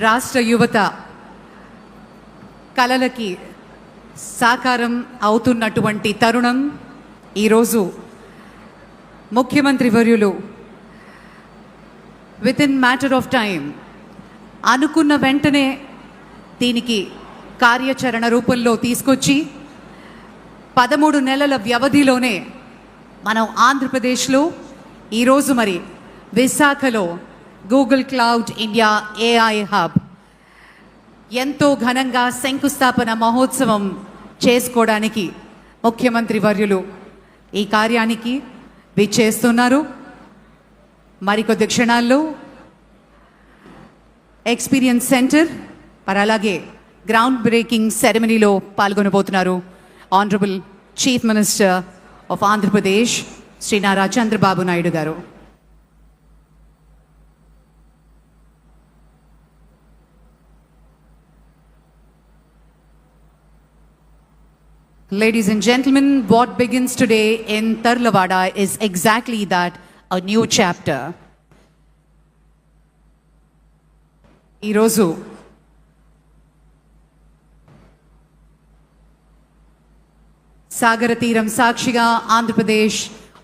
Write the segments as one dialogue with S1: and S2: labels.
S1: రాష్ట్ర యువత కలలకి సాకారం అవుతున్నటువంటి తరుణం ఈరోజు ముఖ్యమంత్రి వర్యులు with in matter of time అనుకున్న వెంటనే దీనికి కార్యాచరణ రూపంలో తీసుకొచ్చి 13 నెలల వ్యవధిలోనే మనం ఆంధ్రప్రదేశ్లో ఈరోజు మరి విశాఖలో Google cloud India AI hub ఎంతో ఘనంగా శంకుస్థాపన మహోత్సవం చేసుకోవడానికి ముఖ్యమంత్రి వర్యులు ఈ కార్యానికి విచ్చేస్తున్నారు. మరికొద్ది క్షణాల్లో ఎక్స్పీరియన్స్ సెంటర్ మరి అలాగే గ్రౌండ్ బ్రేకింగ్ సెరమనీలో పాల్గొనబోతున్నారు honourable chief minister of Andhra Pradesh Shri Nara Chandrababu Naidu garu. Ladies and gentlemen, what begins today in Tarlavada is exactly that, a new chapter. ఈరోజు సాగర తీరం సాక్షిగా ఆంధ్రప్రదేశ్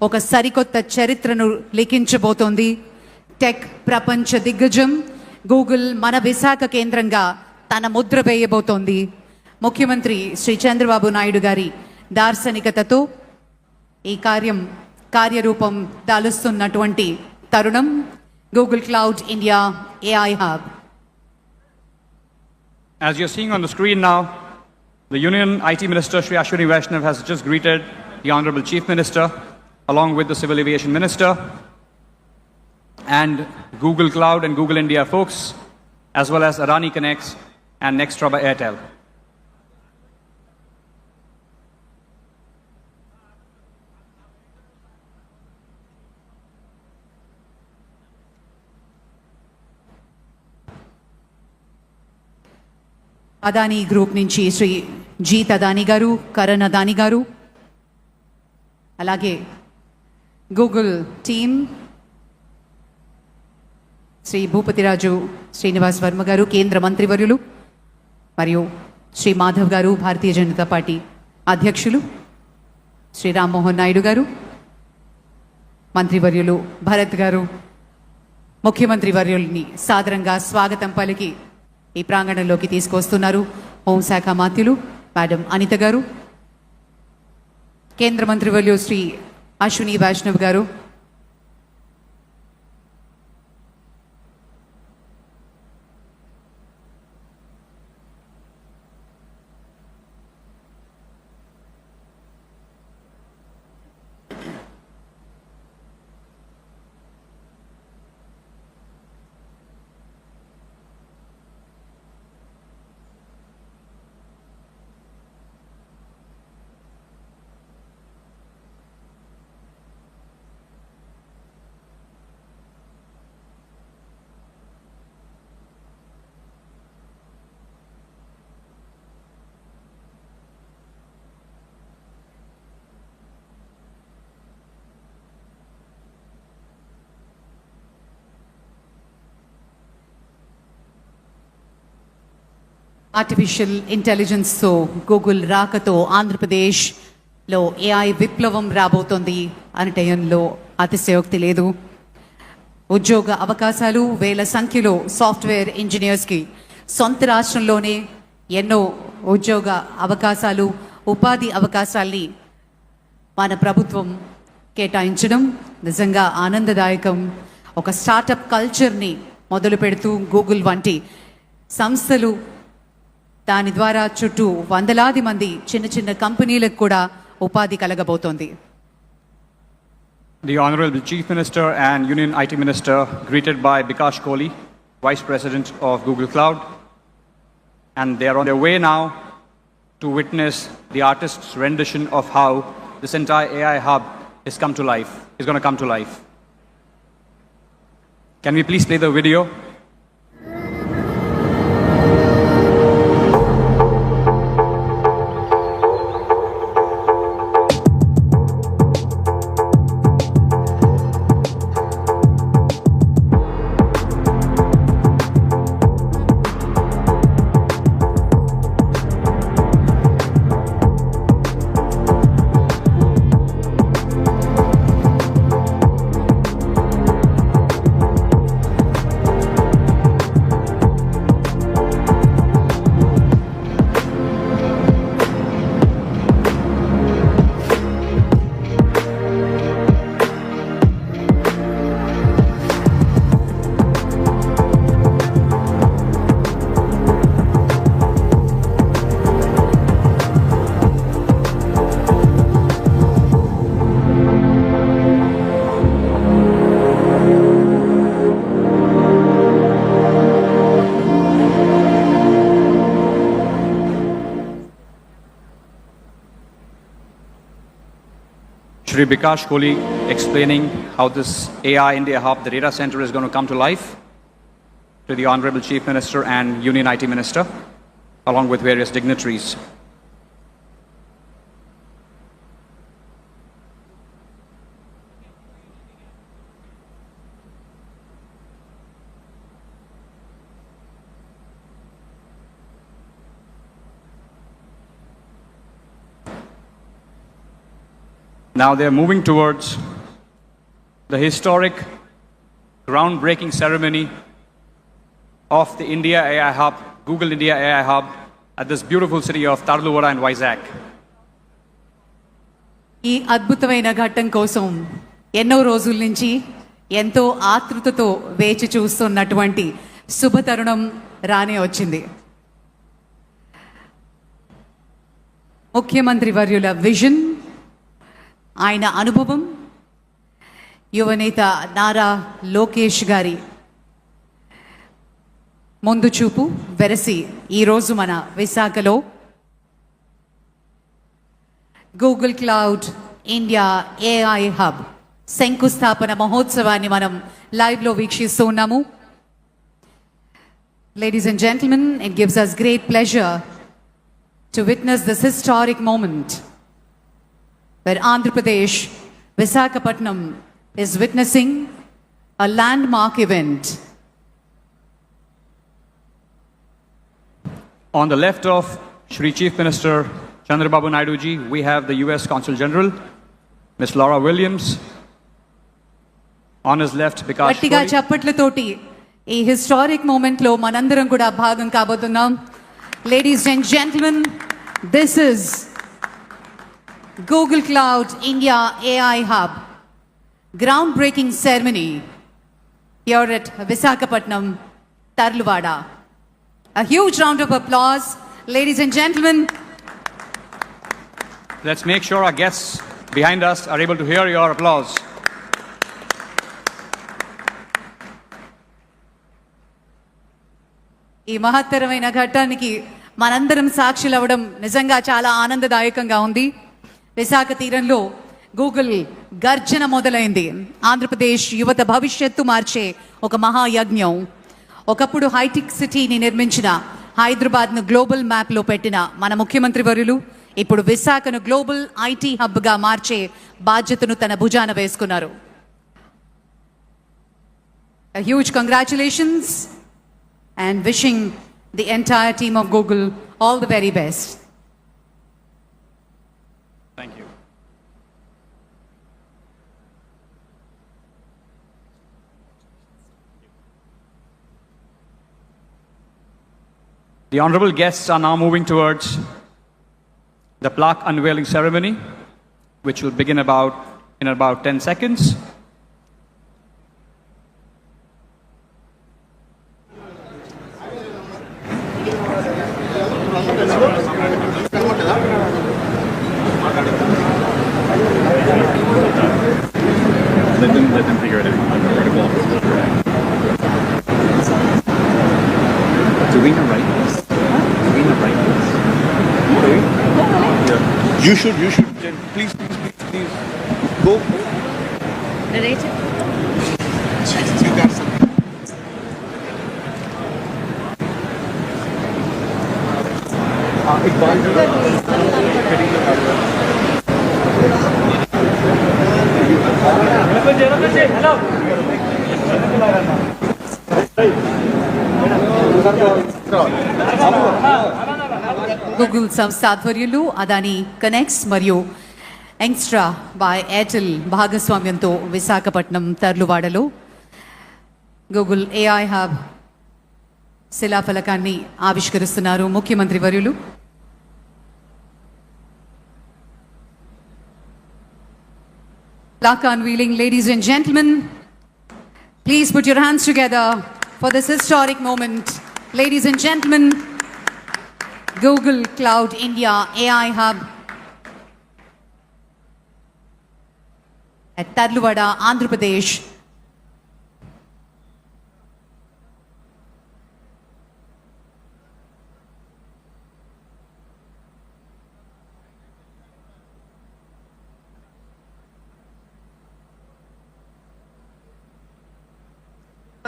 S1: ఒక సరికొత్త చరిత్రను లిఖించబోతోంది. టెక్ ప్రపంచ దిగ్గజం గూగుల్ మన విశాఖ కేంద్రంగా తన ముద్ర వేయబోతోంది. ముఖ్యమంత్రి శ్రీ చంద్రబాబు నాయుడు గారి దార్శనికతతో ఈ కార్యరూపం దాలుస్తున్నటువంటి తరుణం Google cloud India AI hub.
S2: As you're seeing on the screen now, the Union IT Minister Shri Ashwini Vaishnav has just greeted the Honorable Chief Minister along with the Civil Aviation Minister and Google Cloud and Google India folks, as well as Adani Connects and Nextra by Airtel.
S1: Adani group నుంచి శ్రీ జీత్ అదానీ గారు, కరణ్ అదానీ గారు, అలాగే Google team Shri Bhupathiraju Srinivas Varma గారు, కేంద్ర మంత్రివర్యులు, మరియు శ్రీ మాధవ్ గారు, Bharatiya Janata party అధ్యక్షులు శ్రీ రామ్మోహన్ నాయుడు గారు, మంత్రివర్యులు భరత్ గారు, ముఖ్యమంత్రి వర్యుల్ని సాదరంగా స్వాగతం పలికి ఈ ప్రాంగణంలోకి తీసుకొస్తున్నారు హోంశాఖ మంత్రులు మేడం అనిత గారు, కేంద్ర మంత్రివర్యులు శ్రీ అశ్విని వైష్ణవ్ గారు, ఆర్టిఫిషియల్ ఇంటెలిజెన్స్తో గూగుల్ రాకతో ఆంధ్రప్రదేశ్లో ఏఐ విప్లవం రాబోతోంది అనటంలో అతిశయోక్తి లేదు. ఉద్యోగ అవకాశాలు వేల సంఖ్యలో సాఫ్ట్వేర్ ఇంజనీర్స్కి సొంత రాష్ట్రంలోనే ఎన్నో ఉద్యోగ అవకాశాలు, ఉపాధి అవకాశాల్ని మన ప్రభుత్వం కేటాయించడం నిజంగా ఆనందదాయకం. ఒక స్టార్టప్ కల్చర్ని మొదలు పెడుతూ గూగుల్ వంటి సంస్థలు దాని ద్వారా చుట్టూ వందలాది మంది చిన్న చిన్న కంపెనీలకు కూడా ఉపాధి కలగబోతోంది.
S2: The Honorable Chief Minister and Union IT Minister greeted by Bikash Kohli, Vice President of Google Cloud, and they are on their way now to witness the artist's rendition of how this entire AI hub is going to come to life. Can we please play the video? Shri Bikash Kohli explaining how this AI India Hub, the data center, is going to come to life, to the Honorable Chief Minister and Union IT Minister, along with various dignitaries. Now they're moving towards the historic, groundbreaking ceremony of the India AI Hub, Google India AI Hub, at this beautiful city of Tarluwada and Vizag.
S1: ఈ అద్భుతమైన ఘట్టం కోసం ఎన్నో రోజుల నుంచి ఎంతో ఆతృతతో వేచి చూస్తున్నటువంటి శుభతరుణం రానే వచ్చింది. ముఖ్యమంత్రి వర్యుల విజన్, ఆయన అనుభవం, యువనేత నారా లోకేష్ గారి ముందు చూపు వెరసి ఈరోజు మన విశాఖలో Google cloud India AI hub శంకుస్థాపన మహోత్సవాన్ని మనం లైవ్లో వీక్షిస్తూ ఉన్నాము. Ladies and gentlemen, it gives us great pleasure to witness this historic moment where Andhra Pradesh, Visakhapatnam is witnessing a landmark event.
S2: On the left of Shri Chief Minister Chandrababu Naidu ji, we have the US Consul General, Ms. Laura Williams. On his left, Bikash
S1: గట్టిగా
S2: Kohli.
S1: చప్పట్లతోటి ఈ historic moment లో మనందరం కూడా భాగం కాబోతున్నాం. Ladies and gentlemen, this is Google Cloud India AI Hub groundbreaking ceremony here at Visakhapatnam, Tarluwada. A huge round of applause, ladies and gentlemen.
S2: Let's make sure our guests behind us are able to hear your applause.
S1: ఈ మహత్తరమైన ఘట్టానికి మనందరం సాక్షులు అవ్వడం నిజంగా చాలా ఆనందదాయకంగా ఉంది. విశాఖ తీరంలో గూగుల్ గర్జన మొదలైంది. ఆంధ్రప్రదేశ్ యువత భవిష్యత్తు మార్చే ఒక మహాయజ్ఞం. ఒకప్పుడు హైటెక్ సిటీని నిర్మించిన హైదరాబాద్ను గ్లోబల్ మ్యాప్లో పెట్టిన మన ముఖ్యమంత్రి వర్యులు ఇప్పుడు విశాఖను గ్లోబల్ ఐటీ హబ్గా మార్చే బాధ్యతను తన భుజాన వేసుకున్నారు. A huge congratulations and wishing the entire team of Google all the very best.
S2: Thank you. The honorable guests are now moving towards the plaque unveiling ceremony, which will begin in about 10 seconds.
S3: Let them figure it out. Do we not write this? Do we not write this? Yeah. You should, please, go.
S1: Narrator.
S3: You got something.
S1: Google సంస్థ ఆధ్వర్యంలో Adani connects మరియు యంగ్స్ట్రా by Airtel భాగస్వామ్యంతో Visakhapatnam తర్లువాడలో Google AI hub శిలాఫలకాన్ని ఆవిష్కరిస్తున్నారు ముఖ్యమంత్రి వర్యులు. Plaque unveiling, ladies and gentlemen. Please put your hands together for this historic moment. Ladies and gentlemen, Google Cloud India AI Hub at Tarluwada, Andhra Pradesh.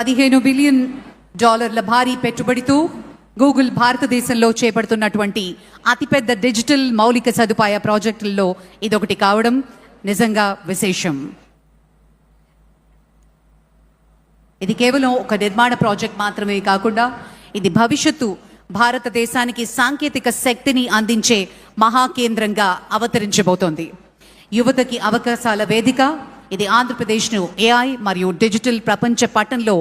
S1: $15 billion భారీ పెట్టుబడితో Google భారతదేశంలో చేపడుతున్నటువంటి అతిపెద్ద digital మౌలిక సదుపాయ ప్రాజెక్టుల్లో ఇదొకటి కావడం నిజంగా విశేషం. ఇది కేవలం ఒక నిర్మాణ ప్రాజెక్ట్ మాత్రమే కాకుండా ఇది భవిష్యత్తు భారతదేశానికి సాంకేతిక శక్తిని అందించే మహాకేంద్రంగా అవతరించబోతోంది. యువతకి అవకాశాల వేదిక. ఇది ఆంధ్రప్రదేశ్ను ఏఐ మరియు డిజిటల్ ప్రపంచ పటంలో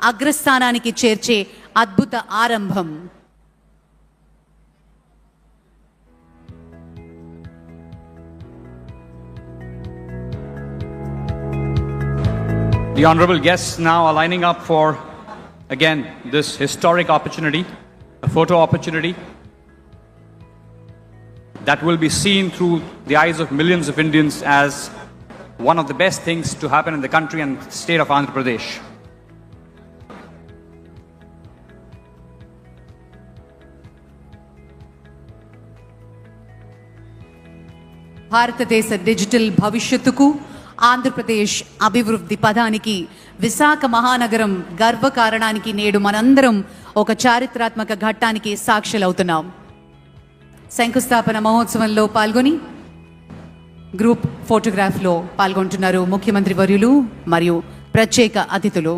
S1: అగ్రస్థానానికి చేర్చే అద్భుత ఆరంభం.
S2: The honorable guests now are lining up for, again, this historic opportunity, a photo opportunity that will be seen through the eyes of millions of Indians as one of the best things to happen in the country and state of Andhra Pradesh.
S1: భారతదేశ digital భవిష్యత్తుకు ఆంధ్రప్రదేశ్ అభివృద్ధి పదానికి విశాఖ మహానగరం గర్వకారణానికి నేడు మనందరం ఒక చారిత్రాత్మక ఘట్టానికి సాక్షులవుతున్నాం. శంకుస్థాపన మహోత్సవంలో పాల్గొని గ్రూప్ ఫోటోగ్రాఫ్లో పాల్గొంటున్నారు ముఖ్యమంత్రి వర్యులు మరియు ప్రత్యేక అతిథులు.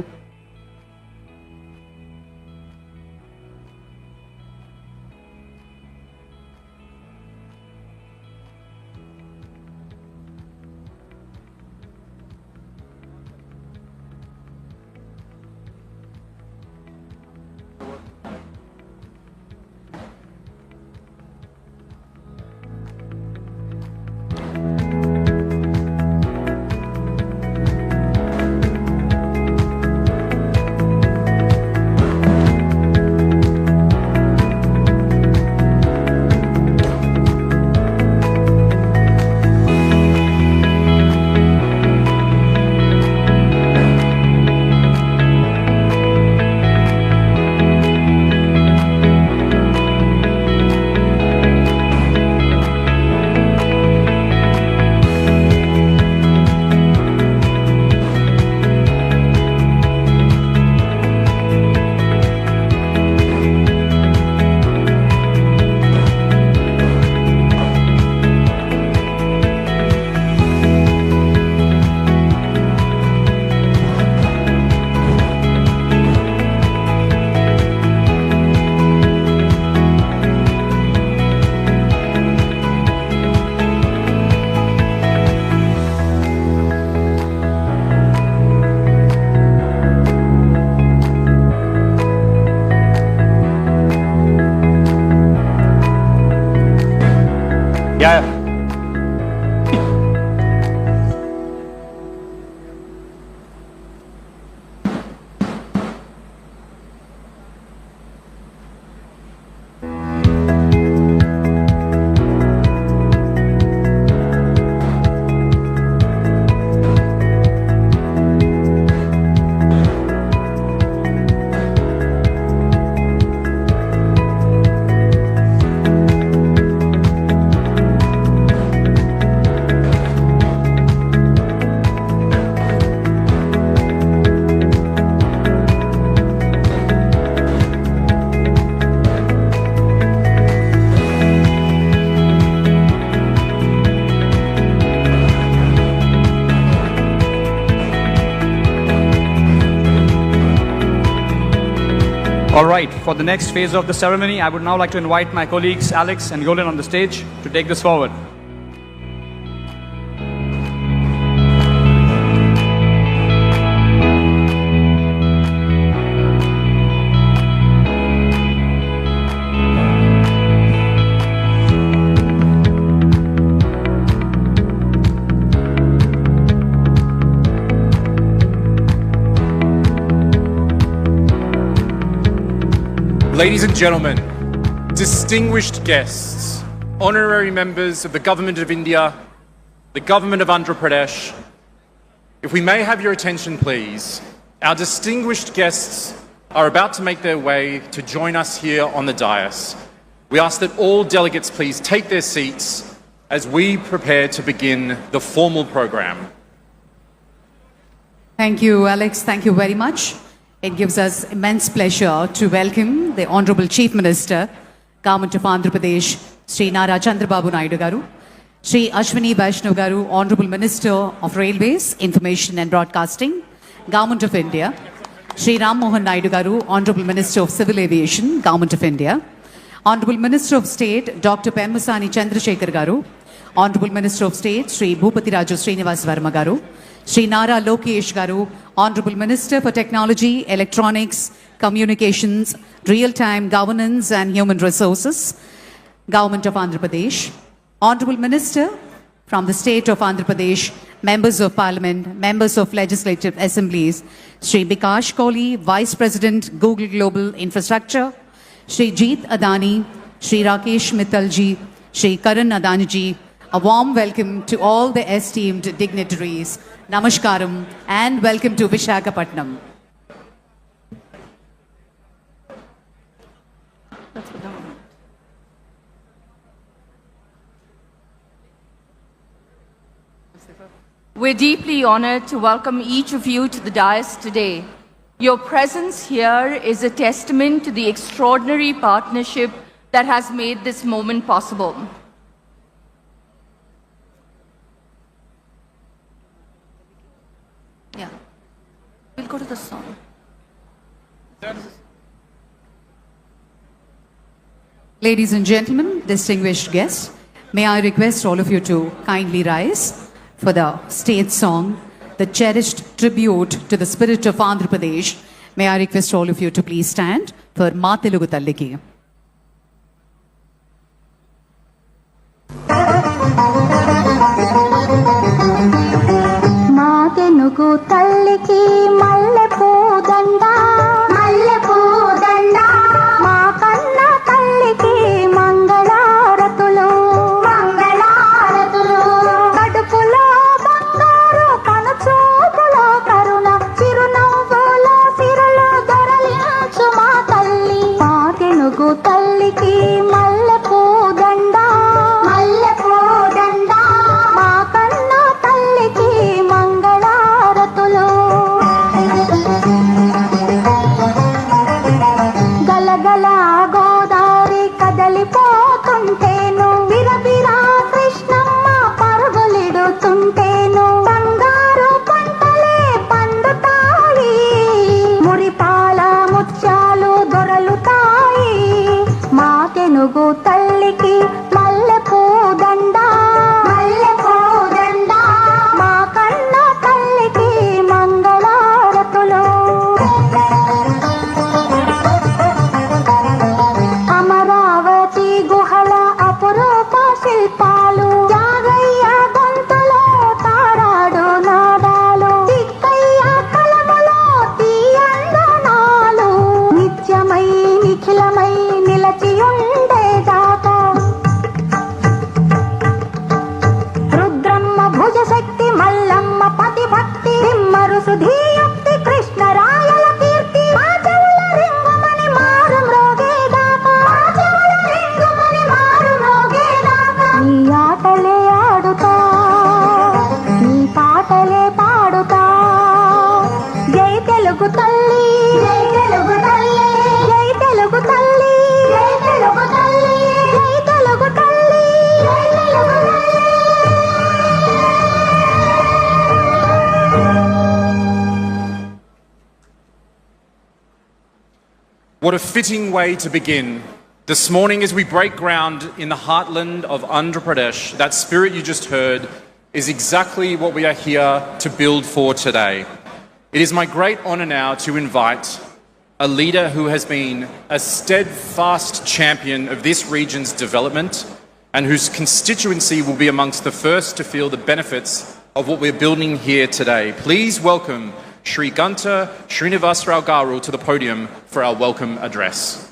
S2: Yeah. All right, for the next phase of the ceremony, I would now like to invite my colleagues Alex and Yolan on the stage to take this forward.
S4: Ladies and gentlemen, distinguished guests, honorary members of the Government of India, the Government of Andhra Pradesh, if we may have your attention please, our distinguished guests are about to make their way to join us here on the dais. We ask that all delegates please take their seats as we prepare to begin the formal program.
S1: Thank you, Alex. Thank you very much. It gives us immense pleasure to welcome the Honorable Chief Minister, Government of Andhra Pradesh, Sri Nara Chandrababu Naidu Garu, Sri Ashwini Vaishnav Garu, Honorable Minister of Railways, Information and Broadcasting, Government of India, Sri Ram Mohan Naidu Garu, Honorable Minister of Civil Aviation, Government of India, Honorable Minister of State, Dr. Pemmasani Chandrasekhar Garu, Honorable Minister of State, Sri Bhupati Raju Srinivas Verma Garu, Sri Nara Lokesh Garu, Honorable Minister for Technology, Electronics, Communications, Real-Time Governance and Human Resources, Government of Andhra Pradesh, Honorable Minister from the State of Andhra Pradesh, Members of Parliament, Members of Legislative Assemblies, Sri Bikash Kohli, Vice President, Google Global Infrastructure, Sri Jeet Adani, Sri Rakesh Mittalji, Sri Karan Adani-ji, a warm welcome to all the esteemed dignitaries. Namaskaram and welcome to Visakhapatnam.
S5: We're deeply honored to welcome each of you to the dais today. Your presence here is a testament to the extraordinary partnership that has made this moment possible. Yeah, we'll go to the song.
S1: Ladies and gentlemen, distinguished guests, may I request all of you to kindly rise for the state song, the cherished tribute to the spirit of Andhra Pradesh. May I request all of you to please stand for Ma Telugu Talliki.
S6: మా తెనుగు తల్లికి మల్లెపూ దండ మల్లెపూ దండ మా కన్న తల్లికి మంగళారతులు మంగళారతులు కడుపులో బంగారు కనుచూపులో కరుణ చిరునవ్వులో సిరులు దొరలించు మా తల్లి మా తెనుగు తల్లికి మల్లెపూ దండ మల్లెపూ దండ మా కన్న తల్లికి మంగళారతులు గలగల గోదావరి కదలిపోతుంటేను బిరబిరా కృష్ణమ్మ పరుగులిడుతుంటేను బంగారు పంటలే పండుతాయి మురిపాల ముత్యాలు దొరలుతాయి మా తెనుగు తల్లికి మల్లెపూ దండ మల్లెపూ దండ మా కన్న తల్లికి మంగళారతులు అమరావతి గుహల అపురూప శిల్పాలు యాగయ్య గొంతులో తారాడు నాదాలు తిక్కయ్య కలములో తీయందనాలు నిత్యమై నిఖిలమై నిలచియుండేదాకా రుద్రమ్మ భుజశక్తి మల్లమ్మ పతిభక్తి తిమ్మరు సుధీయుక్తి కృష్ణరాయల కీర్తి మా చెవుల రింగుమని మారు మ్రోగేదాకా మా చెవుల రింగుమని మారు మ్రోగేదాకా నీ ఆటలే ఆడుతా నీ పాటలే పాడుతా జై తెలుగు తల్లి జై తెలుగు తల్లి జై తెలుగు తల్లి జై తెలుగు తల్లి జై తెలుగు తల్లి జై తెలుగు తల్లి
S4: What a fitting way to begin. This morning, as we break ground in the heartland of Andhra Pradesh, that spirit you just heard is exactly what we are here to build for today. It is my great honour now to invite a leader who has been a steadfast champion of this region's development and whose constituency will be amongst the first to feel the benefits of what we're building here today. Please welcome Sri Guntur Srinivasrao Garu to the podium for our welcome address.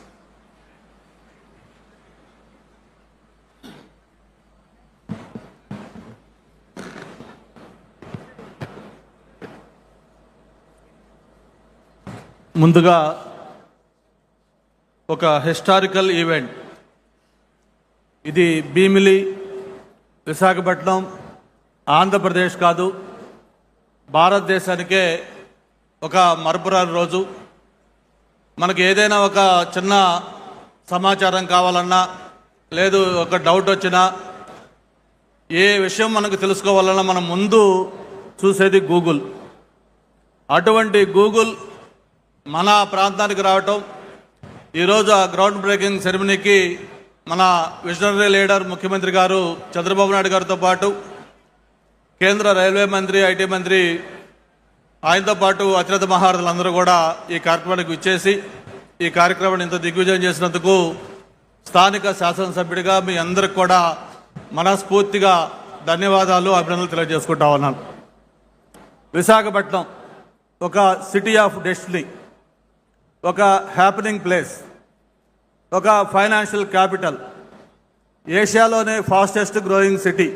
S7: ముందుగా ఒక historical event ఇది భీమిలి విశాఖపట్నం ఆంధ్రప్రదేశ్ కాదు భారతదేశానికే ఒక మరపురాని రోజు మనకి ఏదైనా ఒక చిన్న సమాచారం కావాలన్నా లేదు ఒక డౌట్ వచ్చినా ఏ విషయం మనకు తెలుసుకోవాలన్నా మనం ముందు చూసేది గూగుల్. అటువంటి గూగుల్ మన ప్రాంతానికి రావటం, ఈరోజు ఆ గ్రౌండ్ బ్రేకింగ్ సెరమనీకి మన విజనరీ లీడర్ ముఖ్యమంత్రి గారు చంద్రబాబు నాయుడు గారితో పాటు కేంద్ర రైల్వే మంత్రి, ఐటీ మంత్రి, ఆయనతో పాటు అతిరథ మహారథులందరూ కూడా ఈ కార్యక్రమానికి విచ్చేసి ఈ కార్యక్రమాన్ని ఇంత దిగ్విజయం చేసినందుకు స్థానిక శాసనసభ్యుడిగా మీ అందరికి కూడా మనస్ఫూర్తిగా ధన్యవాదాలు, అభినందనలు తెలియజేసుకుంటా ఉన్నాను. విశాఖపట్నం ఒక సిటీ ఆఫ్ డెస్టినీ, ఒక హ్యాపెనింగ్ ప్లేస్, ఒక ఫైనాన్షియల్ క్యాపిటల్, ఏషియాలోనే ఫాస్టెస్ట్ గ్రోయింగ్ సిటీ.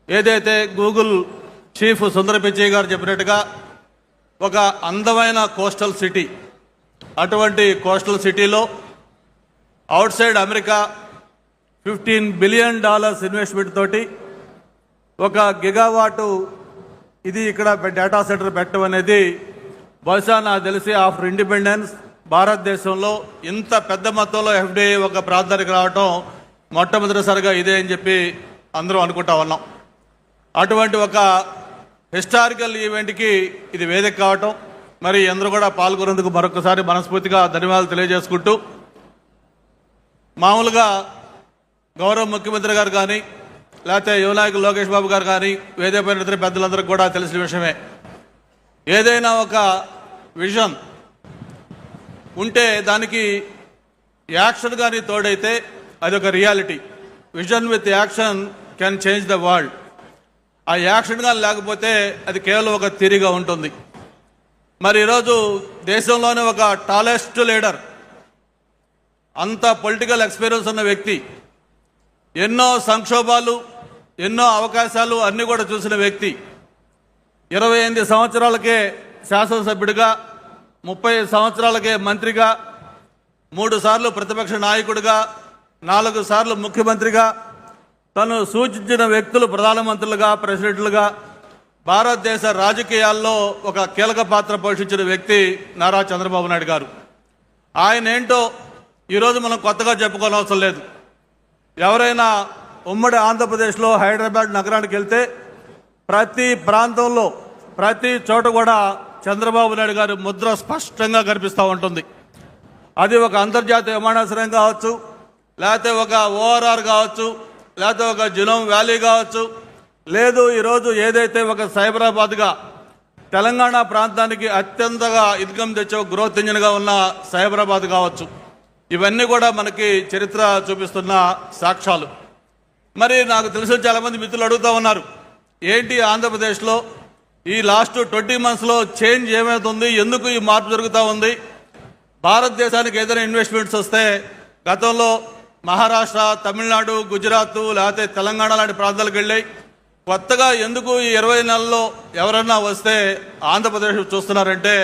S7: ఏదైతే గూగుల్ చీఫ్ సుందర పిచ్చయ్య గారు చెప్పినట్టుగా ఒక అందమైన కోస్టల్ సిటీ, అటువంటి కోస్టల్ సిటీలో outside America $15 billion investment తోటి ఒక గిగావాటు ఇది ఇక్కడ డేటా సెంటర్ పెట్టడం అనేది బహుశా నాకు తెలిసి ఆఫ్టర్ ఇండిపెండెన్స్ భారతదేశంలో ఇంత పెద్ద మొత్తంలో ఎఫ్డిఐ ఒక ప్రాంతానికి రావటం మొట్టమొదటిసారిగా ఇదే అని చెప్పి అందరూ అనుకుంటా ఉన్నాం. అటువంటి ఒక హిస్టారికల్ ఈవెంట్కి ఇది వేదిక కావటం, మరి అందరూ కూడా పాల్గొనేందుకు మరొకసారి మనస్ఫూర్తిగా ధన్యవాదాలు తెలియజేసుకుంటూ, మామూలుగా గౌరవ ముఖ్యమంత్రి గారు కానీ లేకపోతే యువ నాయకులు లోకేష్ బాబు గారు కానీ వేదిక పైన ఇతర పెద్దలందరికీ కూడా తెలిసిన విషయమే, ఏదైనా ఒక విజన్ ఉంటే దానికి యాక్షన్ కానీ తోడైతే అది ఒక reality. Vision with action can change the world. ఆ యాక్షన్ కానీ లేకపోతే అది కేవలం ఒక థియరీగా ఉంటుంది. మరి ఈరోజు దేశంలోనే ఒక టాలెస్ట్ లీడర్, అంత పొలిటికల్ ఎక్స్పీరియన్స్ ఉన్న వ్యక్తి, ఎన్నో సంక్షోభాలు, ఎన్నో అవకాశాలు అన్నీ కూడా చూసిన వ్యక్తి, 28 సంవత్సరాలకే శాసనసభ్యుడిగా, 30 సంవత్సరాలకే మంత్రిగా, 3 సార్లు ప్రతిపక్ష నాయకుడిగా, 4 సార్లు ముఖ్యమంత్రిగా, తను సూచించిన వ్యక్తులు ప్రధానమంత్రులుగా, ప్రెసిడెంట్లుగా భారతదేశ రాజకీయాల్లో ఒక కీలక పాత్ర పోషించిన వ్యక్తి నారా చంద్రబాబు నాయుడు గారు. ఆయన ఏంటో ఈరోజు మనం కొత్తగా చెప్పుకోనవసరం లేదు. ఎవరైనా ఉమ్మడి ఆంధ్రప్రదేశ్లో హైదరాబాద్ నగరానికి వెళ్తే ప్రతి ప్రాంతంలో ప్రతి చోట కూడా చంద్రబాబు నాయుడు గారి ముద్ర స్పష్టంగా కనిపిస్తూ ఉంటుంది. అది ఒక అంతర్జాతీయ విమానాశ్రయం కావచ్చు, లేకపోతే ఒక ఓఆర్ఆర్ కావచ్చు, లేకపోతే ఒక జినోమ్ వ్యాలీ కావచ్చు, లేదు ఈరోజు ఏదైతే ఒక సైబరాబాద్గా తెలంగాణ ప్రాంతానికి అత్యంతగా ఇన్కమ్ తెచ్చే గ్రోత్ ఇంజిన్గా ఉన్న సైబరాబాద్ కావచ్చు, ఇవన్నీ కూడా మనకి చరిత్ర చూపిస్తున్న సాక్ష్యాలు. మరి నాకు తెలిసిన చాలామంది మిత్రులు అడుగుతూ ఉన్నారు, ఏంటి ఆంధ్రప్రదేశ్లో ఈ లాస్ట్ 20 monthsలో చేంజ్ ఏమవుతుంది, ఎందుకు ఈ మార్పు జరుగుతూ ఉంది? భారతదేశానికి ఏదైనా ఇన్వెస్ట్మెంట్స్ వస్తే గతంలో మహారాష్ట్ర, తమిళనాడు, గుజరాత్ లేకపోతే తెలంగాణ లాంటి ప్రాంతాలకు వెళ్ళాయి. కొత్తగా ఎందుకు ఈ 20 నెలల్లో ఎవరన్నా వస్తే ఆంధ్రప్రదేశ్ చూస్తున్నారంటే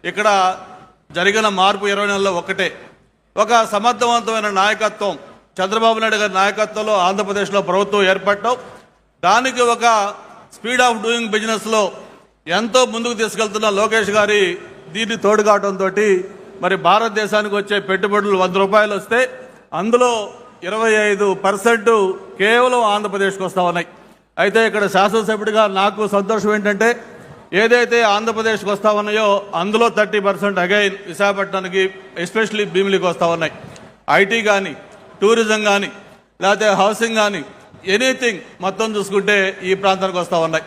S7: ఇక్కడ జరిగిన మార్పు 20 నెలల్లో ఒకటే, ఒక సమర్థవంతమైన నాయకత్వం, చంద్రబాబు నాయుడు గారి నాయకత్వంలో ఆంధ్రప్రదేశ్లో ప్రభుత్వం ఏర్పడటం, దానికి ఒక స్పీడ్ ఆఫ్ డూయింగ్ బిజినెస్లో ఎంతో ముందుకు తీసుకెళ్తున్న లోకేష్ గారి దీన్ని తోడు కావడంతో మరి భారతదేశానికి వచ్చే పెట్టుబడులు ₹100 వస్తే అందులో 25% కేవలం ఆంధ్రప్రదేశ్కి వస్తూ ఉన్నాయి. అయితే ఇక్కడ శాసనసభ్యుడిగా నాకు సంతోషం ఏంటంటే ఏదైతే ఆంధ్రప్రదేశ్కి వస్తూ ఉన్నాయో అందులో 30% అగైన్ విశాఖపట్నానికి, ఎస్పెషలీ భీమిలికి వస్తూ ఉన్నాయి. ఐటీ కానీ, టూరిజం కానీ, లేకపోతే హౌసింగ్ కానీ, ఎనీథింగ్ మొత్తం చూసుకుంటే ఈ ప్రాంతానికి వస్తూ ఉన్నాయి.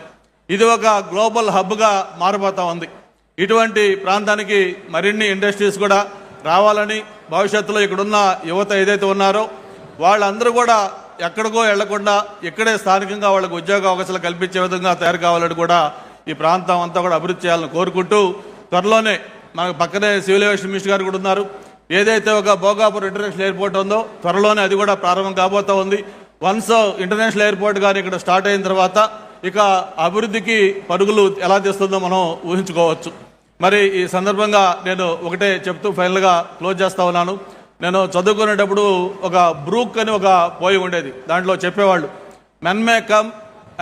S7: ఇది ఒక గ్లోబల్ హబ్గా మారిపోతూ ఉంది. ఇటువంటి ప్రాంతానికి మరిన్ని ఇండస్ట్రీస్ కూడా రావాలని, భవిష్యత్తులో ఇక్కడున్న యువత ఏదైతే ఉన్నారో వాళ్ళందరూ కూడా ఎక్కడికో వెళ్లకుండా ఇక్కడే స్థానికంగా వాళ్ళకు ఉద్యోగ అవకాశాలు కల్పించే విధంగా తయారు కావాలని కూడా ఈ ప్రాంతం అంతా కూడా అభివృద్ధి చేయాలని కోరుకుంటూ, త్వరలోనే మనకు పక్కనే సివిల్ ఏవియేషన్ మినిస్టర్ గారు కూడా ఉన్నారు, ఏదైతే ఒక భోగాపురం ఇంటర్నేషనల్ ఎయిర్పోర్ట్ ఉందో త్వరలోనే అది కూడా ప్రారంభం కాబోతూ ఉంది. వన్స్ ఇంటర్నేషనల్ ఎయిర్పోర్ట్ కానీ ఇక్కడ స్టార్ట్ అయిన తర్వాత ఇక అభివృద్ధికి పరుగులు ఎలా తీస్తుందో మనం ఊహించుకోవచ్చు. మరి ఈ సందర్భంగా నేను ఒకటే చెప్తూ ఫైనల్గా క్లోజ్ చేస్తా ఉన్నాను. నేను చదువుకునేటప్పుడు ఒక బ్రూక్ అని ఒక పోయి ఉండేది, దాంట్లో చెప్పేవాళ్ళు, men may come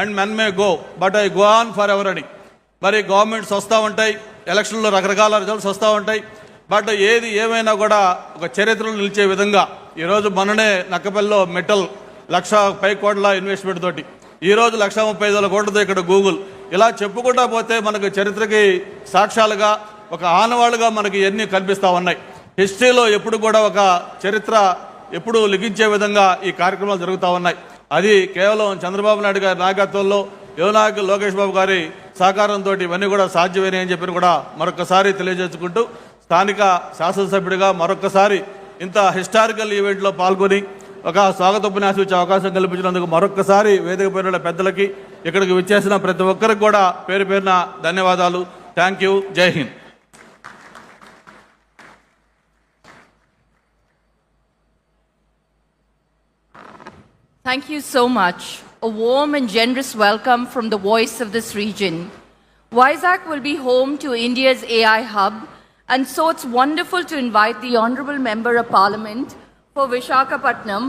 S7: and men may go but I go on for ever అని. మరి గవర్నమెంట్స్ వస్తూ ఉంటాయి, ఎలక్షన్లో రకరకాల రిజల్ట్స్ వస్తూ ఉంటాయి, బట్ ఏది ఏమైనా కూడా ఒక చరిత్రలో నిలిచే విధంగా ఈరోజు మననే నక్కపల్లిలో మెటల్ 1,00,000 కోట్ల ఇన్వెస్ట్మెంట్ తోటి ఈరోజు 1,35,000 కోట్లతో ఇక్కడ గూగుల్ ఇలా చెప్పుకుంటా పోతే మనకు చరిత్రకి సాక్ష్యాలుగా ఒక ఆనవాళ్ళుగా మనకి ఎన్ని కనిపిస్తూ ఉన్నాయి. హిస్టరీలో ఎప్పుడు కూడా ఒక చరిత్ర ఎప్పుడు లిఖించే విధంగా ఈ కార్యక్రమాలు జరుగుతూ ఉన్నాయి. అది కేవలం చంద్రబాబు నాయుడు గారి నాయకత్వంలో యువనాయకులు లోకేష్ బాబు గారి సహకారంతో ఇవన్నీ కూడా సాధ్యమేనని అని చెప్పి కూడా మరొకసారి తెలియజేసుకుంటూ స్థానిక శాసనసభ్యుడిగా మరొకసారి ఇంత హిస్టారికల్ ఈవెంట్లో పాల్గొని ఒక స్వాగతోపన్యాసం ఇచ్చే అవకాశం కల్పించినందుకు మరొకసారి వేదిక పేరున్న పెద్దలకి ఇక్కడికి విచ్చేసిన ప్రతి ఒక్కరికి కూడా పేరు పేరున ధన్యవాదాలు. Thank you. జై Hind.
S5: Thank you so much. A warm and generous welcome from the voice of this region. Vizag will be home to India's AI hub, and so it's wonderful to invite the Honorable Member of Parliament for Visakhapatnam,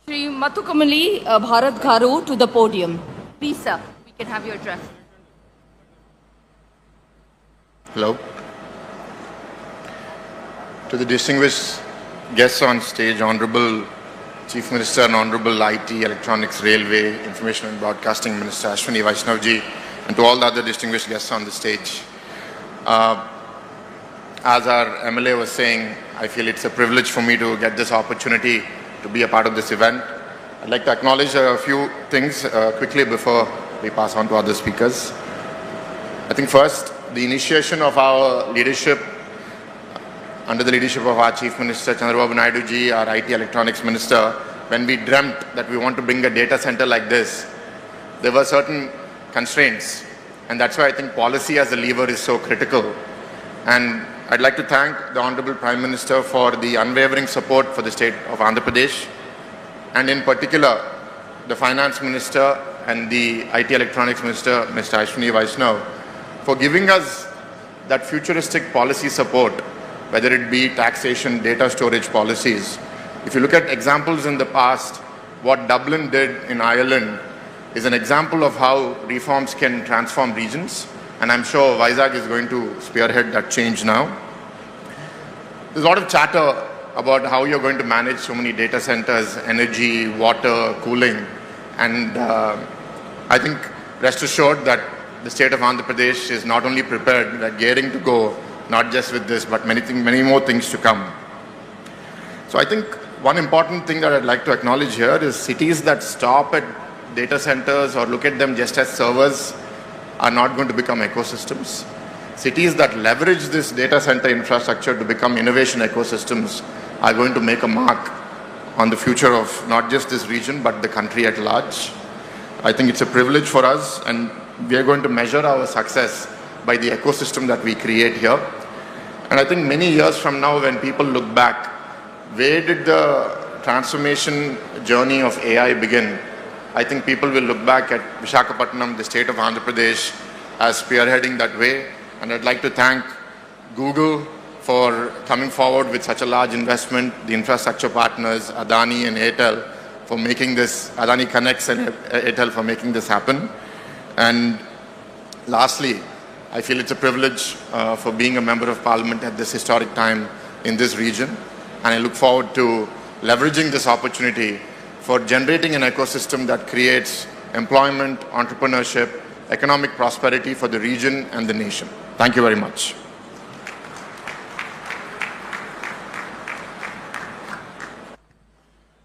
S5: Shri Mathukamali Bharat Garu, to the podium. Please, sir, we can have your address.
S8: Hello. To the distinguished guests on stage, Honorable Chief Minister and Honorable IT, Electronics, Railway, Information and Broadcasting Minister Ashwini Vaishnavji, and to all the other distinguished guests on the stage. As our MLA was saying, I feel it's a privilege for me to get this opportunity to be a part of this event. I'd like to acknowledge a few things quickly before we pass on to other speakers. I think first, the initiation of our leadership under the leadership of our Chief Minister Chandrababu Naidu ji, our IT Electronics Minister, when we dreamt that we want to bring a data center like this, there were certain constraints, and that's why I think policy as a lever is so critical. And I'd like to thank the Honorable Prime Minister for the unwavering support for the state of Andhra Pradesh, and in particular the Finance Minister and the IT Electronics Minister, Mr. Ashwini Vaishnav, for giving us that futuristic policy support, whether it be taxation, data storage policies. If you look at examples in the past, what Dublin did in Ireland is an example of how reforms can transform regions, and I'm sure Vizag is going to spearhead that change now. There's a lot of chatter about how you're going to manage so many data centers, energy, water, cooling, and I think rest assured that the state of Andhra Pradesh is not only prepared, they're gearing to go, not just with this, but many more things to come. So I think one important thing that I'd like to acknowledge here is cities that stop at data centers or look at them just as servers are not going to become ecosystems. Cities that leverage this data center infrastructure to become innovation ecosystems are going to make a mark on the future of not just this region, but the country at large. I think it's a privilege for us, and we are going to measure our success by the ecosystem that we create here. And I think many years from now, when people look back, where did the transformation journey of AI begin? I think people will look back at Visakhapatnam, the state of Andhra Pradesh, as spearheading that way. And I'd like to thank Google for coming forward with such a large investment, the infrastructure partners, Adani and Airtel, for making this, Adani Connects and Airtel for making this happen. And lastly, I feel it's a privilege for being a member of parliament at this historic time in this region. And I look forward to leveraging this opportunity for generating an ecosystem that creates employment, entrepreneurship, economic prosperity for the region and the nation. Thank you very much.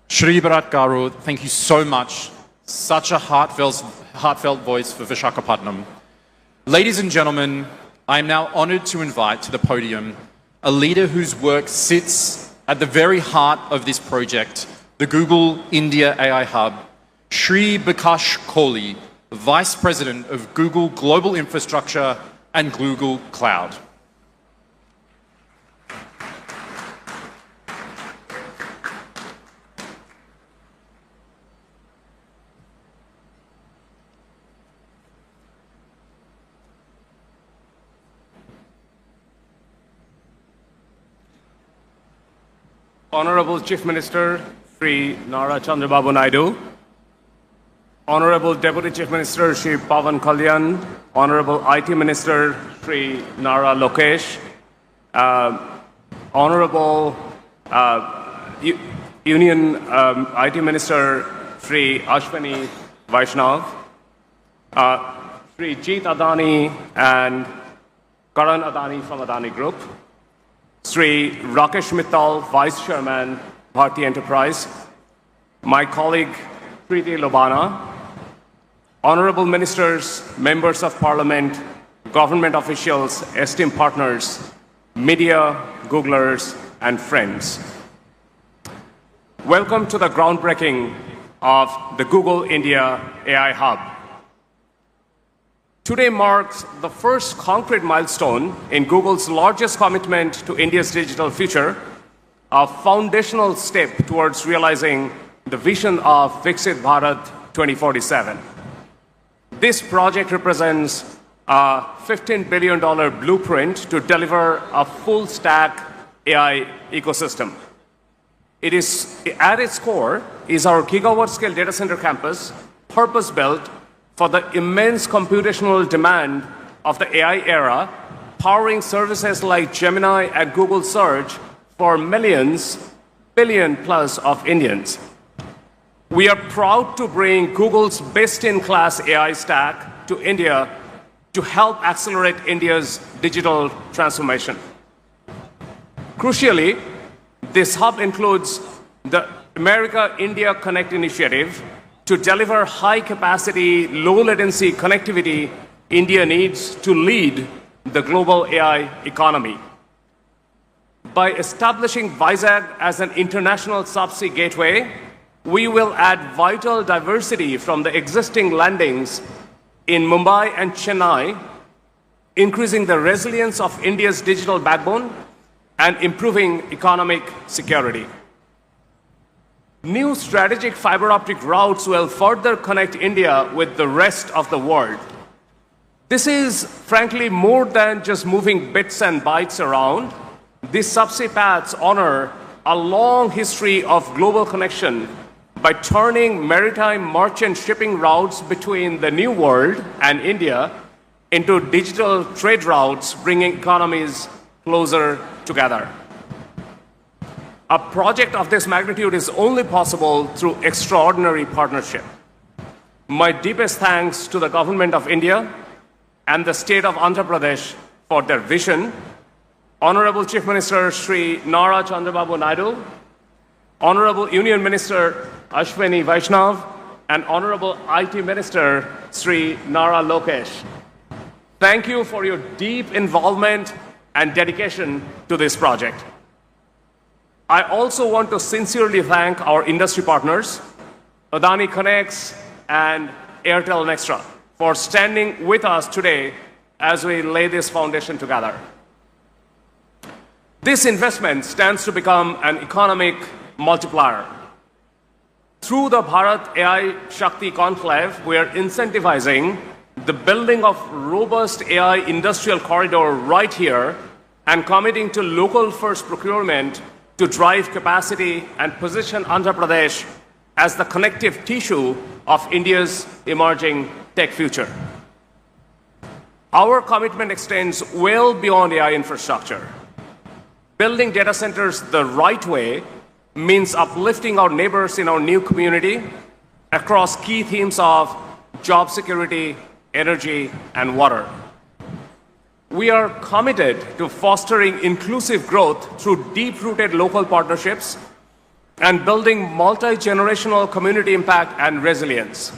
S4: Shri Bharat Garu, thank you so much. Such a heartfelt voice for Visakhapatnam. Ladies and gentlemen, I am now honoured to invite to the podium a leader whose work sits at the very heart of this project, the Google India AI Hub, Shri Bikash Kohli, Vice President of Google Global Infrastructure and Google Cloud.
S9: Honorable Chief Minister Sri Nara Chandrababu Naidu, Honorable Deputy Chief Minister Sri Pawan Kalyan, Honorable IT Minister Sri Nara Lokesh, Honorable Union IT Minister Shri Ashwini Vaishnav, Shri Jeet Adani and Karan Adani from Adani Group, Shri Rakesh Mittal, Vice Chairman, Bharti Enterprise, my colleague Preeti Lobana, Honorable Ministers, Members of Parliament, government officials, esteemed partners, media, Googlers, and friends. Welcome to the groundbreaking of the Google India AI Hub. Today marks the first concrete milestone in Google's largest commitment to India's digital future, a foundational step towards realizing the vision of Viksit Bharat 2047. This project represents a $15 billion blueprint to deliver a full-stack AI ecosystem. It is, at its core, is our gigawatt-scale data center campus, purpose-built for the immense computational demand of the AI era, powering services like Gemini and Google Search for millions, billion plus of Indians. We are proud to bring Google's best-in-class AI stack to India to help accelerate India's digital transformation. Crucially, this hub includes the America-India Connect initiative to deliver high-capacity, low-latency connectivity India needs to lead the global AI economy. By establishing Vizag as an international subsea gateway, we will add vital diversity from the existing landings in Mumbai and Chennai, increasing the resilience of India's digital backbone and improving economic security. New strategic fiber optic routes will further connect India with the rest of the world. This is, frankly, more than just moving bits and bytes around. These subsea paths honor a long history of global connection by turning maritime merchant shipping routes between the New World and India into digital trade routes, bringing economies closer together. A project of this magnitude is only possible through extraordinary partnership. My deepest thanks to the Government of India and the State of Andhra Pradesh for their vision. Honorable Chief Minister Shri Nara Chandrababu Naidu, Honorable Union Minister Ashwini Vaishnav, and Honorable IT Minister Shri Nara Lokesh. Thank you for your deep involvement and dedication to this project. I also want to sincerely thank our industry partners, Adani Connects and Airtel Nextra, for standing with us today as we lay this foundation together. This investment stands to become an economic multiplier. Through the Bharat AI Shakti Conclave, we are incentivizing the building of robust AI industrial corridor right here and committing to local first procurement to drive capacity and position Andhra Pradesh as the connective tissue of India's emerging tech future. Our commitment extends well beyond AI infrastructure. Building data centers the right way means uplifting our neighbors in our new community across key themes of job security, energy, and water. We are committed to fostering inclusive growth through deep-rooted local partnerships and building multi-generational community impact and resilience.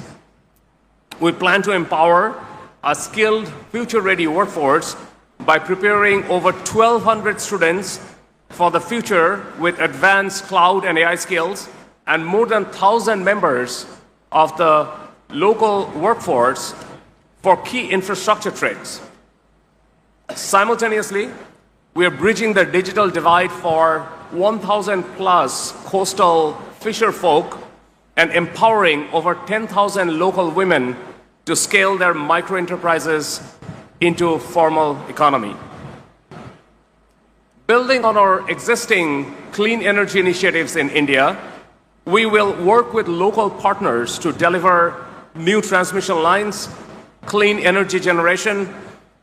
S9: We plan to empower a skilled, future-ready workforce by preparing over 1,200 students for the future with advanced cloud and AI skills, and more than 1,000 members of the local workforce for key infrastructure trades. Simultaneously, we are bridging the digital divide for 1,000 plus coastal fisher folk and empowering over 10,000 local women to scale their micro-enterprises into formal economy. Building on our existing clean energy initiatives in India, we will work with local partners to deliver new transmission lines, clean energy generation,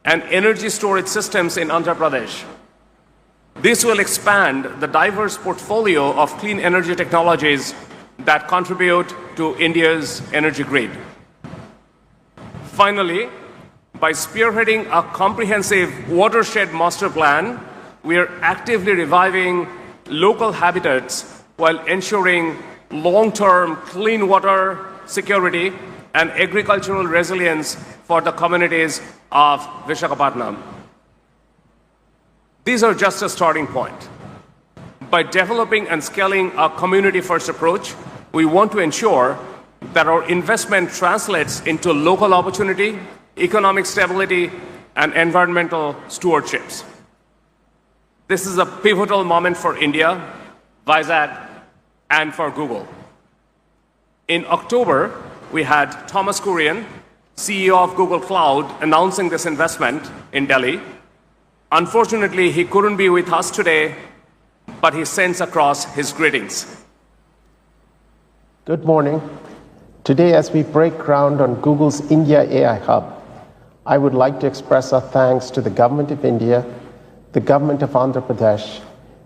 S9: and energy storage systems in Andhra Pradesh. This will expand the diverse portfolio of clean energy technologies that contribute to India's energy grid. Finally, by spearheading a comprehensive watershed master plan, we are actively reviving local habitats while ensuring long-term clean water security and agricultural resilience for the communities of Visakhapatnam. These are just a starting point. By developing and scaling a community-first approach, we want to ensure that our investment translates into local opportunity, economic stability, and environmental stewardships. This is a pivotal moment for India, Vizag, and for Google. In October, we had Thomas Kurian, CEO of Google Cloud, announcing this investment in Delhi. Unfortunately, he couldn't be with us today, but he sends across his greetings.
S10: Good morning. Today, as we break ground on Google's India AI Hub, I would like to express our thanks to the Government of India, the Government of Andhra Pradesh,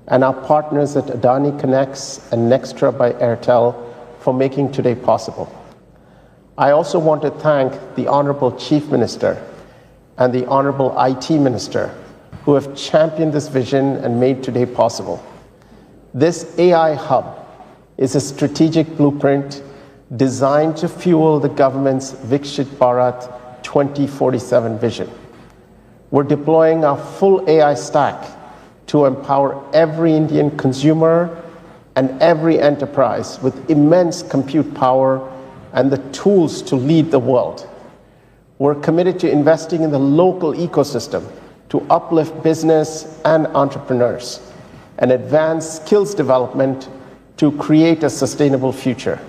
S10: and our partners at Adani Connects and Nextra by Airtel for making today possible. I also want to thank the Honorable Chief Minister and the Honorable IT Minister who have championed this vision and made today possible. This AI hub is a strategic blueprint designed to fuel the government's Vikshit Bharat 2047 vision. We're deploying our full AI stack to empower every Indian consumer and every enterprise with immense compute power and the tools to lead the world. We're committed to investing in the local ecosystem to uplift business and entrepreneurs and advance skills development to create a sustainable future.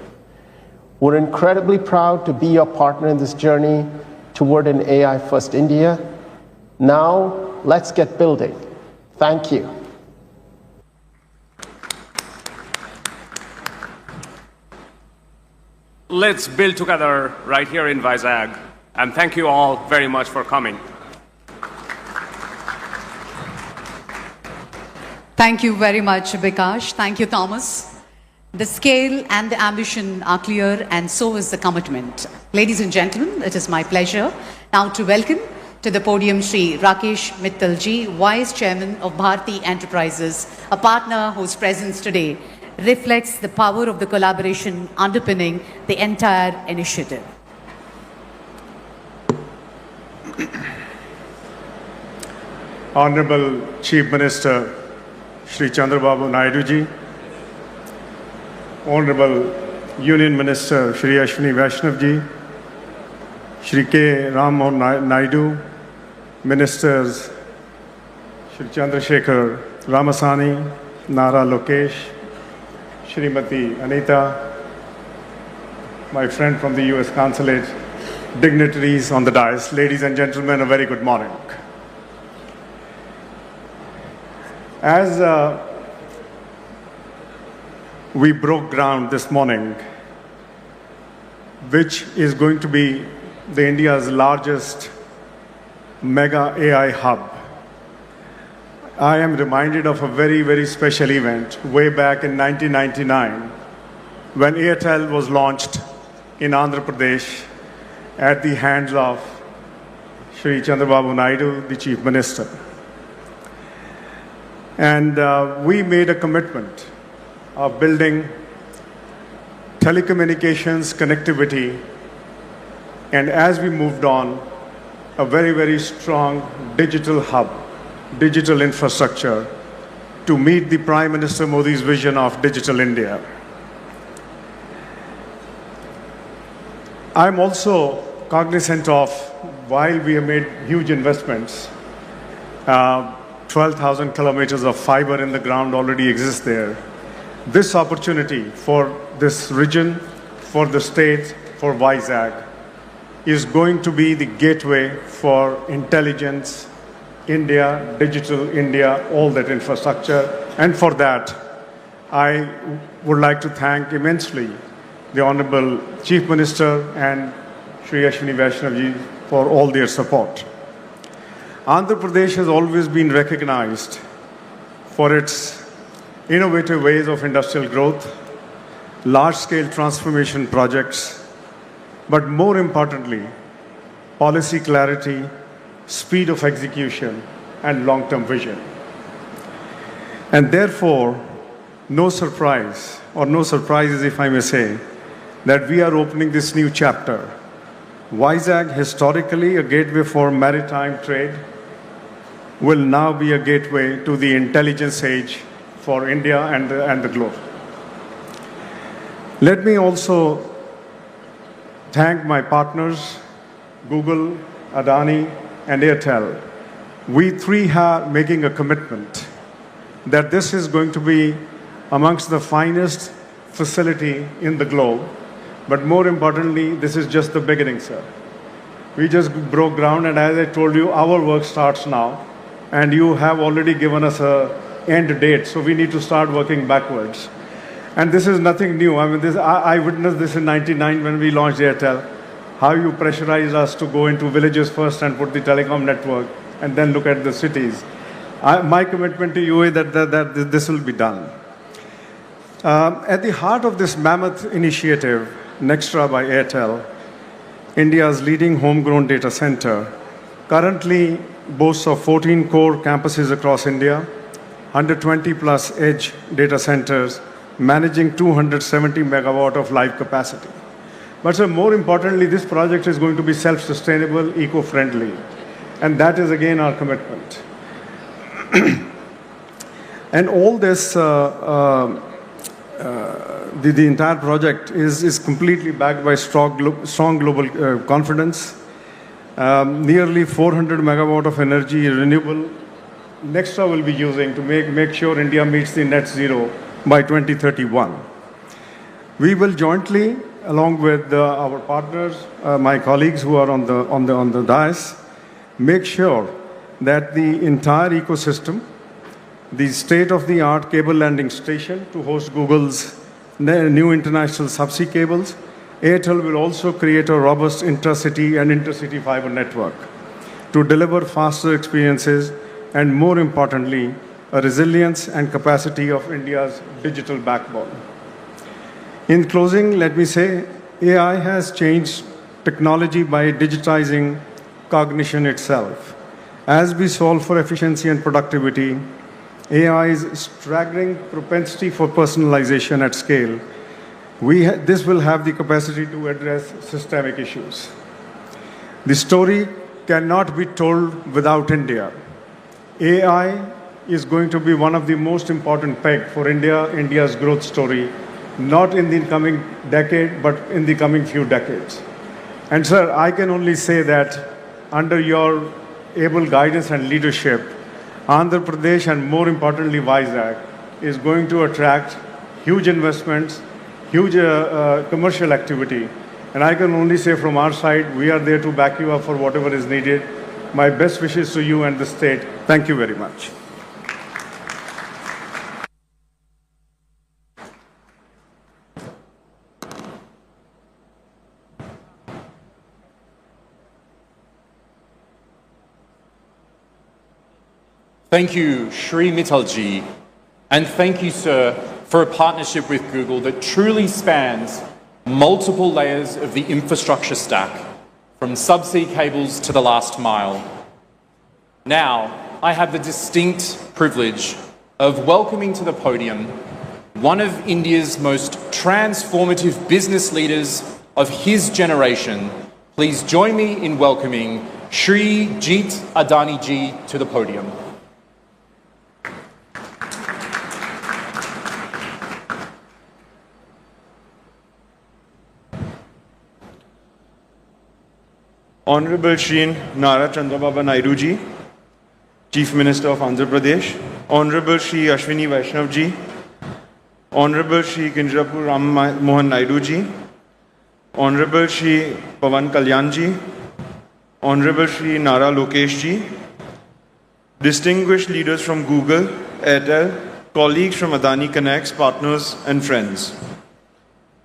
S10: We're incredibly proud to be your partner in this journey toward an AI-first India. Now, let's get building. Thank you.
S9: Let's build together right here in Vizag. And thank you all very much for coming.
S1: Thank you very much, Bikash. Thank you, Thomas. The scale and the ambition are clear, and so is the commitment. Ladies and gentlemen, it is my pleasure now to welcome to the podium Sri Rakesh Mittalji, Vice Chairman of Bharti Enterprises, a partner whose presence today reflects the power of the collaboration underpinning the entire initiative.
S11: Honorable Chief Minister Shri Chandrababu Naidu ji, Honorable Union Minister Shri Ashwini Vaishnav ji, Shri K. Ram Mohan Naidu, Ministers Shri Chandrasekhar Ramasani, Nara Lokesh, Shrimati Anita, my friend from the US Consulate, dignitaries on the dais, ladies and gentlemen, a very good morning. As we broke ground this morning, which is going to be the India's largest mega AI hub, I am reminded of a very, very special event way back in 1999 when Airtel was launched in Andhra Pradesh at the hands of Shri Chandrababu Naidu, the Chief Minister. And we made a commitment of building telecommunications connectivity, and as we moved on, a very, very strong digital hub, digital infrastructure to meet the Prime Minister Modi's vision of Digital India. I'm also cognizant of, while we have made huge investments, 12,000 kilometers of fiber in the ground already exists there. This opportunity for this region, for the state, for Vizag, is going to be the gateway for intelligence, India, digital India, all that infrastructure. And for that, I would like to thank immensely the Honorable Chief Minister and Shri Ashwini Vaishnav ji for all their support. Andhra Pradesh has always been recognized for its innovative ways of industrial growth, large-scale transformation projects, but more importantly, policy clarity, speed of execution, and long-term vision. And therefore, no surprises, if I may say, that we are opening this new chapter. Vizag, historically a gateway for maritime trade, will now be a gateway to the intelligence age for India and the globe. Let me also thank my partners, Google, Adani, and Airtel. We three are making a commitment that this is going to be amongst the finest facility in the globe. But more importantly, this is just the beginning, sir. We just broke ground, and as I told you, our work starts now. And you have already given us an end date, so we need to start working backwards. And this is nothing new. I mean, I witnessed this in '99 when we launched Airtel, how you pressurized us to go into villages first and put the telecom network, and then look at the cities. My commitment to you is that this will be done. At the heart of this mammoth initiative, Nextra by Airtel, India's leading homegrown data center, currently boasts of 14 core campuses across India, 120 plus edge data centers, managing 270 megawatt of live capacity. But sir, more importantly, this project is going to be self-sustainable, eco-friendly. And that is again our commitment. And all this, the entire project is completely backed by strong global confidence. Nearly 400 megawatt of energy renewable Nextra will be using to make sure India meets the net zero by 2031. We will jointly, along with our partners, my colleagues who are on the dais, make sure that the entire ecosystem, the state-of-the-art cable landing station to host Google's new international subsea cables, Airtel will also create a robust intracity and intercity fiber network to deliver faster experiences and, more importantly, a resilience and capacity of India's digital backbone. In closing, let me say, AI has changed technology by digitizing cognition itself. As we solve for efficiency and productivity, AI's staggering propensity for personalization at scale, this will have the capacity to address systemic issues. The story cannot be told without India. AI is going to be one of the most important pegs for India's growth story, not in the coming decade, but in the coming few decades. And sir, I can only say that under your able guidance and leadership, Andhra Pradesh, and more importantly Vizag, is going to attract huge investments, huge commercial activity. And I can only say from our side, we are there to back you up for whatever is needed. My best wishes to you and the state. Thank you very much.
S4: Thank you, Shri Mittalji, and thank you, sir, for a partnership with Google that truly spans multiple layers of the infrastructure stack, from subsea cables to the last mile. Now, I have the distinct privilege of welcoming to the podium one of India's most transformative business leaders of his generation. Please join me in welcoming Shri Jeet Adani ji to the podium.
S12: Honorable Shri Nara Chandrababa Naidu ji, Chief Minister of Andhra Pradesh, Honorable Shri Ashwini Vaishnav ji, Honorable Shri Kinjapur Ram Mohan Naidu ji, Honorable Shri Pawan Kalyan ji, Honorable Shri Nara Lokesh ji, distinguished leaders from Google, Airtel, colleagues from Adani Connects, partners and friends.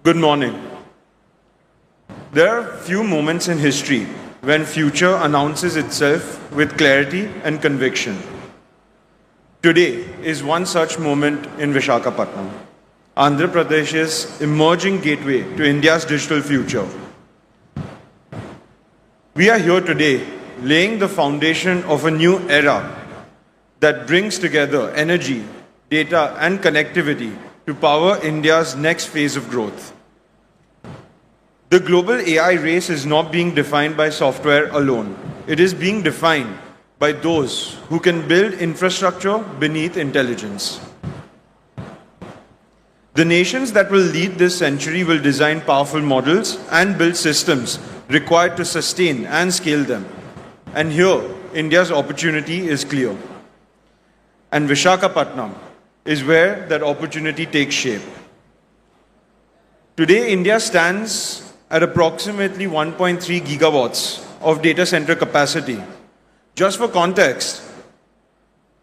S12: Good morning. There are few moments in history when future announces itself with clarity and conviction. Today is one such moment in Visakhapatnam, Andhra Pradesh's emerging gateway to India's digital future. We are here today laying the foundation of a new era that brings together energy, data, and connectivity to power India's next phase of growth. The global AI race is not being defined by software alone. It is being defined by those who can build infrastructure beneath intelligence. The nations that will lead this century will design powerful models and build systems required to sustain and scale them. And here, India's opportunity is clear. And Visakhapatnam is where that opportunity takes shape. Today, India stands at approximately 1.3 gigawatts of data center capacity. Just for context,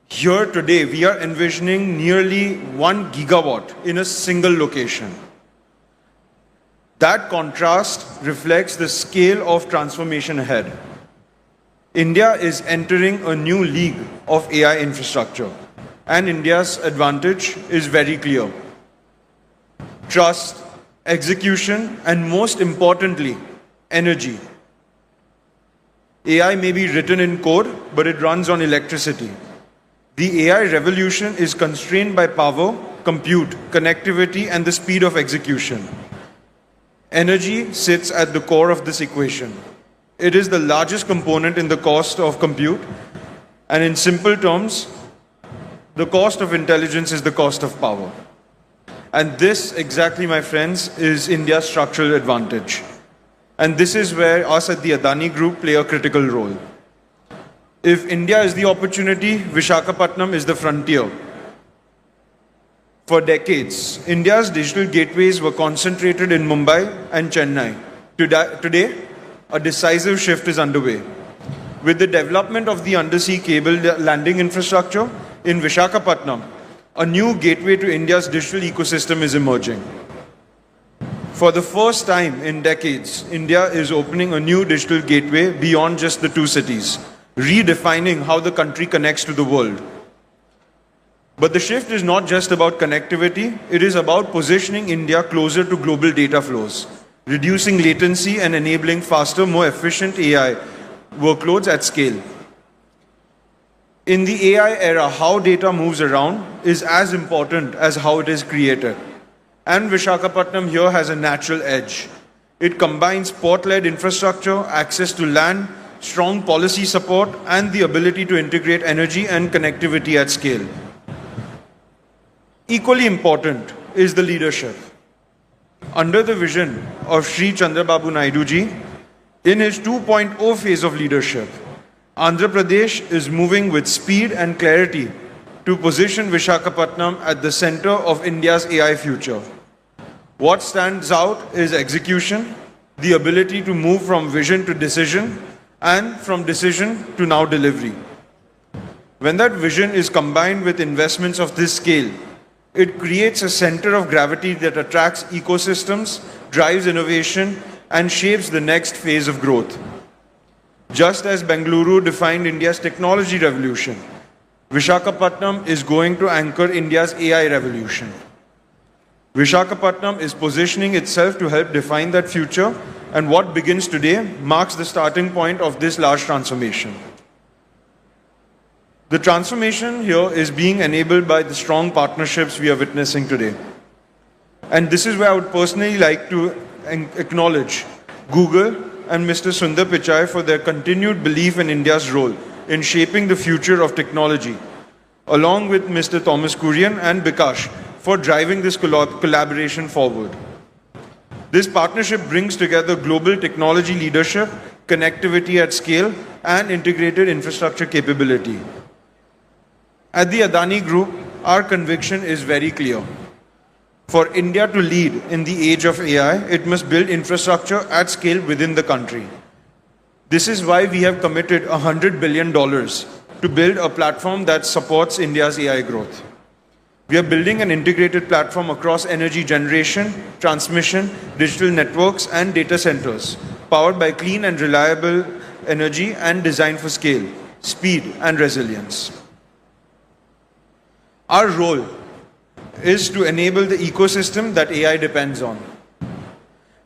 S12: here today we are envisioning nearly 1 gigawatt in a single location. That contrast reflects the scale of transformation ahead. India is entering a new league of AI infrastructure, and India's advantage is very clear. Trust, execution, and most importantly, energy. AI may be written in code, but it runs on electricity. The AI revolution is constrained by power, compute, connectivity, and the speed of execution. Energy sits at the core of this equation. It is the largest component in the cost of compute, and in simple terms, the cost of intelligence is the cost of power. And this, exactly, my friends, is India's structural advantage. And this is where us at the Adani Group play a critical role. If India is the opportunity, Visakhapatnam is the frontier. For decades, India's digital gateways were concentrated in Mumbai and Chennai. Today, a decisive shift is underway. With the development of the undersea cable landing infrastructure in Visakhapatnam, a new gateway to India's digital ecosystem is emerging. For the first time in decades, India is opening a new digital gateway beyond just the two cities, redefining how the country connects to the world. But the shift is not just about connectivity, it is about positioning India closer to global data flows, reducing latency and enabling faster, more efficient AI workloads at scale. In the AI era, how data moves around is as important as how it is created. And Visakhapatnam here has a natural edge. It combines port-led infrastructure, access to land, strong policy support, and the ability to integrate energy and connectivity at scale. Equally important is the leadership. Under the vision of Sri Chandrababu Naidu ji, in his 2.0 phase of leadership, Andhra Pradesh is moving with speed and clarity to position Visakhapatnam at the center of India's AI future. What stands out is execution, the ability to move from vision to decision, and from decision to now delivery. When that vision is combined with investments of this scale, it creates a center of gravity that attracts ecosystems, drives innovation, and shapes the next phase of growth. Just as Bengaluru defined India's technology revolution, Visakhapatnam is going to anchor India's AI revolution. Visakhapatnam is positioning itself to help define that future, and what begins today marks the starting point of this large transformation. The transformation here is being enabled by the strong partnerships we are witnessing today. And this is where I would personally like to acknowledge Google and Mr. Sundar Pichai for their continued belief in India's role in shaping the future of technology, along with Mr. Thomas Kurian and Bikash for driving this collaboration forward. This partnership brings together global technology leadership, connectivity at scale, and integrated infrastructure capability. At the Adani Group, our conviction is very clear. For India to lead in the age of AI, it must build infrastructure at scale within the country. This is why we have committed $100 billion to build a platform that supports India's AI growth. We are building an integrated platform across energy generation, transmission, digital networks, and data centers, powered by clean and reliable energy and designed for scale, speed, and resilience. Our role is to enable the ecosystem that AI depends on.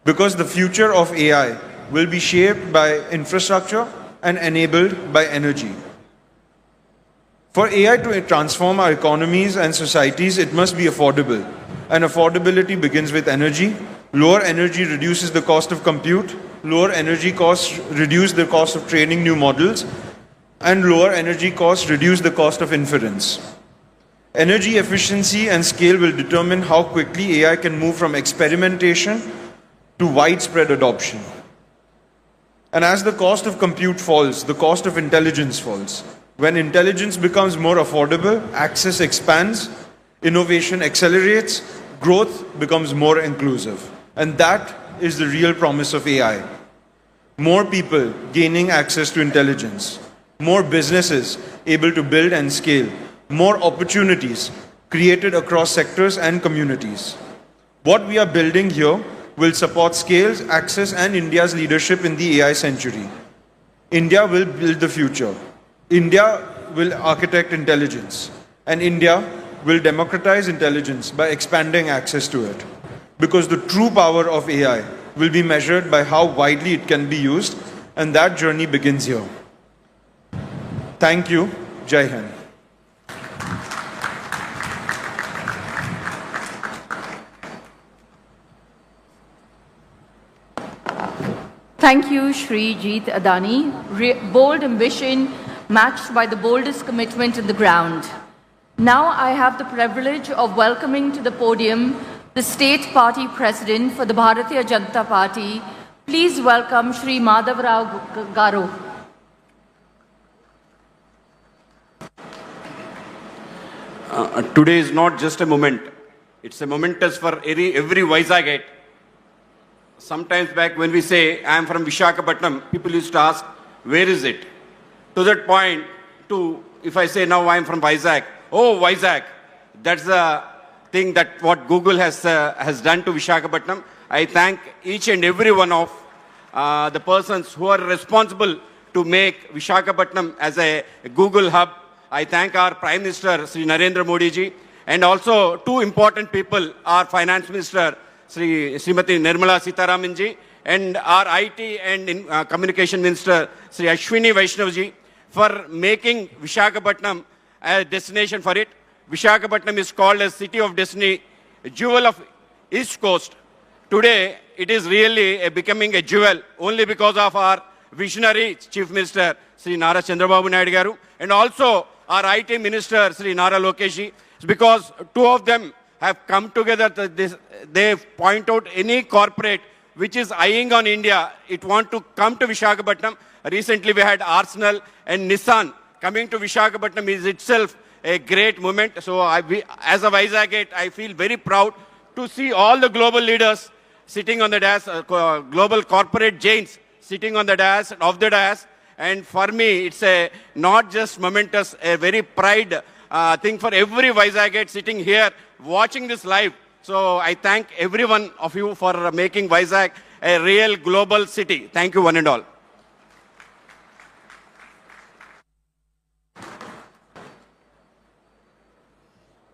S12: Because the future of AI will be shaped by infrastructure and enabled by energy. For AI to transform our economies and societies, it must be affordable. And affordability begins with energy. Lower energy reduces the cost of compute. Lower energy costs reduce the cost of training new models. And lower energy costs reduce the cost of inference. Energy efficiency and scale will determine how quickly AI can move from experimentation to widespread adoption. And as the cost of compute falls, the cost of intelligence falls. When intelligence becomes more affordable, access expands, innovation accelerates, growth becomes more inclusive. And that is the real promise of AI. More people gaining access to intelligence, more businesses able to build and scale, more opportunities created across sectors and communities. What we are building here will support scale, access, and India's leadership in the AI century. India will build the future. India will architect intelligence. And India will democratize intelligence by expanding access to it. Because the true power of AI will be measured by how widely it can be used, and that journey begins here. Thank you. Jai Hind.
S5: Thank you, Shri Jeet Adani. Bold ambition matched by the boldest commitment on the ground. Now I have the privilege of welcoming to the podium the State Party President for the Bharatiya Janata Party. Please welcome Shri Madhav Rao Garu.
S13: Today is not just a moment. It's a momentous for every Vizagite. Sometimes back when we say, I am from Visakhapatnam, people used to ask, where is it? To that point, if I say now I am from Vizag, oh, Vizag, that's the thing that what Google has done to Visakhapatnam. I thank each and every one of the persons who are responsible to make Visakhapatnam as a Google hub. I thank our Prime Minister, Sri Narendra Modi ji, and also two important people, our Finance Minister, Srimati Nirmala Sitharaman ji, and our IT and Communication Minister, Sri Ashwini Vaishnav ji, for making Visakhapatnam a destination for it. Visakhapatnam is called as City of Destiny, a jewel of East Coast. Today, it is really becoming a jewel only because of our visionary Chief Minister, Sri Nara Chandrababu Naidu garu, and also our IT Minister, Sri Nara Lokesh ji, because two of them have come together. They point out any corporate which is eyeing on India, it want to come to Visakhapatnam. Recently, we had Arsenal and Nissan coming to Visakhapatnam is itself a great moment. So as a Vizagite, I feel very proud to see all the global leaders sitting on the dais, global corporate giants sitting on the dais, of the dais. And for me, it's a not just momentous, a very pride thing for every Vizagite sitting here watching this live. So I thank every one of you for making Vizag a real global city. Thank you one and all.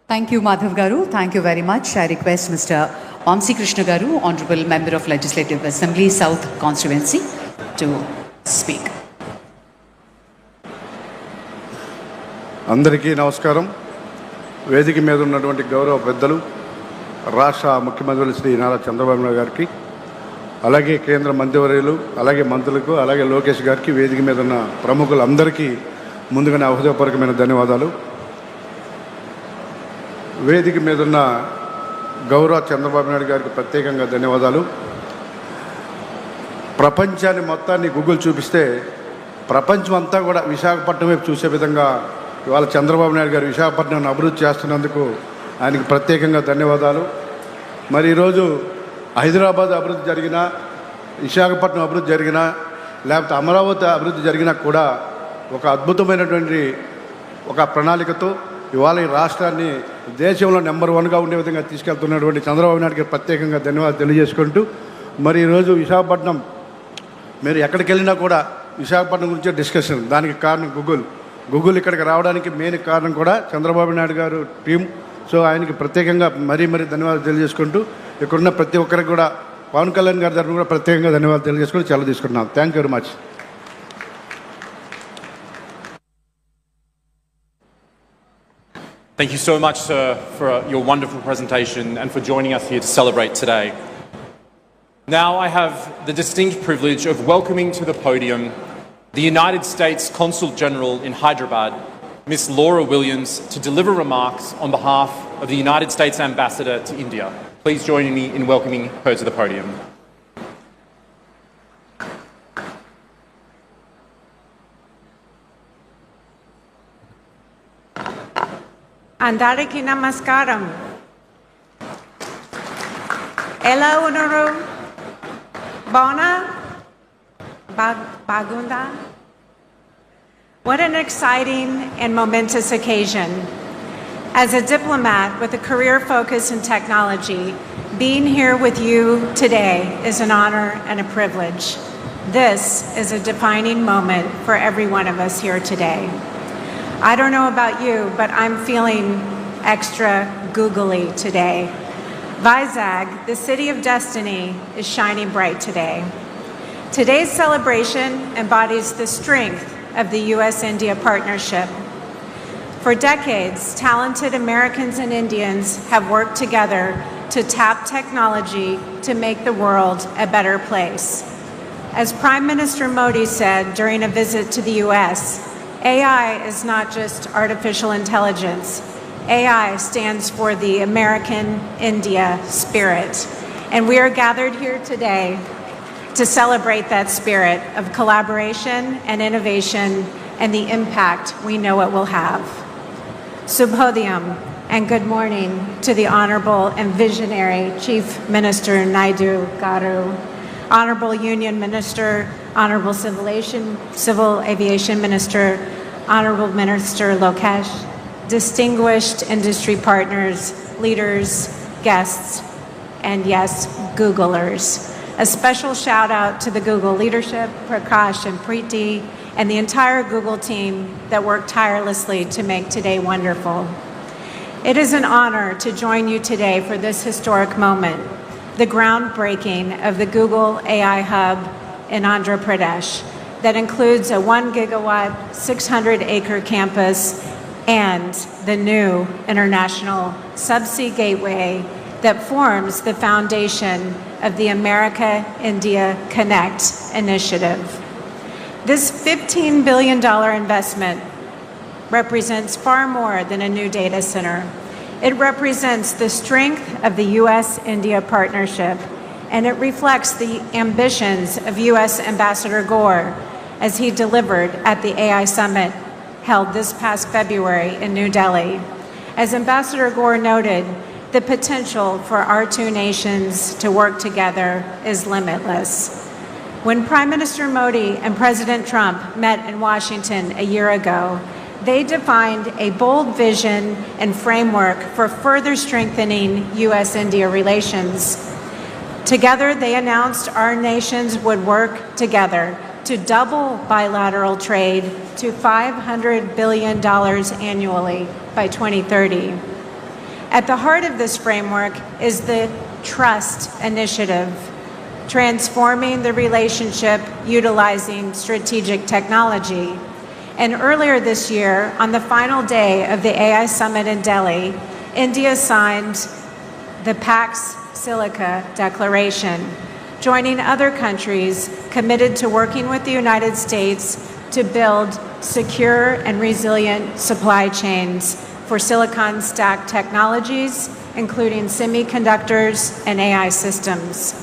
S1: Thank you, Madhav Garu. Thank you very much. I request Mr. Vamsi Krishna Garu, Honorable Member of Legislative Assembly, South Constituency, to speak.
S14: అందరికీ నమస్కారం. వేదిక మీద ఉన్నటువంటి గౌరవ పెద్దలు రాష్ట్ర ముఖ్యమంత్రి శ్రీ నారా చంద్రబాబు నాయుడు గారికి, అలాగే కేంద్ర మంత్రివర్యులు, అలాగే మంత్రులకు, అలాగే లోకేష్ గారికి, వేదిక మీద ఉన్న ప్రముఖులందరికీ ముందుగానే హృదయపూర్వకమైన ధన్యవాదాలు. వేదిక మీద ఉన్న గౌరవ చంద్రబాబు నాయుడు గారికి ప్రత్యేకంగా ధన్యవాదాలు. ప్రపంచాన్ని మొత్తాన్ని గూగుల్ చూపిస్తే ప్రపంచం అంతా కూడా విశాఖపట్నం వైపు చూసే విధంగా ఇవాళ చంద్రబాబు నాయుడు గారు విశాఖపట్నాన్ని అభివృద్ధి చేస్తున్నందుకు ఆయనకి ప్రత్యేకంగా ధన్యవాదాలు. మరి ఈరోజు హైదరాబాద్ అభివృద్ధి జరిగినా, విశాఖపట్నం అభివృద్ధి జరిగినా, లేకపోతే అమరావతి అభివృద్ధి జరిగినా కూడా ఒక అద్భుతమైనటువంటి ఒక ప్రణాళికతో ఇవాళ ఈ రాష్ట్రాన్ని దేశంలో నెంబర్ 1గా ఉండే విధంగా తీసుకెళ్తున్నటువంటి చంద్రబాబు నాయుడుకి ప్రత్యేకంగా ధన్యవాదాలు తెలియజేసుకుంటూ, మరి ఈరోజు విశాఖపట్నం మీరు ఎక్కడికి వెళ్ళినా కూడా విశాఖపట్నం గురించే డిస్కషన్. దానికి కారణం గూగుల్. గూగుల్ ఇక్కడికి రావడానికి మెయిన్ కారణం కూడా చంద్రబాబు నాయుడు గారు టీం. సో ఆయనకి ప్రత్యేకంగా మరీ ధన్యవాదాలు తెలియజేసుకుంటూ ఇక్కడున్న ప్రతి ఒక్కరికి కూడా పవన్ కళ్యాణ్ గారి తరఫున కూడా ప్రత్యేకంగా ధన్యవాదాలు తెలియజేసుకుంటూ సెలవు తీసుకుంటున్నాం. Thank you very much.
S4: Thank you so much, sir, for your wonderful presentation and for joining us here to celebrate today. Now I have the distinct privilege of welcoming to the podium the United States Consul General in Hyderabad, Ms. Laura Williams, to deliver remarks on behalf of the United States Ambassador to India. Please join me in welcoming her to the podium.
S15: Andariki namaskaram. Ela unaru. Bona. Bagunda. What an exciting and momentous occasion. As a diplomat with a career focus in technology, being here with you today is an honor and a privilege. This is a defining moment for every one of us here today. I don't know about you, but I'm feeling extra googly today. Vizag, the city of destiny, is shining bright today. Today's celebration embodies the strength of the U.S.-India partnership. For decades, talented Americans and Indians have worked together to tap technology to make the world a better place. As Prime Minister Modi said during a visit to the U.S., AI is not just artificial intelligence. AI stands for the American India spirit. And we are gathered here today to celebrate that spirit of collaboration and innovation and the impact we know it will have. Subhodhyam and good morning to the Honorable and Visionary Chief Minister Naidu Garu, Honorable Union Minister, Honorable Civil Aviation Minister, Honorable Minister Lokesh, distinguished industry partners, leaders, guests, and yes, Googlers. A special shout out to the Google leadership, Prakash and Preeti, and the entire Google team that worked tirelessly to make today wonderful. It is an honor to join you today for this historic moment, the groundbreaking of the Google AI Hub in Andhra Pradesh that includes a 1 gigawatt, 600-acre campus and the new international subsea gateway that forms the foundation of the America-India Connect initiative. This $15 billion investment represents far more than a new data center. It represents the strength of the U.S.-India partnership, and it reflects the ambitions of U.S. Ambassador Gore as he delivered at the AI Summit held this past February in New Delhi. As Ambassador Gore noted, the potential for our two nations to work together is limitless. When Prime Minister Modi and President Trump met in Washington a year ago, they defined a bold vision and framework for further strengthening U.S.-India relations. Together, they announced our nations would work together to double bilateral trade to $500 billion annually by 2030. At the heart of this framework is the Trust Initiative, transforming the relationship utilizing strategic technology. And earlier this year, on the final day of the AI Summit in Delhi, India signed the Pax Silica Declaration, joining other countries committed to working with the United States to build secure and resilient supply chains for silicon stack technologies, including semiconductors and AI systems.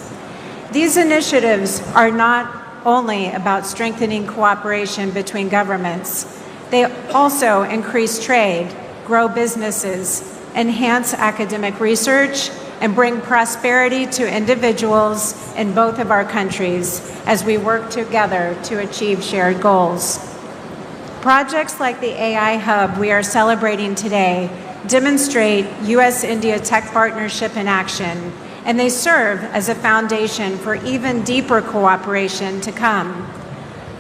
S15: These initiatives are not only about strengthening cooperation between governments, they also increase trade, grow businesses, enhance academic research, and bring prosperity to individuals in both of our countries as we work together to achieve shared goals. Projects like the AI Hub we are celebrating today demonstrate U.S.-India tech partnership in action, and they serve as a foundation for even deeper cooperation to come.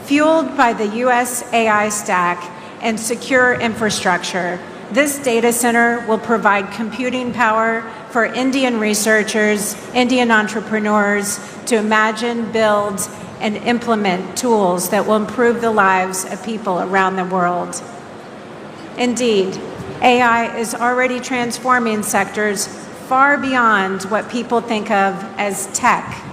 S15: Fueled by the U.S. AI stack and secure infrastructure. This data center will provide computing power for Indian researchers, Indian entrepreneurs to imagine, build, and implement tools that will improve the lives of people around the world. Indeed, AI is already transforming sectors far beyond what people think of as tech.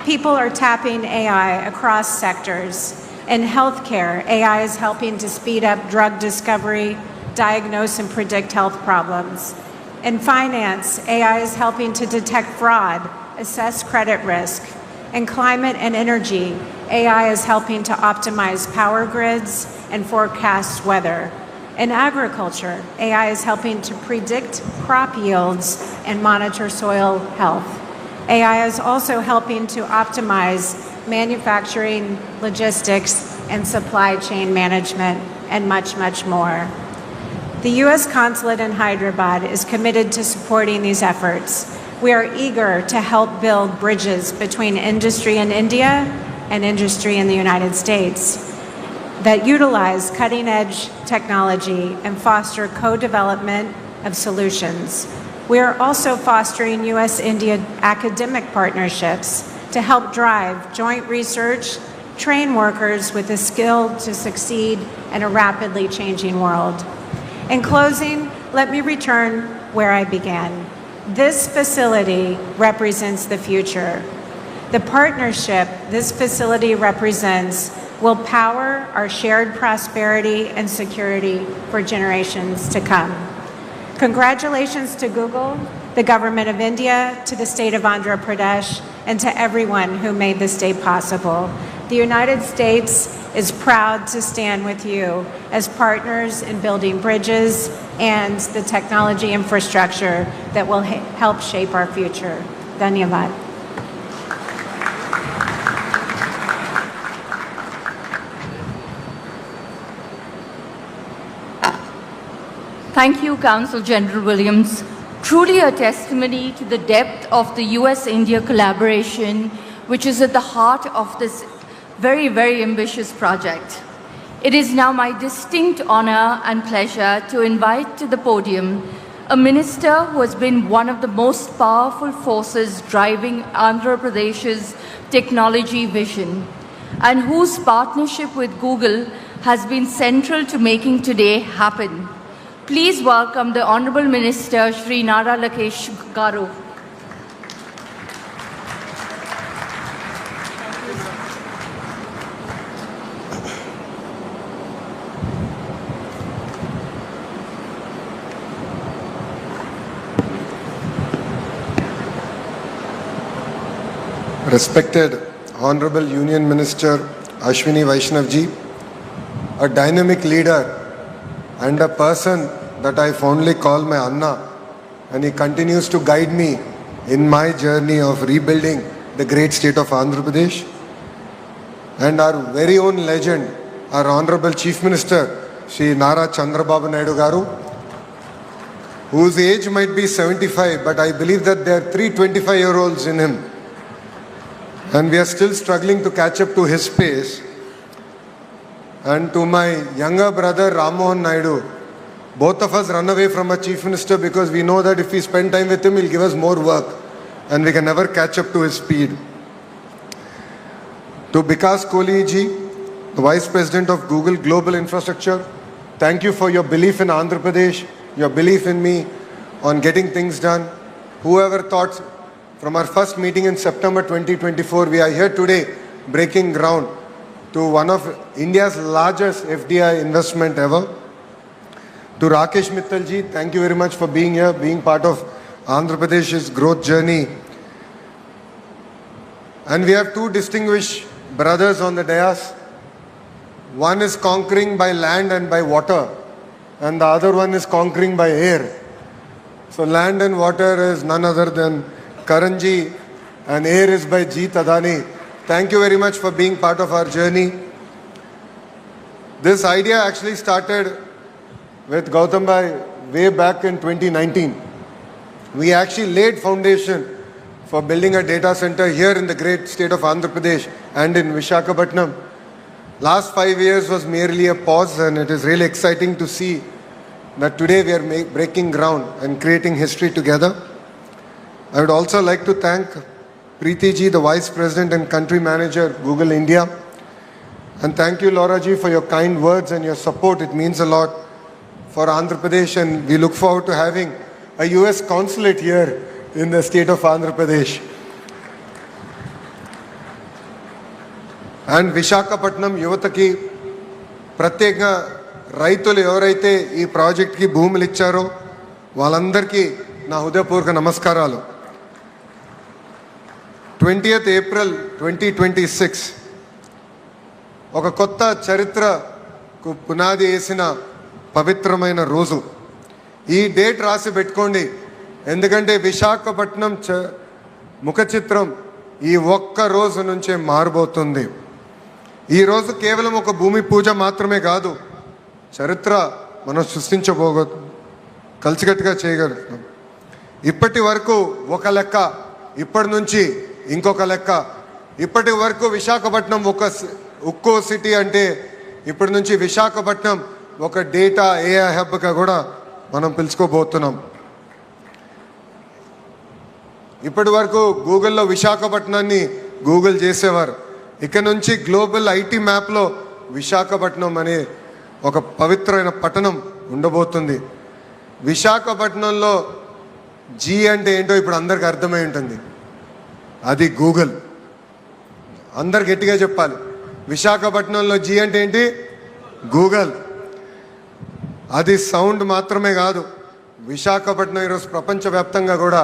S15: People are tapping AI across sectors. In healthcare, AI is helping to speed up drug discovery, diagnose and predict health problems. In finance, AI is helping to detect fraud, assess credit risk. In climate and energy, AI is helping to optimize power grids and forecast weather. In agriculture, AI is helping to predict crop yields and monitor soil health. AI is also helping to optimize manufacturing, logistics, and supply chain management, and much, much more. The U.S. Consulate in Hyderabad is committed to supporting these efforts. We are eager to help build bridges between industry in India and industry in the United States that utilize cutting-edge technology and foster co-development of solutions. We are also fostering U.S.-India academic partnerships to help drive joint research, train workers with the skill to succeed in a rapidly changing world. In closing, let me return where I began. This facility represents the future. The partnership this facility represents will power our shared prosperity and security for generations to come. Congratulations to Google, the Government of India, to the State of Andhra Pradesh, and to everyone who made this day possible. The United States is proud to stand with you as partners in building bridges and the technology infrastructure that will help shape our future. Dhanyavad.
S5: Thank you, Counsel General Williams. Truly a testimony to the depth of the US-India collaboration, which is at the heart of this very, very ambitious project. It is now my distinct honor and pleasure to invite to the podium a minister who has been one of the most powerful forces driving Andhra Pradesh's technology vision, and whose partnership with Google has been central to making today happen. Please welcome the Honorable Minister, Shri Nara Lokesh Garu.
S16: Respected Honorable Union Minister Ashwini Vaishnav ji, a dynamic leader and a person that I fondly call my Anna, and he continues to guide me in my journey of rebuilding the great state of Andhra Pradesh. And our very own legend, our Honorable Chief Minister, Shri Nara Chandrababu Naidu Garu, whose age might be 75, but I believe that there are 3 25-year-olds in him. And we are still struggling to catch up to his pace. And to my younger brother Ram Mohan Naidu, both of us run away from our Chief Minister because we know that if we spend time with him, he'll give us more work and we can never catch up to his speed. To Vikas Kohli ji, the Vice President of Google Global Infrastructure, thank you for your belief in Andhra Pradesh, your belief in me on getting things done. Whoever thought from our first meeting in September 2024, we are here today breaking ground to one of India's largest FDI investment ever. To Rakesh Mittal ji, thank you very much for being here, being part of Andhra Pradesh's growth journey. And we have 2 distinguished brothers on the dais. One is conquering by land and by water, and the other one is conquering by air. So land and water is none other than Karan ji, and air is by Jeet Adani. Thank you very much for being part of our journey. This idea actually started with Gautam Bhai way back in 2019. We actually laid foundation for building a data center here in the great state of Andhra Pradesh and in Visakhapatnam. Last 5 years was merely a pause, and it is really exciting to see that today we are breaking ground and creating history together. I would also like to thank Preeti ji, the Vice President and Country Manager, Google India. And thank you, Laura ji, for your kind words and your support. It means a lot for Andhra Pradesh, and we look forward to having a US consulate here in the state of Andhra Pradesh. And Visakhapatnam యువతకి ప్రత్యేకంగా రైతులు ఎవరైతే ఈ ప్రాజెక్ట్కి భూములు ఇచ్చారో వాళ్ళందరికీ నా హృదయపూర్వక నమస్కారాలు. 20th April 2026 ఒక కొత్త చరిత్రకు పునాది వేసిన పవిత్రమైన రోజు. ఈ డేట్ రాసి పెట్టుకోండి, ఎందుకంటే విశాఖపట్నం ముఖ చిత్రం ఈ ఒక్క రోజు నుంచే మారబోతుంది. ఈ రోజు కేవలం ఒక భూమి పూజ మాత్రమే కాదు, చరిత్ర మనం కలిసికట్టుగా చేయగలుగుతాం. ఇప్పటి వరకు ఒక లెక్క, ఇప్పటి నుంచి ఇంకొక లెక్క. ఇప్పటి వరకు విశాఖపట్నం ఒక ఉక్కో సిటీ అంటే ఇప్పటి నుంచి విశాఖపట్నం ఒక డేటా ఏఐ హబ్గా కూడా మనం పిలుచుకోబోతున్నాం. ఇప్పటి వరకు గూగుల్లో విశాఖపట్నాన్ని గూగుల్ చేసేవారు. ఇక నుంచి గ్లోబల్ ఐటీ మ్యాప్లో విశాఖపట్నం అనే ఒక పవిత్రమైన పట్టణం ఉండబోతుంది. విశాఖపట్నంలో జీ అంటే ఏంటో ఇప్పుడు అందరికి అర్థమై ఉంటుంది, అది గూగుల్. అందరు గట్టిగా చెప్పాలి, విశాఖపట్నంలో జీ అంటే ఏంటి? గూగుల్. అది సౌండ్ మాత్రమే కాదు, విశాఖపట్నం ఈరోజు ప్రపంచవ్యాప్తంగా కూడా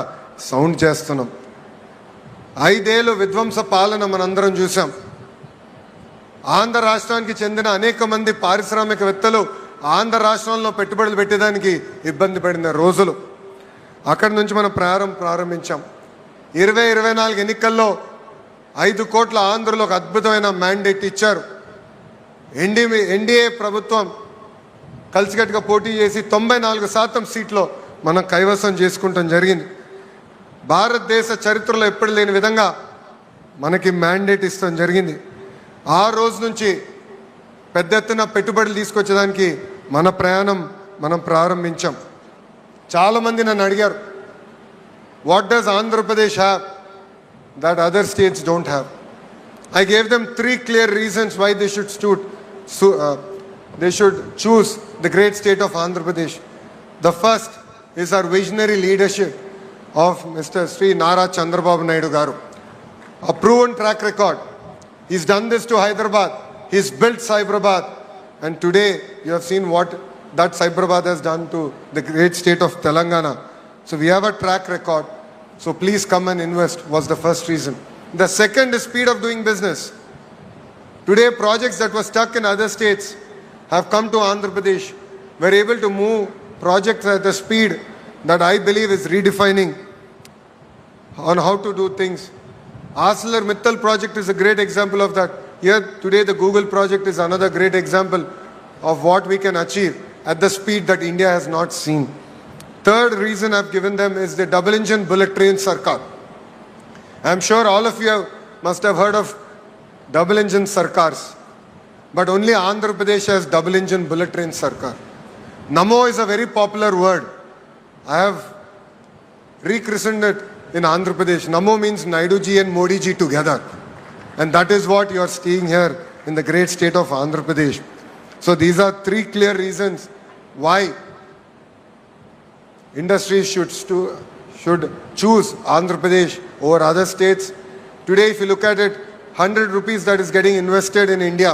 S16: సౌండ్ చేస్తున్నాం. 5 ఏళ్ళు విధ్వంస పాలన మనందరం చూసాం. ఆంధ్ర రాష్ట్రానికి చెందిన అనేక మంది పారిశ్రామికవేత్తలు ఆంధ్ర రాష్ట్రంలో పెట్టుబడులు పెట్టేదానికి ఇబ్బంది పడిన రోజులు. అక్కడి నుంచి మనం ప్రారంభించాం. 2024 ఎన్నికల్లో 5 కోట్ల ఆంధ్రులు ఒక అద్భుతమైన మ్యాండేట్ ఇచ్చారు. ఎన్డీఏ ప్రభుత్వం కలిసికట్టుగా పోటీ చేసి 94% సీట్లో మనం కైవసం చేసుకుంటాం జరిగింది. భారతదేశ చరిత్రలో ఎప్పుడు లేని విధంగా మనకి మ్యాండేట్ ఇస్తాం జరిగింది. ఆ రోజు నుంచి పెద్ద ఎత్తున పెట్టుబడులు తీసుకొచ్చేదానికి మన ప్రయాణం మనం ప్రారంభించాం. చాలామంది నన్ను అడిగారు, what does Andhra Pradesh have that other states don't have? I gave them 3 clear reasons why they should choose the great state of Andhra Pradesh. The first is our visionary leadership of Mr. Sri Nara Chandrababu Naidu Garu. A proven track record. He's done this to Hyderabad. He's built Cyberabad. And today you have seen what that Cyberabad has done to the great state of Telangana. So we have a track record. So please come and invest was the first reason. The second is speed of doing business. Today projects that were stuck in other states have come to Andhra Pradesh. We're able to move projects at a speed that I believe is redefining on how to do things. ArcelorMittal project is a great example of that. Here today the Google project is another great example of what we can achieve at the speed that India has not seen. Third reason I've given them is the double engine bullet train Sarkar. I'm sure all of you must have heard of double engine Sarkars, but only Andhra Pradesh has double engine bullet train Sarkar. Namo is a very popular word. I have rechristened it in Andhra Pradesh. Namo means Naidu ji and Modi ji together, and that is what you are seeing here in the great state of Andhra Pradesh. So these are 3 clear reasons why industries should choose Andhra Pradesh over other states. Today, if you look at it, 100 rupees that is getting invested in India,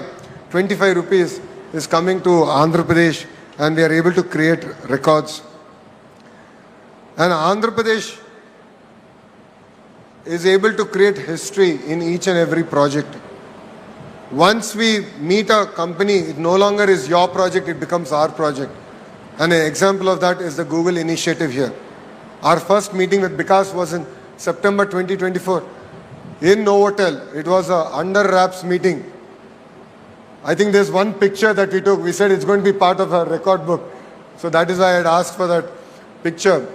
S16: 25 rupees is coming to Andhra Pradesh, and we are able to create records. And Andhra Pradesh is able to create history in each and every project. Once we meet a company, it no longer is your project, it becomes our project. And an example of that is the Google initiative here. Our first meeting with Vikas was in September 2024 in Novotel. It was a under wraps meeting. I think there's one picture that we took. We said it's going to be part of our record book. So that is why I had asked for that picture.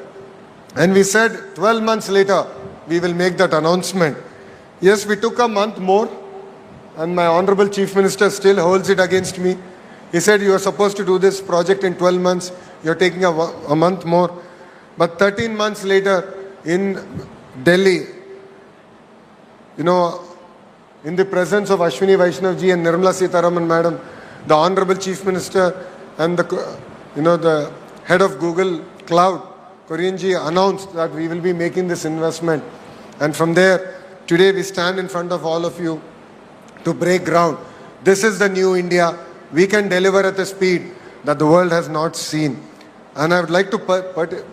S16: And we said 12 months later, we will make that announcement. Yes, we took a month more, and my Honorable Chief Minister still holds it against me. He said, you are supposed to do this project in 12 months. You're taking a month more. But 13 months later in Delhi, you know, in the presence of Ashwini Vaishnav ji and Nirmala Sitharaman madam, the Honorable Chief Minister and the head of Google Cloud, Korean ji, announced that we will be making this investment. And from there, today we stand in front of all of you to break ground. This is the new India. We can deliver at a speed that the world has not seen. And I would like to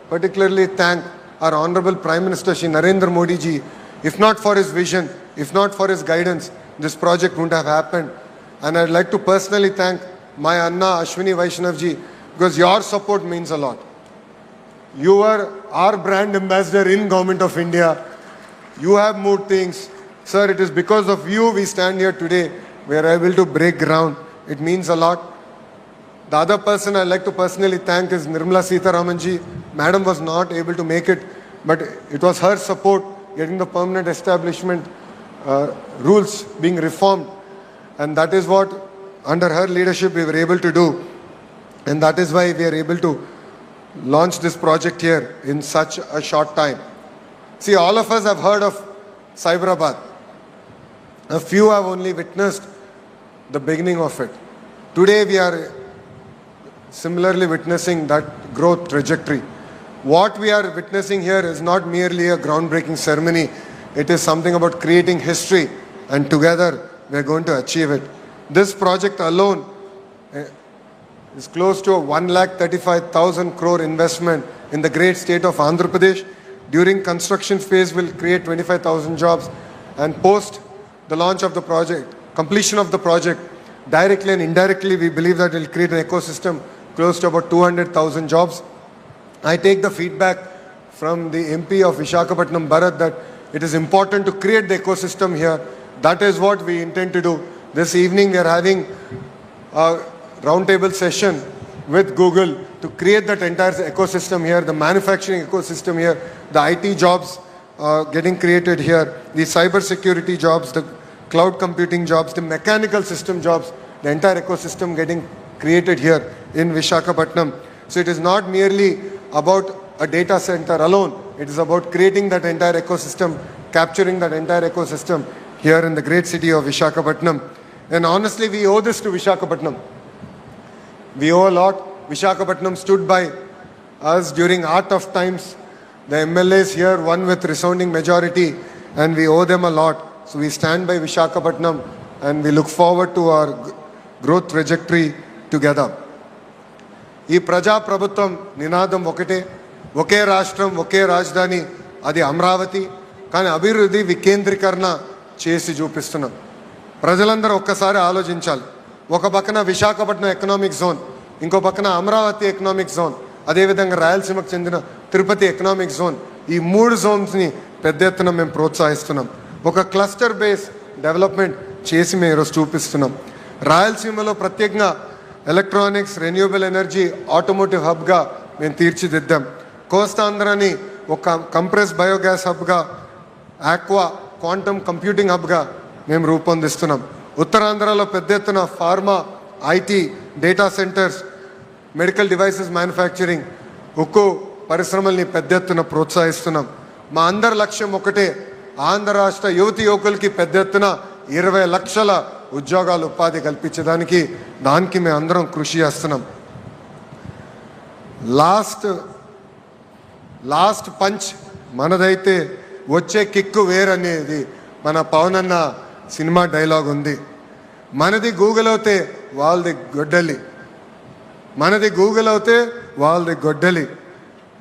S16: particularly thank our Honorable Prime Minister Shri Narendra Modi ji. If not for his vision, if not for his guidance, this project wouldn't have happened. And I'd like to personally thank my Anna Ashwini Vaishnav ji, because your support means a lot. You are our brand ambassador in Government of India. You have moved things. Sir, it is because of you we stand here today. We are able to break ground. It means a lot. The other person I'd like to personally thank is Nirmala Sitharaman ji. Madam was not able to make it, but it was her support getting the permanent establishment rules being reformed. And that is what, under her leadership, we were able to do. And that is why we are able to launch this project here in such a short time. See, all of us have heard of Cyberabad. A few have only witnessed the beginning of it. Today we are similarly witnessing that growth trajectory. What we are witnessing here is not merely a groundbreaking ceremony. It is something about creating history, and together we are going to achieve it. This project alone is close to a 1,35,000 crore investment in the great state of Andhra Pradesh. During construction phase will create 25,000 jobs, and post the launch of the project, completion of the project, directly and indirectly we believe that it will create an ecosystem close to about 200,000 jobs. I take the feedback from the MP of Visakhapatnam, Bharat, that it is important to create the ecosystem here. That is what we intend to do. This evening we are having a roundtable session with Google to create that entire ecosystem here, the manufacturing ecosystem here, the IT jobs getting created here, the cyber security jobs, the cloud computing jobs, the mechanical system jobs, the entire ecosystem getting created here in Visakhapatnam. So it is not merely about a data center alone. It is about creating that entire ecosystem, capturing that entire ecosystem here in the great city of Visakhapatnam. And honestly, we owe this to Visakhapatnam. We owe a lot. Visakhapatnam stood by us during our tough times. The MLAs here won with resounding majority, and we owe them a lot. So we stand by Visakhapatnam, and we look forward to our growth trajectory together. ఈ ప్రజాప్రభుత్వం నినాదం ఒకటే, ఒకే రాష్ట్రం ఒకే రాజధాని, అది అమరావతి. కానీ అభివృద్ధి వికేంద్రీకరణ చేసి చూపిస్తున్నాం. ప్రజలందరూ ఒక్కసారి ఆలోచించాలి. ఒక పక్కన విశాఖపట్నం ఎకనామిక్ జోన్, ఇంకో పక్కన అమరావతి ఎకనామిక్ జోన్, అదేవిధంగా రాయలసీమకు చెందిన తిరుపతి ఎకనామిక్ జోన్. ఈ 3 జోన్స్ని పెద్ద ఎత్తున మేము ప్రోత్సహిస్తున్నాం. ఒక క్లస్టర్ బేస్ డెవలప్మెంట్ చేసి మేము ఈరోజు చూపిస్తున్నాం. రాయలసీమలో ప్రత్యేకంగా ఎలక్ట్రానిక్స్, రెన్యూవబుల్ ఎనర్జీ, ఆటోమోటివ్ హబ్గా మేము తీర్చిదిద్దాం. కోస్తాంధ్రని ఒక కంప్రెస్ బయోగ్యాస్ హబ్గా, ఆక్వా క్వాంటమ్ కంప్యూటింగ్ హబ్గా మేము రూపొందిస్తున్నాం. ఉత్తరాంధ్రలో పెద్ద ఎత్తున pharma, IT, data centres, medical devices manufacturing, ఉక్కు పరిశ్రమల్ని పెద్ద ఎత్తున ప్రోత్సహిస్తున్నాం. మా అందరి లక్ష్యం ఒకటే, ఆంధ్ర రాష్ట్ర యువతి యువకులకి పెద్ద ఎత్తున 20 లక్షల ఉద్యోగాలు, ఉపాధి కల్పించడానికి దానికి మేము అందరం కృషి చేస్తున్నాం. లాస్ట్ పంచ్ మనదైతే వచ్చే కిక్కు వేరనేది మన పవన్ అన్న సినిమా డైలాగ్ ఉంది. మనది గూగుల్ అవుతే వాళ్ళది గొడ్డలి, మనది గూగుల్ అవుతే వాళ్ళది గొడ్డలి.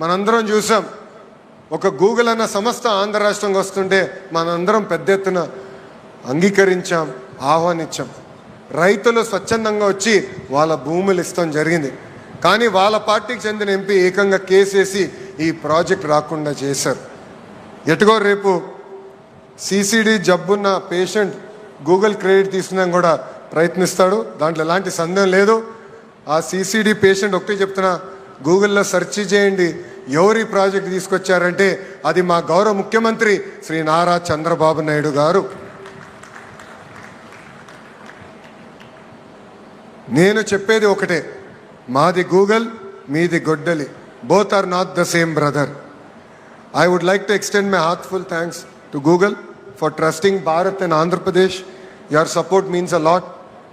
S16: మనందరం చూసాం, ఒక గూగుల్ అన్న సంస్థ ఆంధ్ర రాష్ట్రంగా వస్తుంటే మనందరం పెద్ద ఎత్తున అంగీకరించాం, ఆహ్వానించాం. రైతులు స్వచ్ఛందంగా వచ్చి వాళ్ళ భూములు ఇస్తాం జరిగింది. కానీ వాళ్ళ పార్టీకి చెందిన ఎంపీ ఏకంగా కేసేసి ఈ ప్రాజెక్ట్ రాకుండా చేశారు. ఎటుగో రేపు సిసిడి జబ్బున్న పేషెంట్ గూగుల్ క్రెడిట్ తీసుకున్నాం కూడా ప్రయత్నిస్తాడు, దాంట్లో ఎలాంటి సందేహం లేదు. ఆ సిసిడి పేషెంట్ ఒకటే చెప్తున్నా, గూగుల్లో సెర్చ్ చేయండి ఎవరు ఈ ప్రాజెక్ట్ తీసుకొచ్చారంటే అది మా గౌరవ ముఖ్యమంత్రి శ్రీ నారా చంద్రబాబు నాయుడు గారు. నేను చెప్పేది ఒకటే, మాది గూగుల్, మీది గొడ్డలి. Both are not the same brother. I would like to extend my heartfelt thanks to Google for trusting Bharat and Andhra Pradesh. Your support means a lot,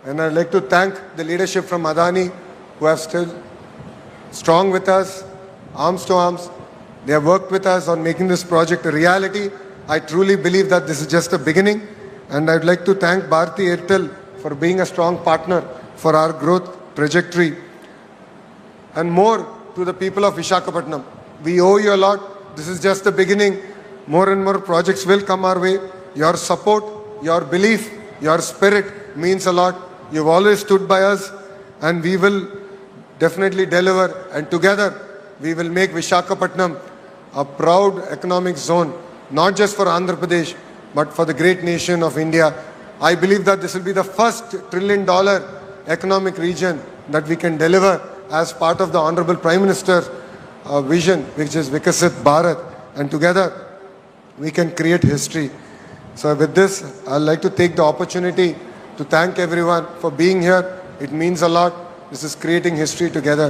S16: and I'd like to thank the leadership from Adani who have still strong with us, arms to arms. They have worked with us on making this project a reality. I truly believe that this is just a beginning, and I'd like to thank Bharti Airtel for being a strong partner for our growth trajectory. And more to the people of Visakhapatnam. We owe you a lot. This is just the beginning. More and more projects will come our way. Your support, your belief, your spirit means a lot. You've always stood by us, and we will definitely deliver. And together, we will make Visakhapatnam a proud economic zone, not just for Andhra Pradesh, but for the great nation of India. I believe that this will be the first $1 trillion economic region that we can deliver as part of the Honorable Prime Minister's vision, which is Vikasit Bharat. And together, we can create history. So with this, I'd like to take the opportunity to thank everyone for being here. It means a lot. This is creating history together.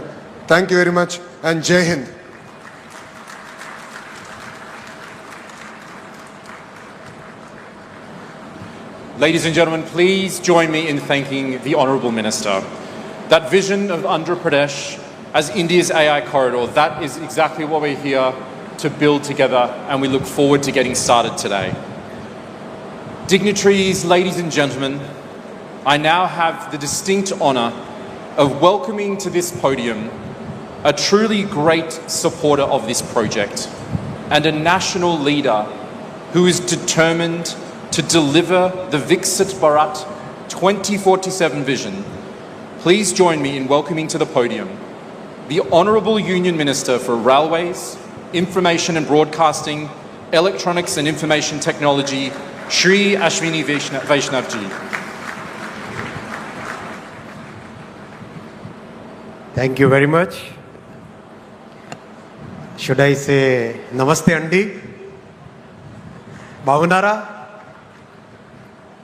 S16: Thank you very much, and Jai Hind.
S4: Ladies and gentlemen, please join me in thanking the Honourable Minister. That vision of Andhra Pradesh as India's AI corridor, that is exactly what we're here to build together, and we look forward to getting started today. Dignitaries, ladies and gentlemen, I now have the distinct honour of welcoming to this podium a truly great supporter of this project and a national leader who is determined to deliver the Viksit Bharat 2047 vision. Please join me in welcoming to the podium the Honourable Union Minister for Railways, Information and Broadcasting, Electronics and Information Technology, Shri Ashwini Vaishnav ji.
S17: Thank you very much. Should I say Namaste Andi? Bhavunara?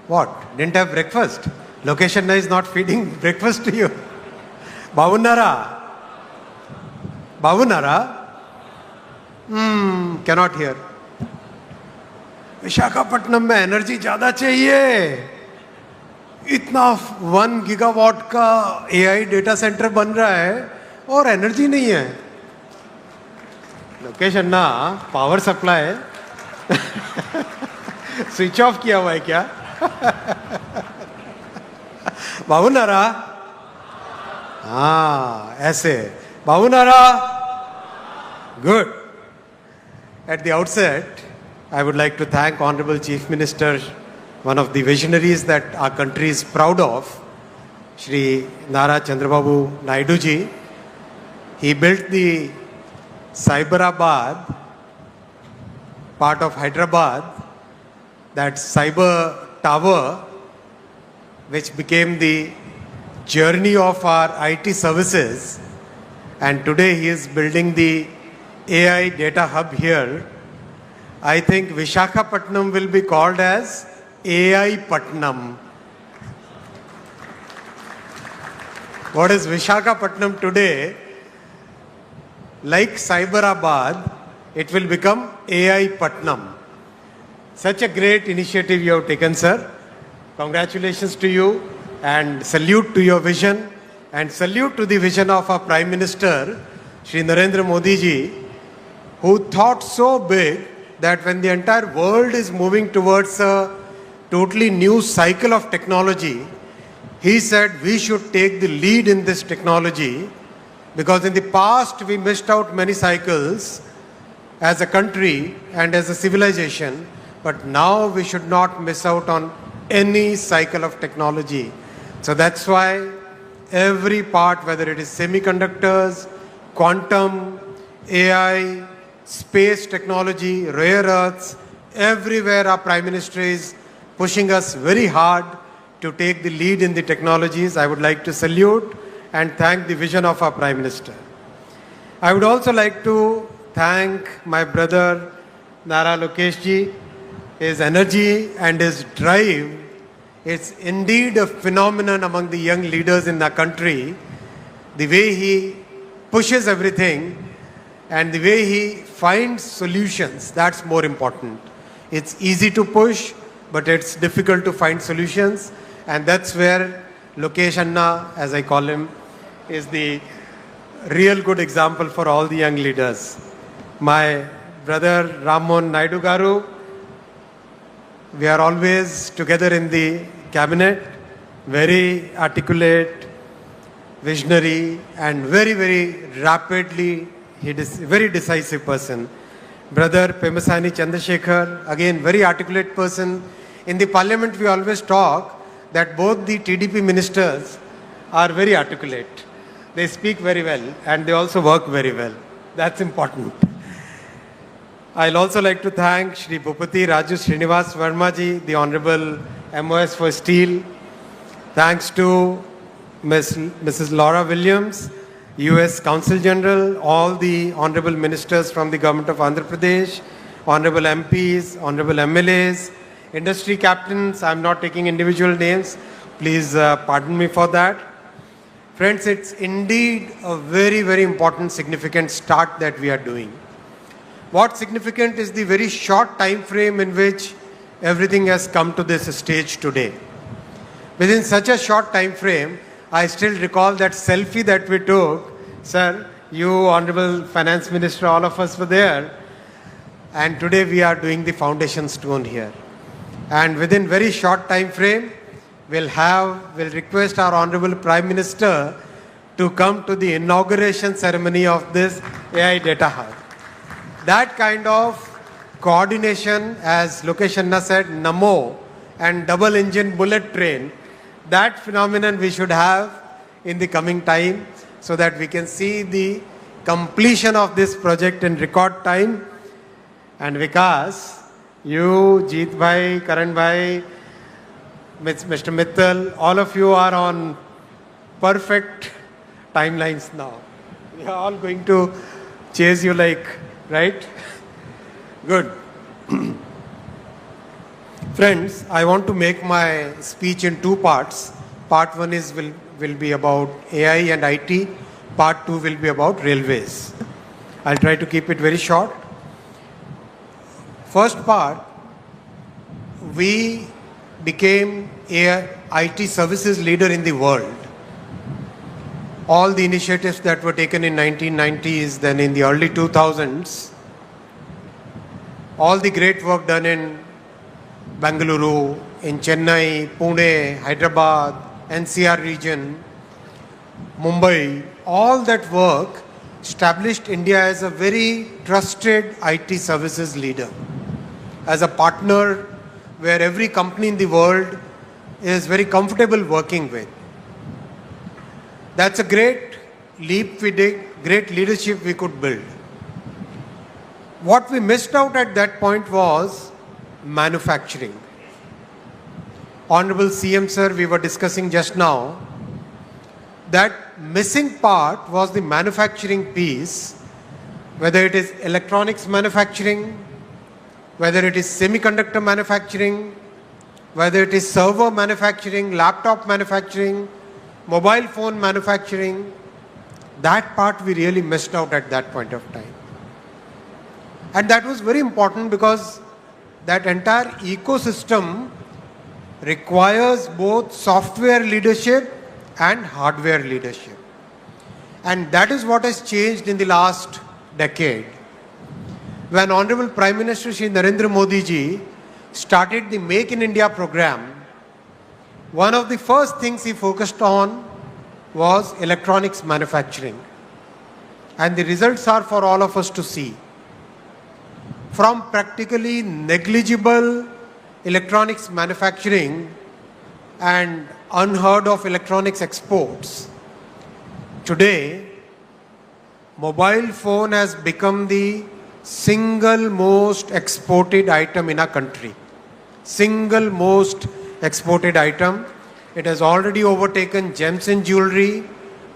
S17: What? Didn't have breakfast? Location is not feeding breakfast to you. Bhavunara? Bhavunara? Cannot hear. Visakhapatnam में energy ज़्यादा चाहिए. इतना 1 gigawatt का AI data centre बन रहा है और energy नहीं है. लोकेशन ना पावर सप्लाई स्विच ऑफ किया हुआ है क्या? बाबूनारा? हाँ ऐसे. बाबूनारा? Good. At the outset, I would like to thank Honorable Chief Minister, one of the visionaries that our country is proud of, Shri Nara Chandrababu Naidu ji. He built the Cyberabad, part of Hyderabad, that cyber tower, which became the journey of our IT services. And today he is building the AI data hub here. I think Visakhapatnam will be called as AI Patnam. What is Visakhapatnam today? Like Cyberabad, it will become AI Patnam. Such a great initiative you have taken, sir. Congratulations to you, and salute to your vision, and salute to the vision of our Prime Minister, Shri Narendra Modi ji, who thought so big that when the entire world is moving towards a totally new cycle of technology, he said we should take the lead in this technology, because in the past we missed out many cycles as a country and as a civilization, but now we should not miss out on any cycle of technology. So that's why every part, whether it is semiconductors, quantum, AI, space technology, rare earths, everywhere our Prime Minister is pushing us very hard to take the lead in the technologies. I would like to salute and thank the vision of our Prime Minister. I would also like to thank my brother Nara Lokesh ji. His energy and his drive It's indeed a phenomenon among the young leaders in the country, the way he pushes everything and the way he finds solutions. That's more important. It's easy to push, but it's difficult to find solutions. And that's where Lokesh Anna, as I call him, is the real good example for all the young leaders. My brother Ramon Naidu Garu, we are always together in the cabinet, very articulate, visionary, and very, very rapidly, he is a very decisive person. Brother Pemasani Chandrasekhar, again, very articulate person. In the parliament, we always talk that both the TDP ministers are very articulate. They speak very well and they also work very well. That's important. I'll also like to thank Shri Bhupati Raju Srinivas Verma ji, the Honorable MOS for Steel. Thanks to Mrs. Laura Williams, US Consul General, all the Honorable Ministers from the Government of Andhra Pradesh, Honorable MPs, Honorable MLAs, industry captains. I'm not taking individual names. Please pardon me for that. Friends, it's indeed a very, very important, significant start that we are doing. What's significant is the very short time frame in which everything has come to this stage today. Within such a short time frame, I still recall that selfie that we took. Sir, you, Honorable Finance Minister, all of us were there. And today we are doing the foundation stone here. And within very short time frame, we'll request our Honorable Prime Minister to come to the inauguration ceremony of this AI Data Hub. That kind of coordination, as Lokesh Anna said, Namo and double engine bullet train, that phenomenon we should have in the coming time so that we can see the completion of this project in record time. And Vikas, you, Jeet Bhai, Karan Bhai, Mr. Mittal, all of you are on perfect timelines now. We are all going to chase you like, right? Good. Friends, I want to make my speech in two parts. Part one will be about AI and IT. Part two will be about railways. I'll try to keep it very short. First part, we became a IT services leader in the world. All the initiatives that were taken in 1990s, then in the early 2000s, all the great work done in Bengaluru, in Chennai, Pune, Hyderabad, NCR region, Mumbai, all that work established India as a very trusted IT services leader, as a partner where every company in the world is very comfortable working with. That's a great leap we did, great leadership we could build. What we missed out at that point was manufacturing. Honorable CM sir, we were discussing just now, that missing part was the manufacturing piece, whether it is electronics manufacturing, whether it is semiconductor manufacturing, whether it is server manufacturing, laptop manufacturing, mobile phone manufacturing. That part we really missed out at that point of time. And that was very important because that entire ecosystem requires both software leadership and hardware leadership. And that is what has changed in the last decade. When Honorable Prime Minister Shri Narendra Modi ji started the Make in India program, one of the first things he focused on was electronics manufacturing. And the results are for all of us to see. From practically negligible electronics manufacturing and unheard of electronics exports, today, mobile phone has become the single most exported item in our country. Single most exported item. It has already overtaken gems and jewelry,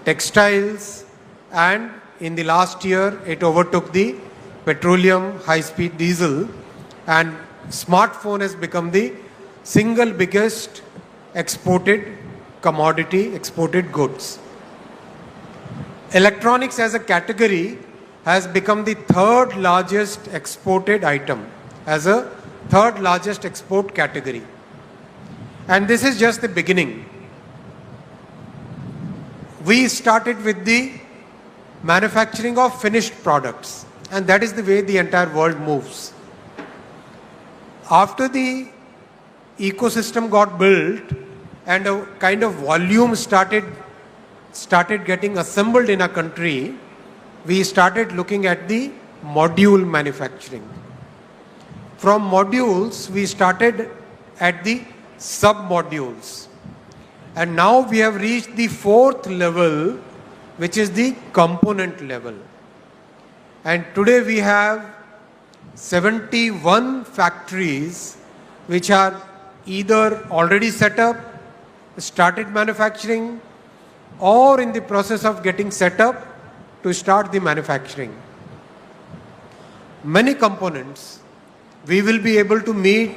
S17: textiles, and in the last year, it overtook the petroleum, high-speed diesel, and smartphone has become the single biggest exported commodity, exported goods. Electronics as a category has become the third largest exported item, as a third largest export category. And this is just the beginning. We started with the manufacturing of finished products, and that is the way the entire world moves. After the ecosystem got built and a kind of volume started getting assembled in a country, we started looking at the module manufacturing. From modules, we started at the sub-modules. And now we have reached the fourth level, which is the component level. And today we have 71 factories which are either already set up, started manufacturing, or in the process of getting set up to start the manufacturing. Many components, we will be able to meet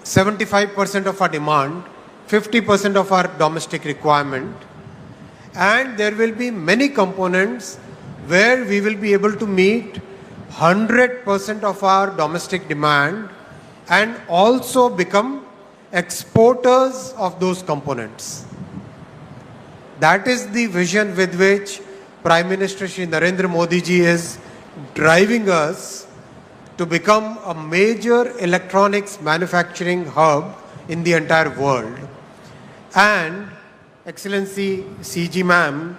S17: 75% of our demand, 50% of our domestic requirement, and there will be many components where we will be able to meet 100% of our domestic demand and also become exporters of those components. That is the vision with which Prime Minister Shri Narendra Modi ji is driving us to become a major electronics manufacturing hub in the entire world. And Excellency CG Ma'am,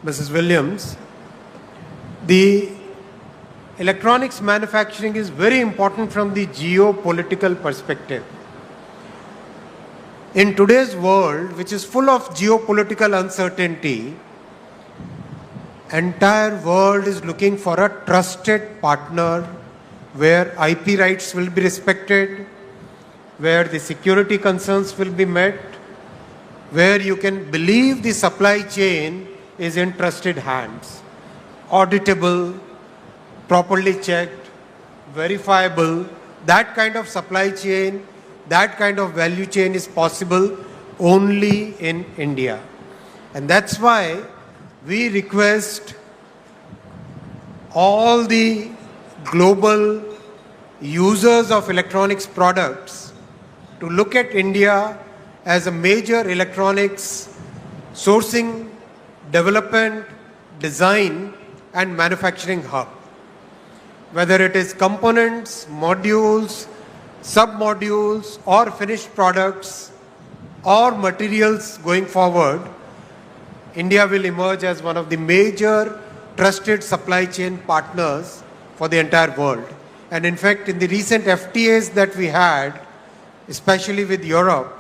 S17: Mrs. Williams, the electronics manufacturing is very important from the geopolitical perspective. In today's world, which is full of geopolitical uncertainty, entire world is looking for a trusted partner where IP rights will be respected, where the security concerns will be met, where you can believe the supply chain is in trusted hands, auditable, properly checked, verifiable. That kind of supply chain, that kind of value chain is possible only in India. And that's why we request all the global users of electronics products to look at India as a major electronics sourcing, development, design and manufacturing hub. Whether it is components, modules, sub-modules or finished products or materials going forward, India will emerge as one of the major trusted supply chain partners for the entire world. And in fact, in the recent FTAs that we had, especially with Europe,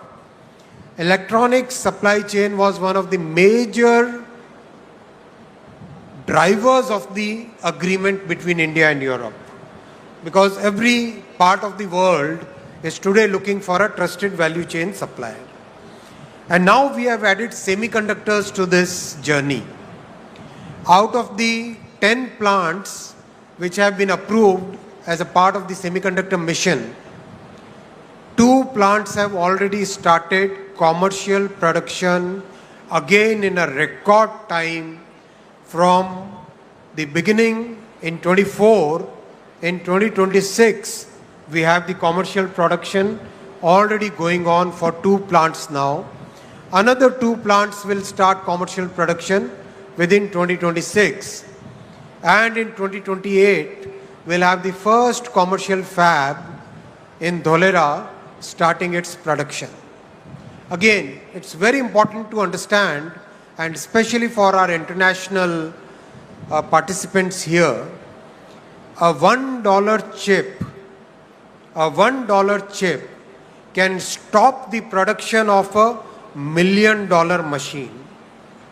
S17: electronics supply chain was one of the major drivers of the agreement between India and Europe. Because every part of the world is today looking for a trusted value chain supplier. And now we have added semiconductors to this journey. Out of the 10 plants which have been approved as a part of the semiconductor mission, 2 plants have already started commercial production again in a record time from the beginning in 24. In 2026, we have the commercial production already going on for 2 plants now. Another 2 plants will start commercial production within 2026. And in 2028, we'll have the first commercial fab in Dholera starting its production. Again, it's very important to understand, and especially for our international participants here, a $1 chip can stop the production of a $1 million machine.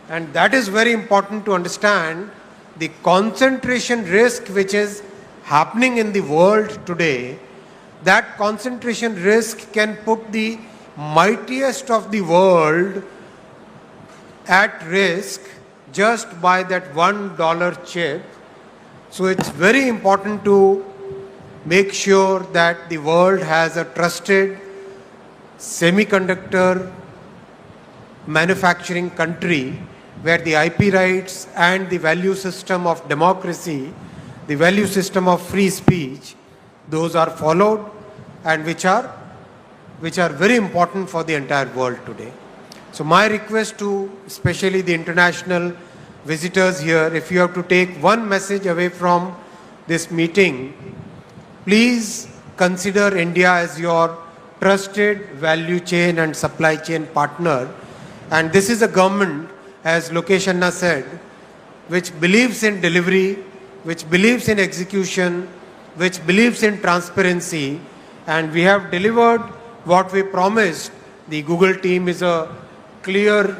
S17: And that is very important to understand the concentration risk which is happening in the world today. That concentration risk can put the mightiest of the world at risk just by that $1 chip. So it's very important to make sure that the world has a trusted semiconductor manufacturing country where the IP rights and the value system of democracy, the value system of free speech, those are followed and which are very important for the entire world today. So my request to especially the international visitors here, if you have to take one message away from this meeting, please consider India as your trusted value chain and supply chain partner. And this is a government, as Lokesh Anna said, which believes in delivery, which believes in execution, which believes in transparency, and we have delivered what we promised. The Google team is a clear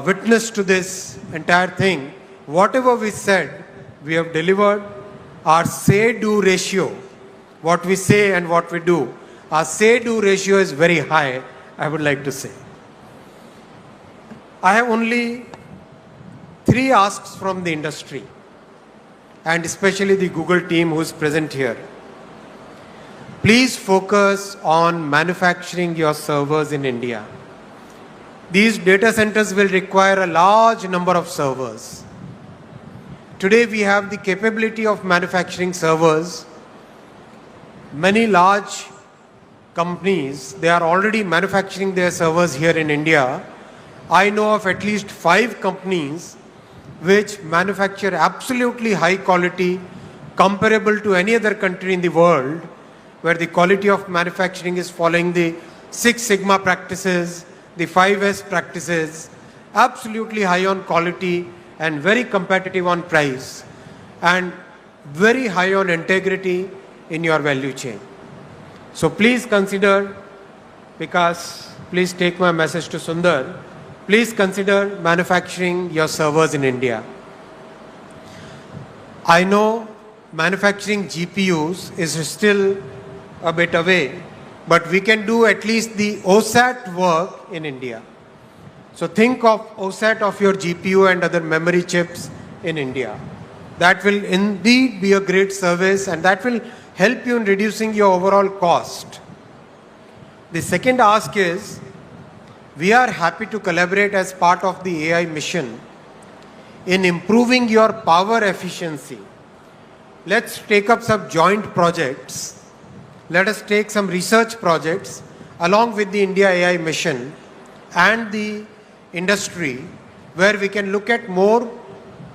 S17: witness to this entire thing. Whatever we said, we have delivered. Our say-do ratio, what we say and what we do, our say-do ratio is very high, I would like to say. I have only 3 asks from the industry, and especially the Google team who is present here. Please focus on manufacturing your servers in India. These data centers will require a large number of servers. Today we have the capability of manufacturing servers. Many large companies, they are already manufacturing their servers here in India. I know of at least 5 companies which manufacture absolutely high quality, comparable to any other country in the world, where the quality of manufacturing is following the 6 Sigma practices, the 5S practices, absolutely high on quality and very competitive on price, and very high on integrity in your value chain. So please consider, because please take my message to Sundar, please consider manufacturing your servers in India. I know manufacturing GPUs is still a bit away, but we can do at least the OSAT work in India. So think of OSAT of your GPU and other memory chips in India. That will indeed be a great service, and that will help you in reducing your overall cost. The second ask is, we are happy to collaborate as part of the AI mission in improving your power efficiency. Let's take up some joint projects. Let us take some research projects along with the India AI mission and the industry, where we can look at more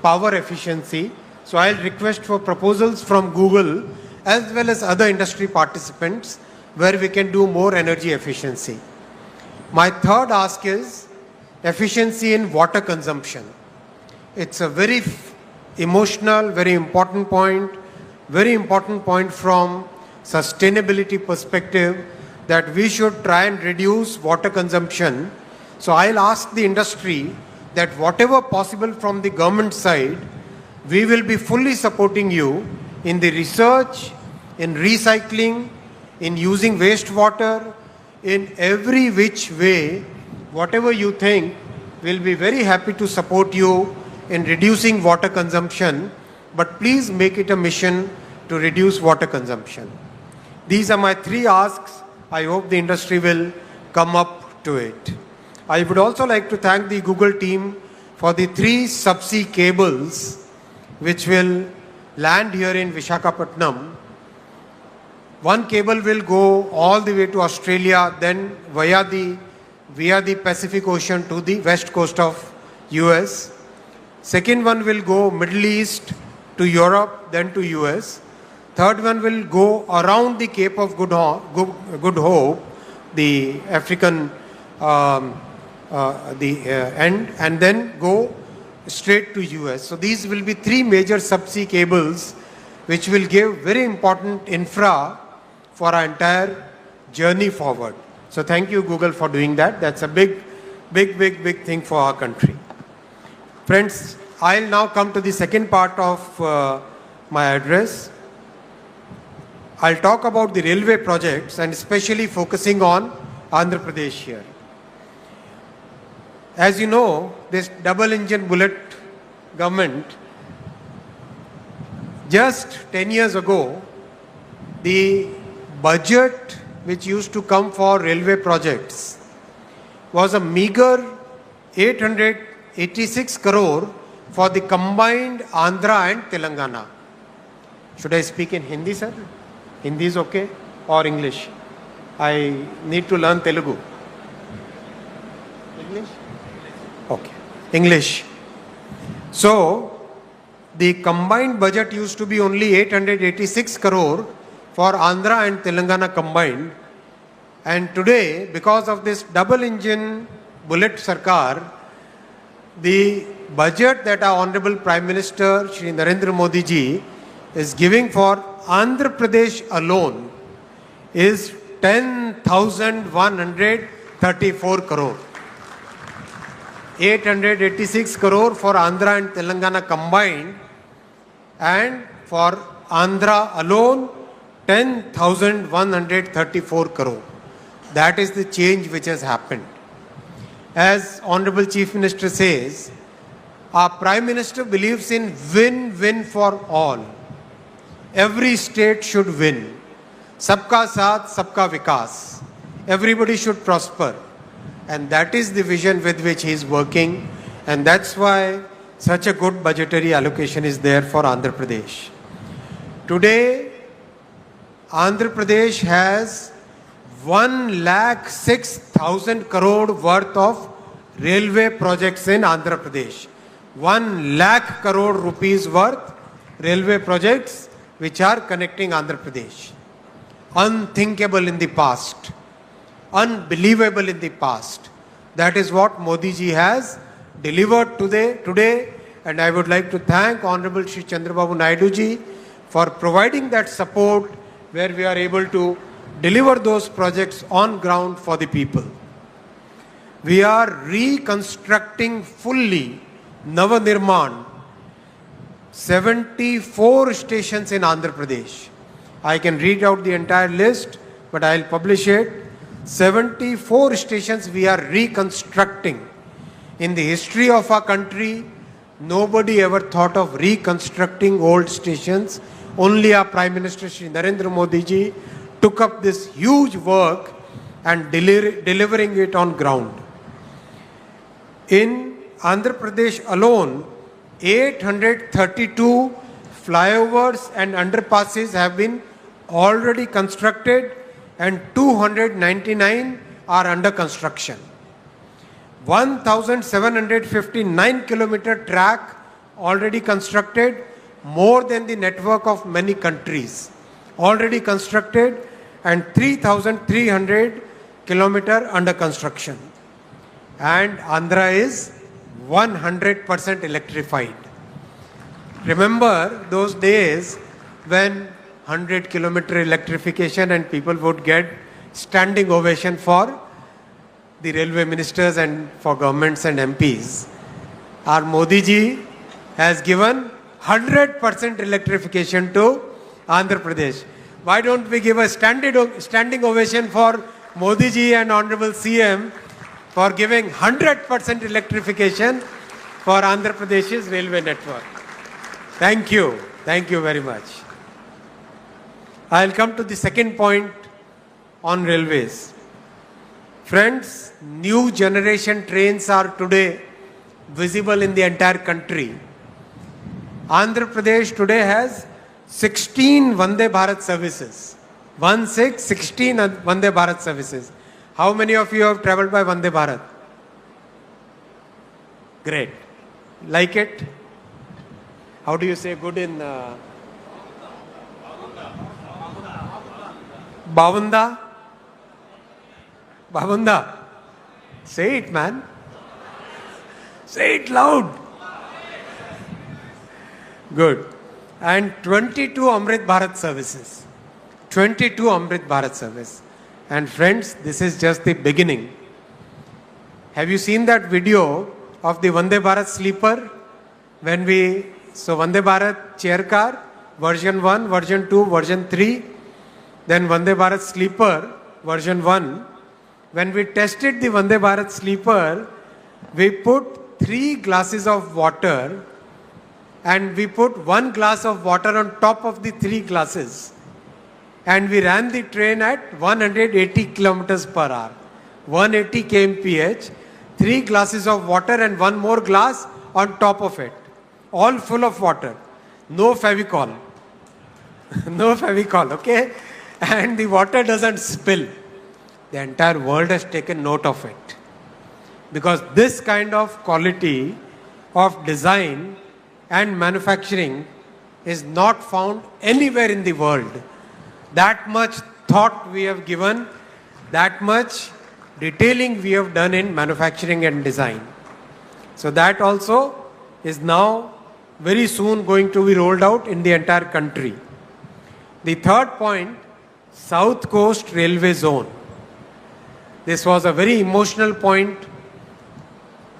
S17: power efficiency. So I'll request for proposals from Google as well as other industry participants where we can do more energy efficiency. My third ask is efficiency in water consumption. It's a very emotional, very important point from sustainability perspective, that we should try and reduce water consumption. So I'll ask the industry that whatever possible from the government side, we will be fully supporting you in the research, in recycling, in using wastewater, in every which way, whatever you think, we'll be very happy to support you in reducing water consumption, but please make it a mission to reduce water consumption. These are my 3 asks. I hope the industry will come up to it. I would also like to thank the Google team for the 3 subsea cables which will land here in Visakhapatnam. One cable will go all the way to Australia, then via the Pacific Ocean to the west coast of US. Second one will go Middle East to Europe, then to US. Third one will go around the Cape of Good Hope, the African end, and then go straight to US. So these will be 3 major subsea cables which will give very important infra for our entire journey forward. So thank you, Google, for doing that. That's a big thing for our country. Friends, I'll now come to the second part of my address. I'll talk about the railway projects and especially focusing on Andhra Pradesh here. As you know, this double-engine bullet government, just 10 years ago, the budget which used to come for railway projects was a meager 886 crore for the combined Andhra and Telangana. Should I speak in Hindi, sir? Hindi is okay, or English? I need to learn Telugu. English? Okay. English. So, the combined budget used to be only 886 crore for Andhra and Telangana combined. And today, because of this double engine bullet Sarkar, the budget that our Honorable Prime Minister Shri Narendra Modi ji is giving for Andhra Pradesh alone is 10,134 crore. 886 crore for Andhra and Telangana combined, and for Andhra alone 10,134 crore. That is the change which has happened. As Honorable Chief Minister says, our Prime Minister believes in win-win for all. Every state should win. Sabka Saath, Sabka Vikas. Everybody should prosper. And that is the vision with which he is working. And that's why such a good budgetary allocation is there for Andhra Pradesh. Today, Andhra Pradesh has 1,06,000 crore worth of railway projects in Andhra Pradesh. 1 lakh crore rupees worth railway projects which are connecting Andhra Pradesh. Unthinkable in the past. Unbelievable in the past. That is what Modi ji has delivered today, and I would like to thank Honorable Shri Chandrababu Naidu ji for providing that support where we are able to deliver those projects on ground for the people. We are reconstructing fully Navanirman 74 stations in Andhra Pradesh. I can read out the entire list, but I'll publish it. 74 stations we are reconstructing. In the history of our country, nobody ever thought of reconstructing old stations. Only our Prime Minister Shri Narendra Modi ji took up this huge work and delivering it on ground. In Andhra Pradesh alone, 832 flyovers and underpasses have been already constructed and 299 are under construction. 1,759 kilometer track already constructed, more than the network of many countries already constructed, and 3,300 kilometer under construction. And Andhra is 100% electrified. Remember those days when 100 kilometer electrification and people would get standing ovation for the railway ministers and for governments and MPs. Our Modi ji has given 100% electrification to Andhra Pradesh. Why don't we give a standing ovation for Modi ji and Honorable CM for giving 100% electrification for Andhra Pradesh's railway network. Thank you. Thank you very much. I'll come to the second point on railways. Friends, new generation trains are today visible in the entire country. Andhra Pradesh today has 16 Vande Bharat services. 16 Vande Bharat services. How many of you have traveled by Vande Bharat? Great. Like it? How do you say good in Bavunda? Bavunda. Say it, man. Say it loud. Good. And 22 Amrit Bharat services. 22 Amrit Bharat service. And friends, this is just the beginning. Have you seen that video of the Vande Bharat sleeper? So Vande Bharat chair car, version 1, version 2, version 3. Then Vande Bharat sleeper, version 1. When we tested the Vande Bharat sleeper, we put 3 glasses of water and we put 1 glass of water on top of the 3 glasses. and we ran the train at 180 kilometers per hour. 180 kmph, 3 glasses of water and 1 more glass on top of it. All full of water. No Fevicol. No Fevicol, okay? And the water doesn't spill. The entire world has taken note of it. Because this kind of quality of design and manufacturing is not found anywhere in the world. That much thought we have given, that much detailing we have done in manufacturing and design. So that also is now very soon going to be rolled out in the entire country. The third point, South Coast Railway Zone. This was a very emotional point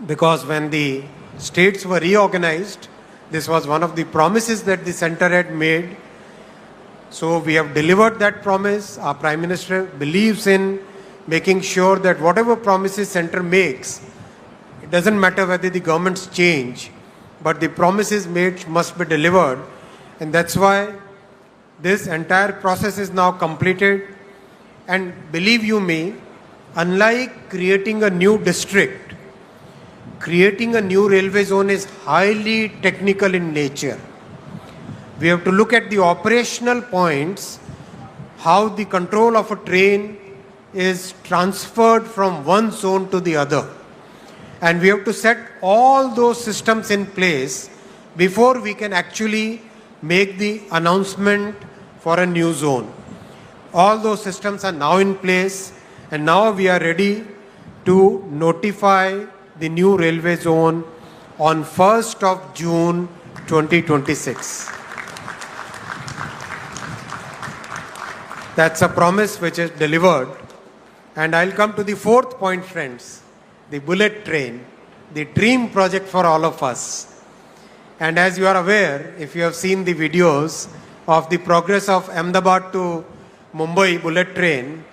S17: because when the states were reorganized, this was one of the promises that the center had made. So we have delivered that promise. Our Prime Minister believes in making sure that whatever promises center makes, it doesn't matter whether the governments change, but the promises made must be delivered. And that's why this entire process is now completed. And believe you me, unlike creating a new district, creating a new railway zone is highly technical in nature. We have to look at the operational points, how the control of a train is transferred from one zone to the other. And we have to set all those systems in place before we can actually make the announcement for a new zone. All those systems are now in place, and now we are ready to notify the new railway zone on 1st of June 2026. That's a promise which is delivered. And I'll come to the fourth point, friends, the bullet train, the dream project for all of us. And as you are aware, if you have seen the videos of the progress of Ahmedabad to Mumbai bullet train,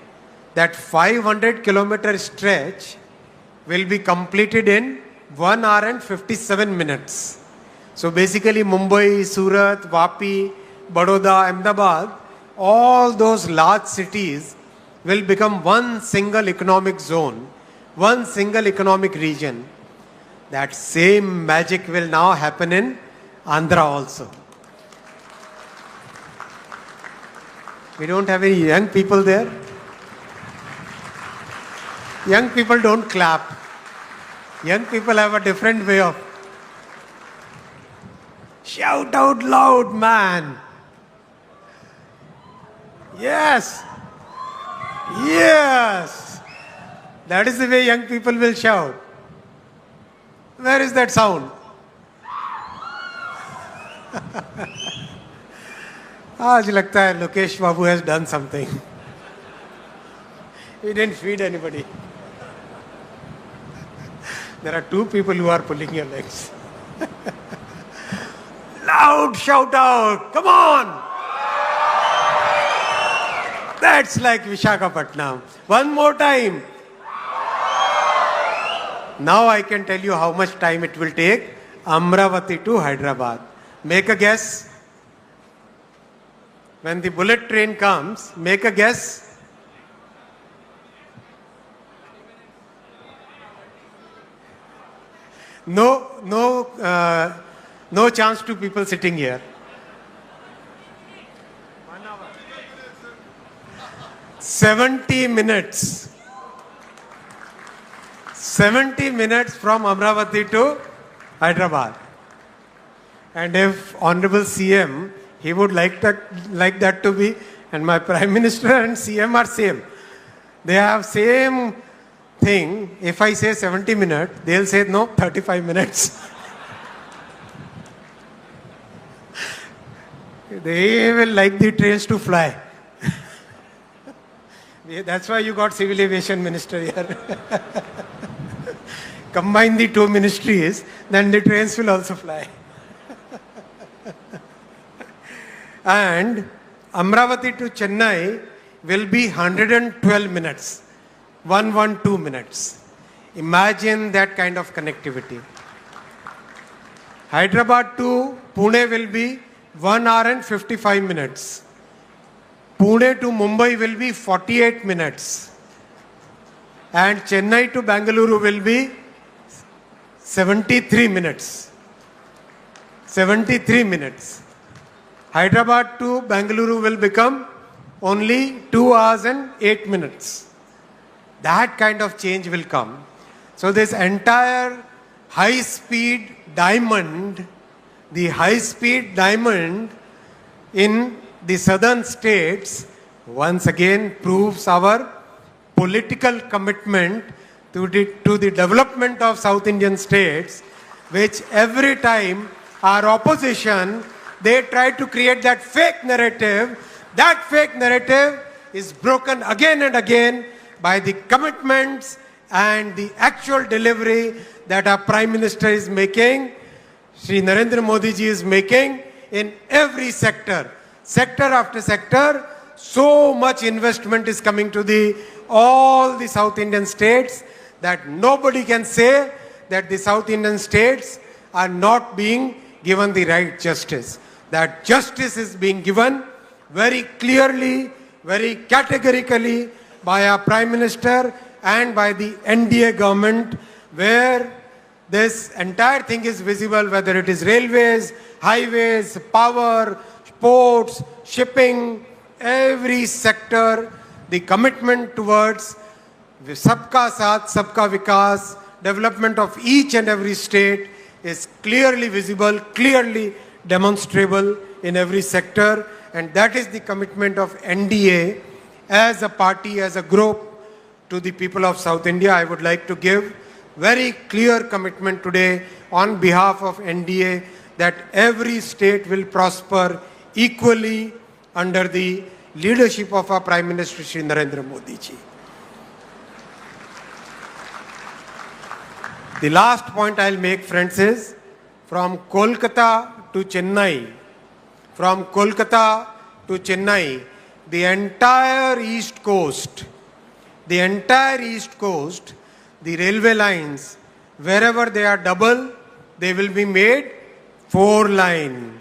S17: that 500-kilometer stretch will be completed in 1 hour and 57 minutes. So basically Mumbai, Surat, Vapi, Baroda, Ahmedabad, all those large cities will become one single economic zone, one single economic region. That same magic will now happen in Andhra also. We don't have any young people there. Young people don't clap. Young people have a different way of shout out loud, man. Yes. Yes. That is the way young people will shout. Where is that sound? आज लगता है Lokesh Babu has done something. He didn't feed anybody. There are 2 people who are pulling your legs. Loud shout out. Come on. That's like Visakhapatnam. One more time. Now I can tell you how much time it will take. Amravati to Hyderabad. Make a guess. When the bullet train comes, make a guess. No chance to people sitting here. 70 minutes. 70 minutes from Amravati to Hyderabad. And if Honorable CM, he would like that to be, and my Prime Minister and CM are same. They have same thing. If I say 70 minutes, they'll say no, 35 minutes. They will like the trains to fly. That's why you got Civil Aviation Minister here. Combine the 2 ministries, then the trains will also fly. And Amravati to Chennai will be 112 minutes. 112 minutes. Imagine that kind of connectivity. Hyderabad to Pune will be 1 hour and 55 minutes. Pune to Mumbai will be 48 minutes. And Chennai to Bangalore will be 73 minutes. 73 minutes. Hyderabad to Bangalore will become only 2 hours and 8 minutes. That kind of change will come. So this entire high-speed diamond, the high-speed diamond in the southern states once again proves our political commitment to the development of South Indian states, which every time our opposition, they try to create that fake narrative. That fake narrative is broken again and again by the commitments and the actual delivery that our Prime Minister is making, Shri Narendra Modi ji is making in every sector. Sector after sector, so much investment is coming to all the South Indian states that nobody can say that the South Indian states are not being given the right justice. That justice is being given very clearly, very categorically by our Prime Minister and by the NDA government, where this entire thing is visible, whether it is railways, highways, power, ports, shipping, every sector, the commitment towards Sabka Saath, Sabka Vikas, development of each and every state is clearly visible, clearly demonstrable in every sector. And that is the commitment of NDA as a party, as a group to the people of South India. I would like to give very clear commitment today on behalf of NDA that every state will prosper equally under the leadership of our Prime Minister Shri Narendra Modi ji. The last point I'll make, friends, is from Kolkata to Chennai, the entire East Coast, the railway lines, wherever they are double, they will be made 4-line.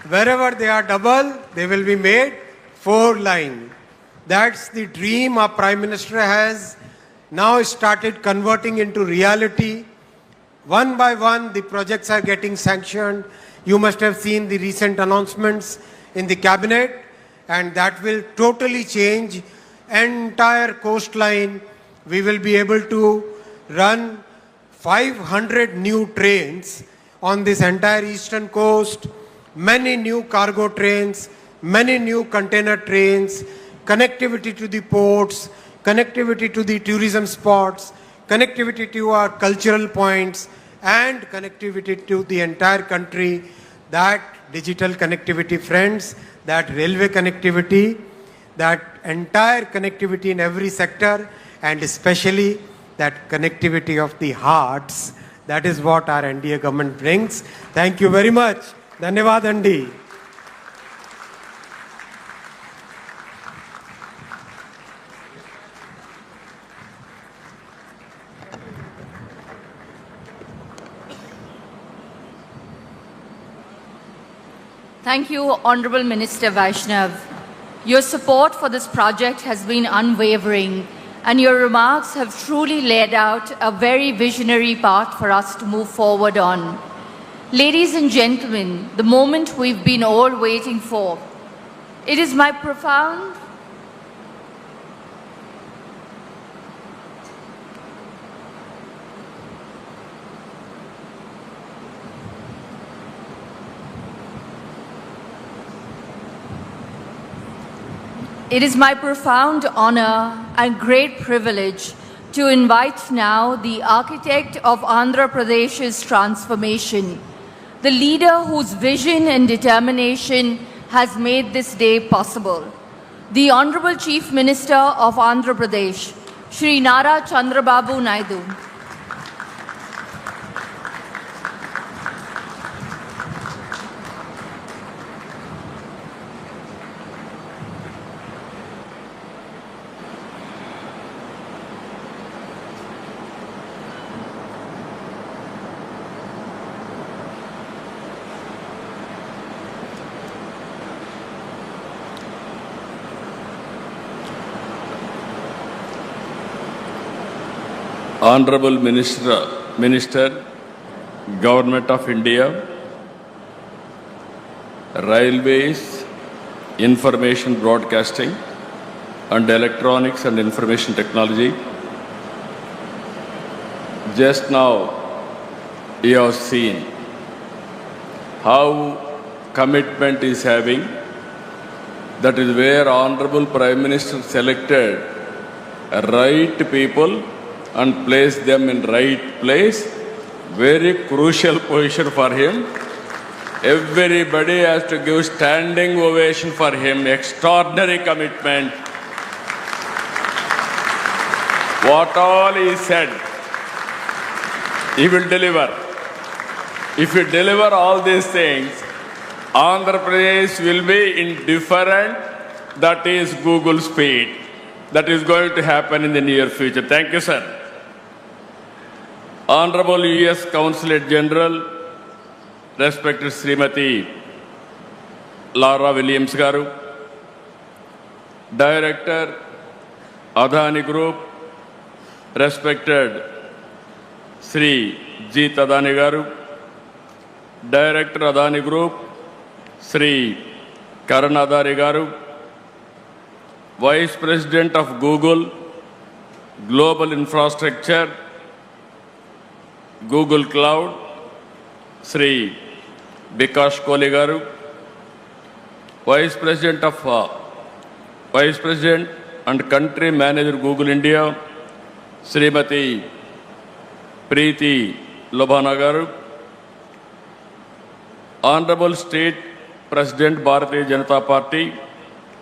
S17: Wherever they are double, they will be made 4-line. That's the dream our Prime Minister has now started converting into reality. One by one, the projects are getting sanctioned. You must have seen the recent announcements in the cabinet, and that will totally change entire coastline. We will be able to run 500 new trains on this entire eastern coast, many new cargo trains, many new container trains, connectivity to the ports, connectivity to the tourism spots, connectivity to our cultural points, and connectivity to the entire country. That digital connectivity, friends, that railway connectivity, that entire connectivity in every sector, and especially that connectivity of the hearts, that is what our NDA government brings. Thank you very much. Dhanyavad Andi.
S5: Thank you, Honorable Minister Vaishnav. Your support for this project has been unwavering, and your remarks have truly laid out a very visionary path for us to move forward on. Ladies and gentlemen, the moment we've been all waiting for. It is my profound It is my profound honor and great privilege to invite now the architect of Andhra Pradesh's transformation, the leader whose vision and determination has made this day possible, the Honorable Chief Minister of Andhra Pradesh, Shri Nara Chandrababu Naidu.
S18: Honorable Minister, Government of India, Railways, Information Broadcasting and Electronics and Information Technology. Just now, you have seen how commitment is having. That is where Honorable Prime Minister selected right people and placed them in right place. Very crucial position for him. Everybody has to give standing ovation for him. Extraordinary commitment. What all he said, he will deliver. If you deliver all these things, Andhra Pradesh will be indifferent. That is Google speed. That is going to happen in the near future. Thank you, sir. Honorable U.S. Consulate General, respected Srimati Lara Williams Garu, Director, Adani Group, respected Sri Jeet Adani Garu, Director Adani Group, Sri Karan Adani Garu, Vice President of Google Global Infrastructure, Google Cloud, Sri Bikash Kohli Garu, Vice President and Country Manager Google India, Srimati Preeti Lobhana Garu, Honorable State President Bharatiya Janata Party,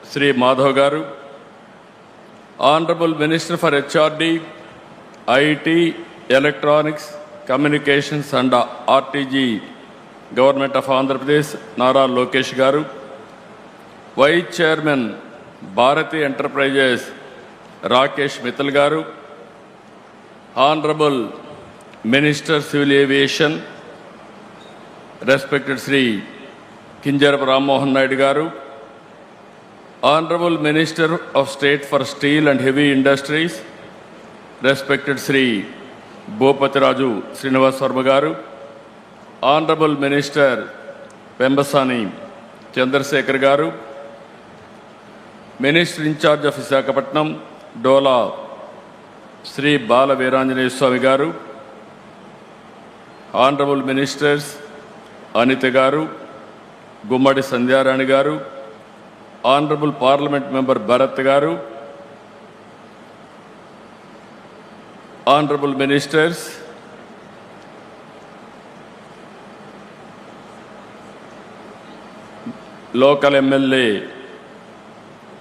S18: Sri Madhav Garu, Honorable Minister for HRD, IT, Electronics, Communications and RTG, Government of Andhra Pradesh, Nara Lokesh Garu, Vice Chairman, Bharati Enterprises, Rakesh Mittal Garu, Honorable Minister Civil Aviation, respected Sri Kinjarapu Ram Mohan Naidu Garu, Honorable Minister of State for Steel and Heavy Industries, respected Sri Bhupati Raju Srinivas Varma Garu, Honorable Minister Pembasani Chandrasekhar Garu, Minister in charge of Visakhapatnam, Dola Sri Bala Veeranjanaya Swami Garu, Honorable Ministers Anita Garu, Gummadi Sandhyarani Garu, Honorable Parliament Member Bharat Garu, Honorable Ministers, local MLA,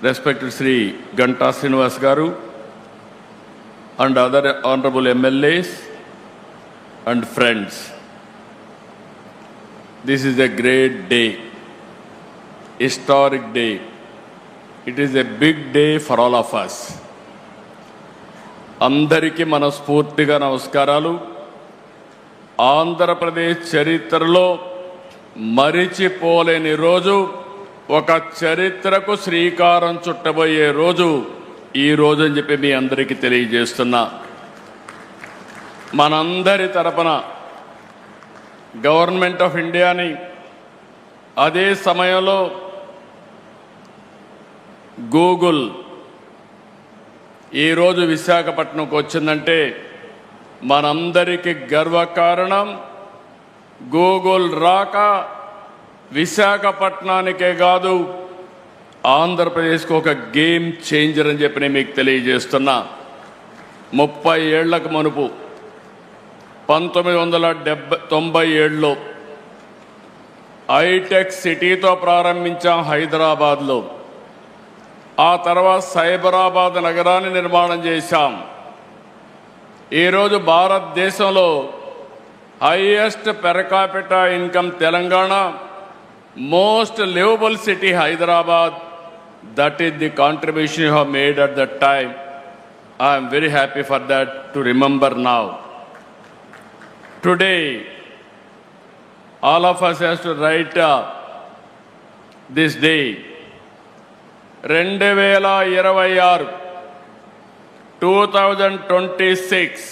S18: respected Sri Ganta Srinivas Garu, and other honorable MLAs and friends. This is a great day, historic day. It is a big day for all of us. అందరికీ మనస్ఫూర్తిగా నమస్కారాలు. ఆంధ్రప్రదేశ్ చరిత్రలో మరిచిపోలేని రోజు, ఒక చరిత్రకు శ్రీకారం చుట్టబోయే రోజు ఈ రోజు అని చెప్పి మీ అందరికీ తెలియజేస్తున్నా. మనందరి తరపున గవర్నమెంట్ ఆఫ్ ఇండియాని, అదే సమయంలో గూగుల్ ఈరోజు విశాఖపట్నంకు వచ్చిందంటే మనందరికీ గర్వకారణం. గూగుల్ రాక విశాఖపట్నానికే కాదు, ఆంధ్రప్రదేశ్కు ఒక గేమ్ చేంజర్ అని చెప్పి నేను మీకు తెలియజేస్తున్నా. 30 ఏళ్లకు మునుపు 1997లో హైటెక్ సిటీతో ప్రారంభించాం హైదరాబాద్లో. ఆ తర్వాత సైబరాబాద్ నగరాన్ని నిర్మాణం చేశాం. ఈరోజు భారతదేశంలో highest per capita income Telangana, most liveable city Hyderabad. That is the contribution you have made at that time. I'm very happy for that to remember now. Today all of us has to write this day. 2026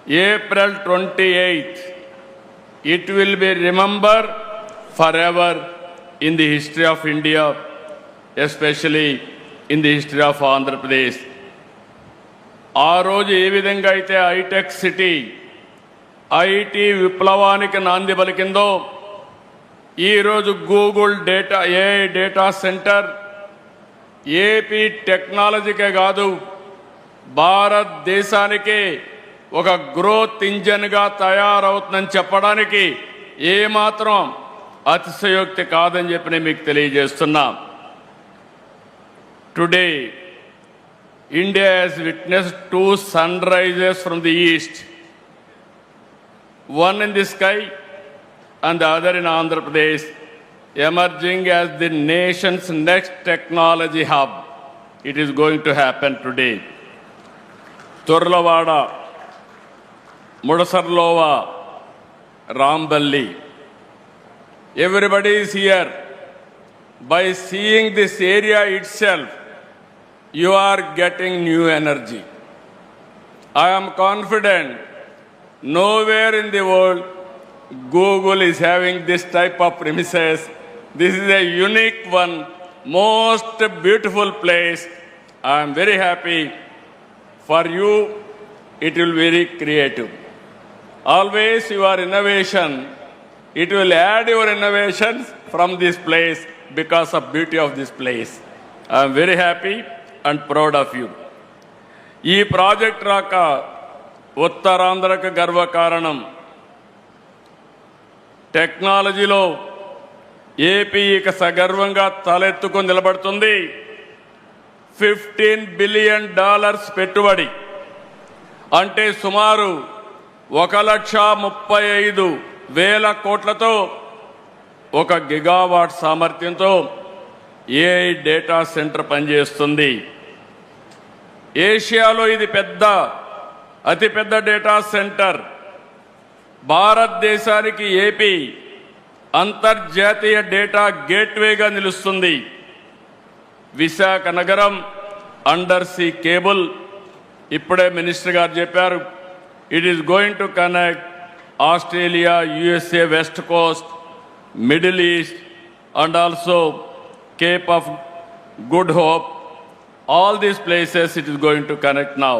S18: April 28th, it will be remembered forever in the history of India, especially in the history of Andhra Pradesh. ఆ రోజు ఏ విధంగా అయితే hitech city IT విప్లవానికి నాంది పలికిందో ఈరోజు Google data AI data centre AP టెక్నాలజీకే కాదు భారతదేశానికి ఒక గ్రోత్ ఇంజన్గా తయారవుతుందని చెప్పడానికి ఏమాత్రం అతిశయోక్తి కాదని చెప్పి నేను మీకు తెలియజేస్తున్నా. Today India has witnessed two sunrises from the east, one in the sky and the other in Andhra Pradesh, emerging as the nation's next technology hub. It is going to happen today. Turlavada, Mudasarlova, Ramballi. Everybody is here. By seeing this area itself, you are getting new energy. I am confident nowhere in the world Google is having this type of premises. This is a unique one, most beautiful place. I am very happy. For you, it will be very creative. Always your innovation, it will add your innovations from this place because of beauty of this place. I am very happy and proud of you. ఈ project రాక ఉత్తరాంధ్రకు గర్వకారణం. టెక్నాలజీలో AP ఇక సగర్వంగా తలెత్తుకొని నిలబడుతుంది. $15 billion పెట్టుబడి అంటే సుమారు 1,35,000 కోట్లతో 1 గిగావాట్ సామర్థ్యంతో ఏఐ డేటా సెంటర్ పనిచేస్తుంది. ఏషియాలో ఇది అతిపెద్ద డేటా సెంటర్. భారతదేశానికి ఏపీ అంతర్జాతీయ డేటా గేట్వేగా నిలుస్తుంది. విశాఖ నగరం అండర్ సీ కేబుల్ ఇప్పుడే మినిస్టర్ గారు చెప్పారు. It is going to connect Australia, USA west Coast, middle east and also Cape of Good Hope, all these places it is going to connect now.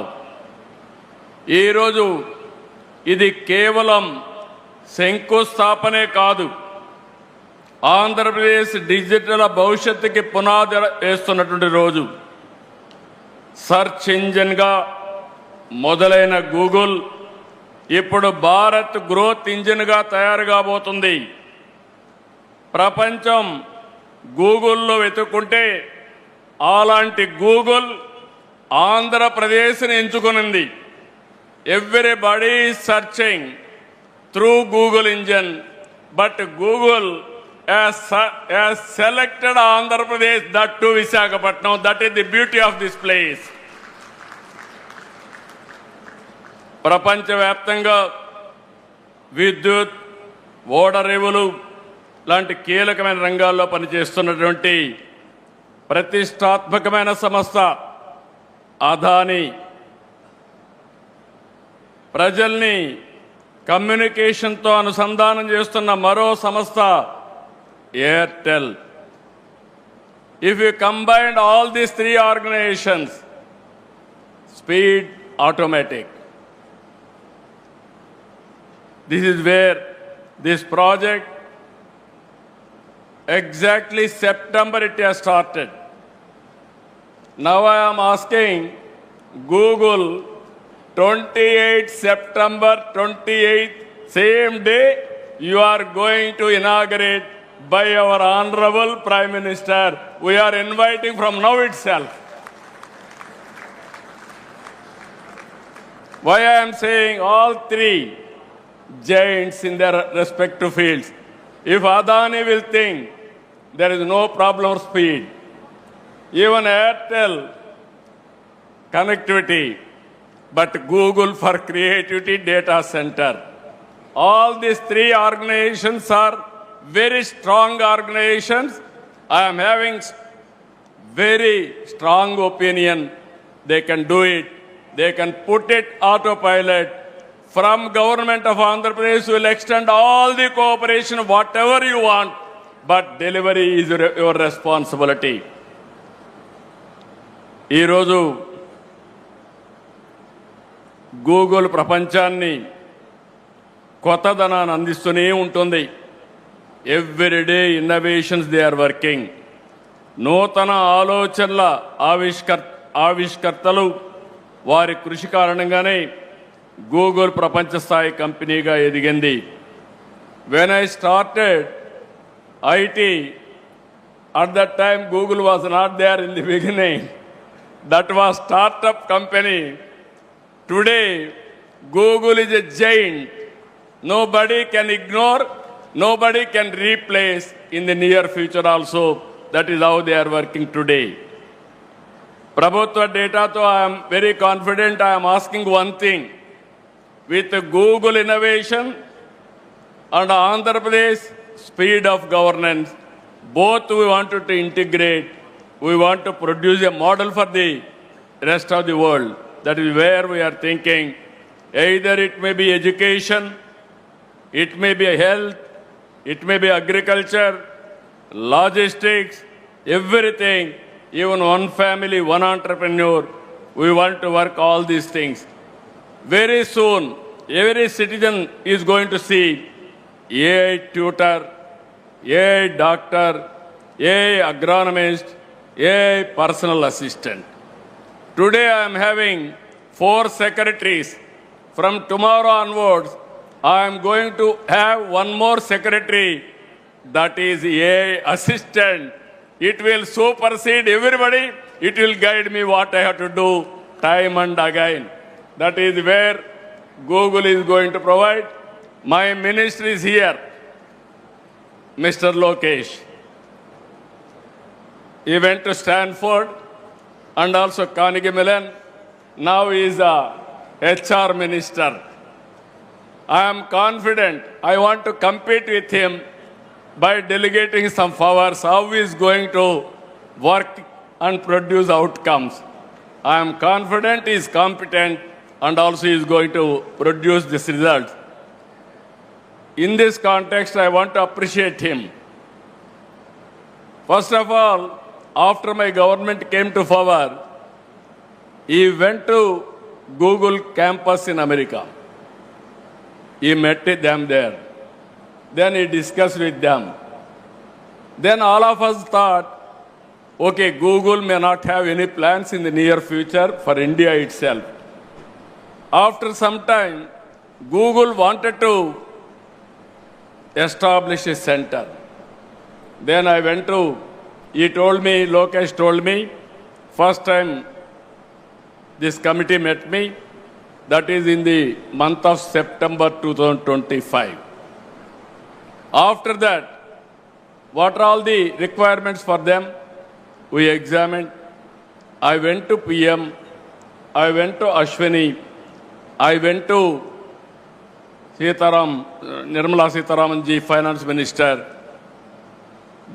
S18: ఈ రోజు ఇది కేవలం శంకుస్థాపనే కాదు, ఆంధ్రప్రదేశ్ డిజిటల్ భవిష్యత్తుకి పునాది వేస్తున్నటువంటి రోజు. సర్చ్ ఇంజిన్గా మొదలైన గూగుల్ ఇప్పుడు భారత్ గ్రోత్ ఇంజిన్గా తయారు కాబోతుంది. ప్రపంచం గూగుల్లో వెతుక్కుంటే అలాంటి గూగుల్ ఆంధ్రప్రదేశ్ని ఎంచుకునింది. Everybody is searching through Google engine, but Google has selected Andhra Pradesh, that too Visakhapatnam. That is the beauty of this place. ప్రపంచవ్యాప్తంగా విద్యుత్, ఓడర్ రేవులు లాంటి కీలకమైన రంగాల్లో పనిచేస్తున్నటువంటి ప్రతిష్టాత్మకమైన సంస్థ అదానీ, ప్రజల్ని కమ్యూనికేషన్తో అనుసంధానం చేస్తున్న మరో సంస్థ Airtel. If you combined all these three organizations, speed automatic. This is where this project, exactly September it has started. Now I am asking Google, 28 September 28th, same day, you are going to inaugurate by our Honorable Prime Minister. We are inviting from now itself. Why I am saying all three giants in their respective fields. If Adani will think there is no problem of speed, even Airtel connectivity, but Google for creativity data center. All these three organizations are very strong organizations. I am having very strong opinion. They can do it. They can put it autopilot from government of Andhra Pradesh will extend all the cooperation, whatever you want, but delivery is your responsibility. ఈరోజు Google ప్రపంచాన్ని కొత్తదనాన్ని అందిస్తూనే ఉంటుంది. Everyday innovations they are working. నూతన ఆలోచనల ఆవిష్కర్తలు వారి కృషి కారణంగానే గూగుల్ ప్రపంచ స్థాయి కంపెనీగా ఎదిగింది. When I started IT, at that time Google was not there in the beginning. That was startup company. Today, Google is a giant. Nobody can ignore, nobody can replace in the near future also. That is how they are working today. Prabhutva data, I am very confident. I am asking one thing. With Google innovation and Andhra Pradesh speed of governance, both we wanted to integrate. We want to produce a model for the rest of the world. That is where we are thinking. Either it may be education, it may be health, it may be agriculture, logistics, everything, even one family, one entrepreneur. We want to work all these things. Very soon, every citizen is going to see AI tutor, AI doctor, AI agronomist, AI personal assistant. Today I am having 4 secretaries. From tomorrow onwards, I am going to have one more secretary, that is AI assistant. It will supersede everybody. It will guide me what I have to do time and again. That is where Google is going to provide. My minister is here, Mr. Lokesh. He went to Stanford and also Carnegie Mellon. Now he is a HR minister. I am confident. I want to compete with him by delegating some powers, how he is going to work and produce outcomes. I am confident he is competent and also he is going to produce this result. In this context, I want to appreciate him. First of all, after my government came to power, he went to Google campus in America. He met them there. Then he discussed with them. Then all of us thought, okay, Google may not have any plans in the near future for India itself. After some time, Google wanted to establish a center. Then I went to, Lokesh told me, first time this committee met me, that is in the month of September 2025. After that, what are all the requirements for them? We examined. I went to PM, I went to Ashwini, I went to Nirmala Sitharaman ji, Finance Minister.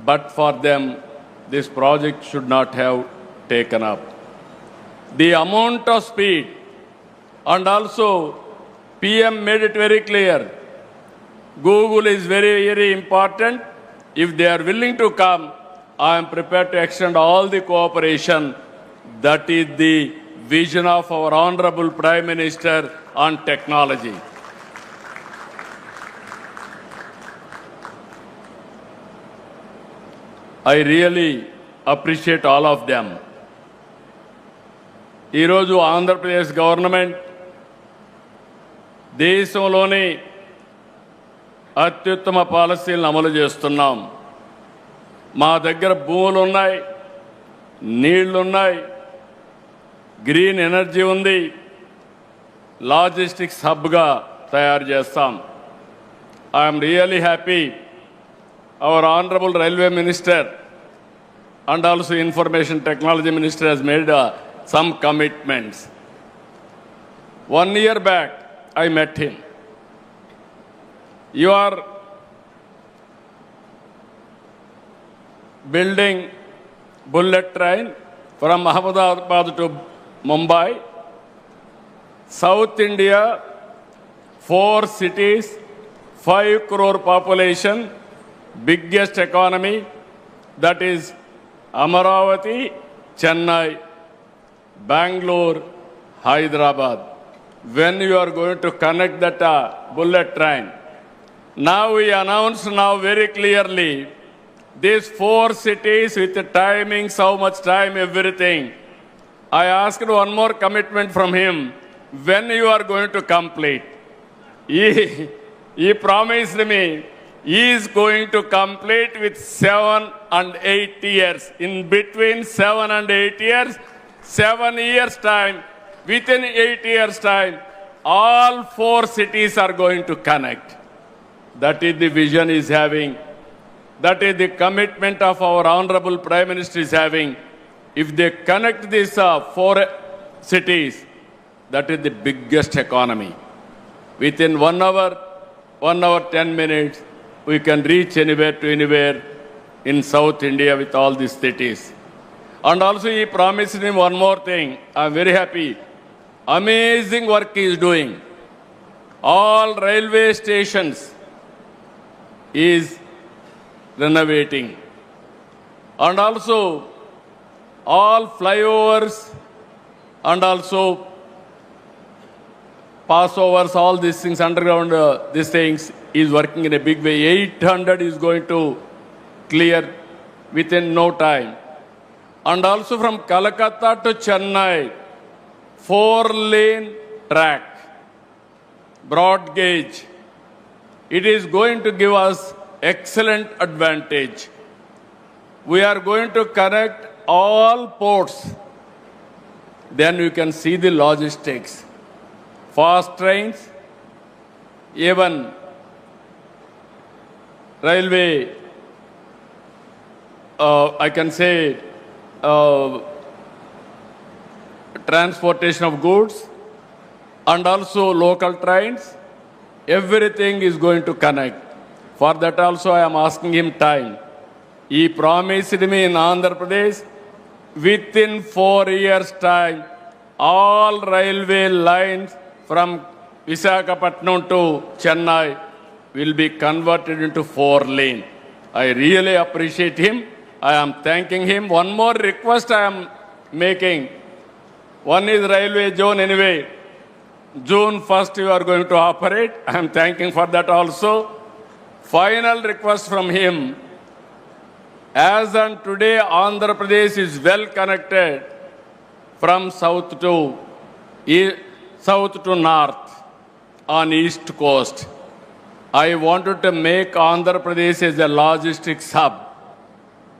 S18: But for them, this project should not have taken up. The amount of speed, and also PM made it very clear. Google is very, very important. If they are willing to come, I am prepared to extend all the cooperation. That is the vision of our Honorable Prime Minister on technology. I really appreciate all of them. ఈరోజు Andhra Pradesh government దేశంలోనే అత్యుత్తమ పాలసీలను అమలు చేస్తున్నాం. మా దగ్గర భూములు ఉన్నాయి, నీళ్లున్నాయి, గ్రీన్ ఎనర్జీ ఉంది, లాజిస్టిక్స్ హబ్గా తయారు చేస్తాం. I'm really happy our Honorable Railway Minister and also Information Technology Minister has made some commitments. 1 year back, I met him. You are building bullet train from Ahmedabad to Mumbai. South India, 4 cities, 5 crore population, biggest economy, that is Amaravati, Chennai, Bangalore, Hyderabad. When you are going to connect that bullet train, now we announce now very clearly these 4 cities with the timings, how much time, everything. I asked one more commitment from him. When you are going to complete? He promised me he is going to complete with 7 and 8 years. In between 7 and 8 years, 7 years time, within 8 years time, all 4 cities are going to connect. That is the vision he is having. That is the commitment of our Honorable Prime Minister is having. If they connect these 4 cities, that is the biggest economy. Within 1 hour, 10 minutes, we can reach anywhere to anywhere in South India with all these cities. And also he promised him one more thing. I am very happy. Amazing work he is doing. All railway stations is renovating. And also all flyovers and also passovers, all these things, underground, these things, is working in a big way. 800 is going to clear within no time. And also from Kolkata to Chennai, 4-lane track, broad gauge. It is going to give us excellent advantage. We are going to connect all ports. Then you can see the logistics. Fast trains, even railway, I can say transportation of goods, and also local trains, everything is going to connect. For that also I am asking him time. He promised me in Andhra Pradesh, within 4 years' time, all railway lines from Visakhapatnam to Chennai will be converted into 4-lane. I really appreciate him. I am thanking him. One more request I am making. One is railway zone anyway. June 1st you are going to operate. I am thanking for that also. Final request from him. As on today, Andhra Pradesh is well connected from south to north on east coast. I wanted to make Andhra Pradesh as a logistics hub.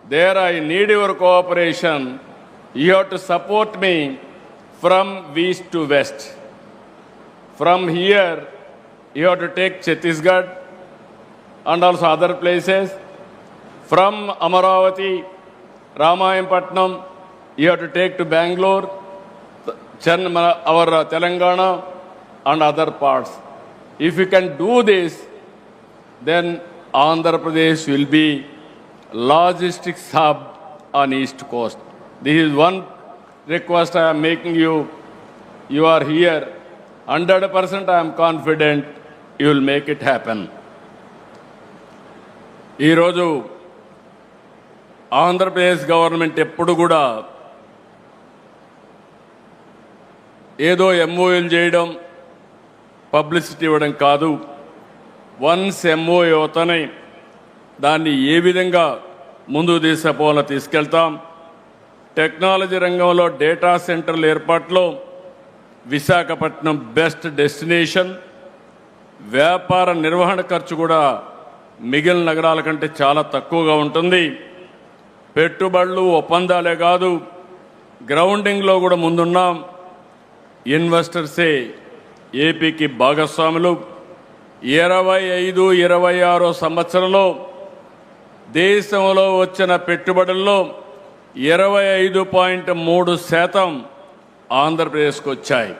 S18: There I need your cooperation. You have to support me from east to west. From here, you have to take Chhattisgarh and also other places. From Amaravati, Ramayampatnam, you have to take to Bangalore, our Telangana, and other parts. If you can do this, then Andhra Pradesh will be logistics hub on east coast. This is one request I am making you. You are here. 100% I am confident you will make it happen. Ee roju Andhra Pradesh government ఎప్పుడు కూడా ఏదో ఎంఓయూలు చేయడం, publicity ఇవ్వడం కాదు. Once MoU అవుతాయి, దాన్ని ఏ విధంగా ముందుకు తీసుకుపోవాలో తీసుకెళ్తాం. టెక్నాలజీ రంగంలో డేటా సెంటర్ల ఏర్పాటులో విశాఖపట్నం బెస్ట్ డెస్టినేషన్. వ్యాపార నిర్వహణ ఖర్చు కూడా మిగిలిన నగరాల కంటే చాలా తక్కువగా ఉంటుంది. పెట్టుబడులు, ఒప్పందాలే కాదు, గ్రౌండింగ్లో కూడా ముందున్నాం. ఇన్వెస్టర్సే ఏపీకి భాగస్వాములు. 25-26 సంవత్సరంలో దేశంలో వచ్చిన పెట్టుబడుల్లో 25.3% ఆంధ్రప్రదేశ్కు వచ్చాయి.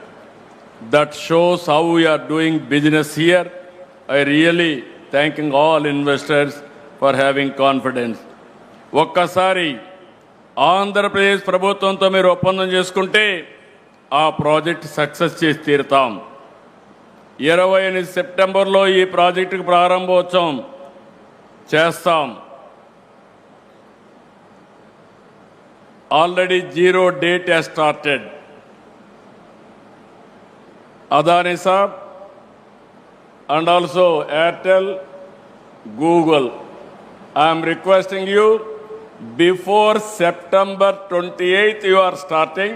S18: That shows how we're doing business here. I really thanking all investors for having confidence. ఒక్కసారి ఆంధ్రప్రదేశ్ ప్రభుత్వంతో మీరు ఒప్పందం చేసుకుంటే ఆ ప్రాజెక్ట్ సక్సెస్ చేసి తీరుతాం. 28 సెప్టెంబర్లో ఈ ప్రాజెక్టుకు ప్రారంభోత్సవం చేస్తాం. Already 0 date has started. Adani Saab and also Airtel, Google. I am requesting you, before September 28th you are starting.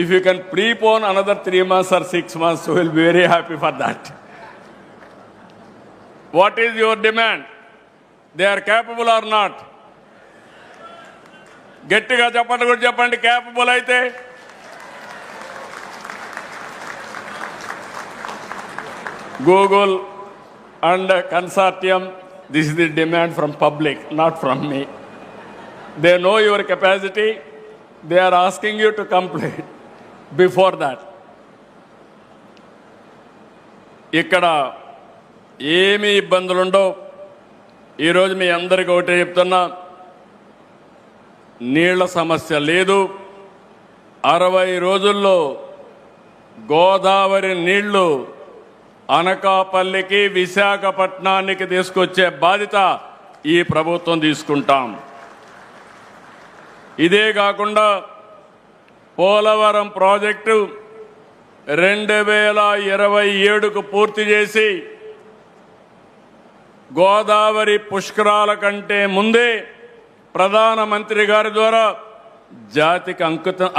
S18: If you can prepone another 3 months or 6 months, we will be very happy for that. What is your demand? They are capable or not? గట్టిగా చెప్పండి, కూడా చెప్పండి. Capable అయితే Google and consortium, this is the demand from public, not from me. They know your capacity. They are asking you to complete before that. ఇక్కడ ఏమీ ఇబ్బందులు ఉండవు. ఈరోజు మీ అందరికీ ఒకటే చెప్తున్నా, నీళ్ల సమస్య లేదు. 60 రోజుల్లో గోదావరి నీళ్లు అనకాపల్లికి, విశాఖపట్నానికి తీసుకొచ్చే బాధ్యత ఈ ప్రభుత్వం తీసుకుంటాం. ఇదే కాకుండా పోలవరం ప్రాజెక్టు 2027కు పూర్తి చేసి గోదావరి పుష్కరాల కంటే ముందే ప్రధానమంత్రి గారి ద్వారా జాతికి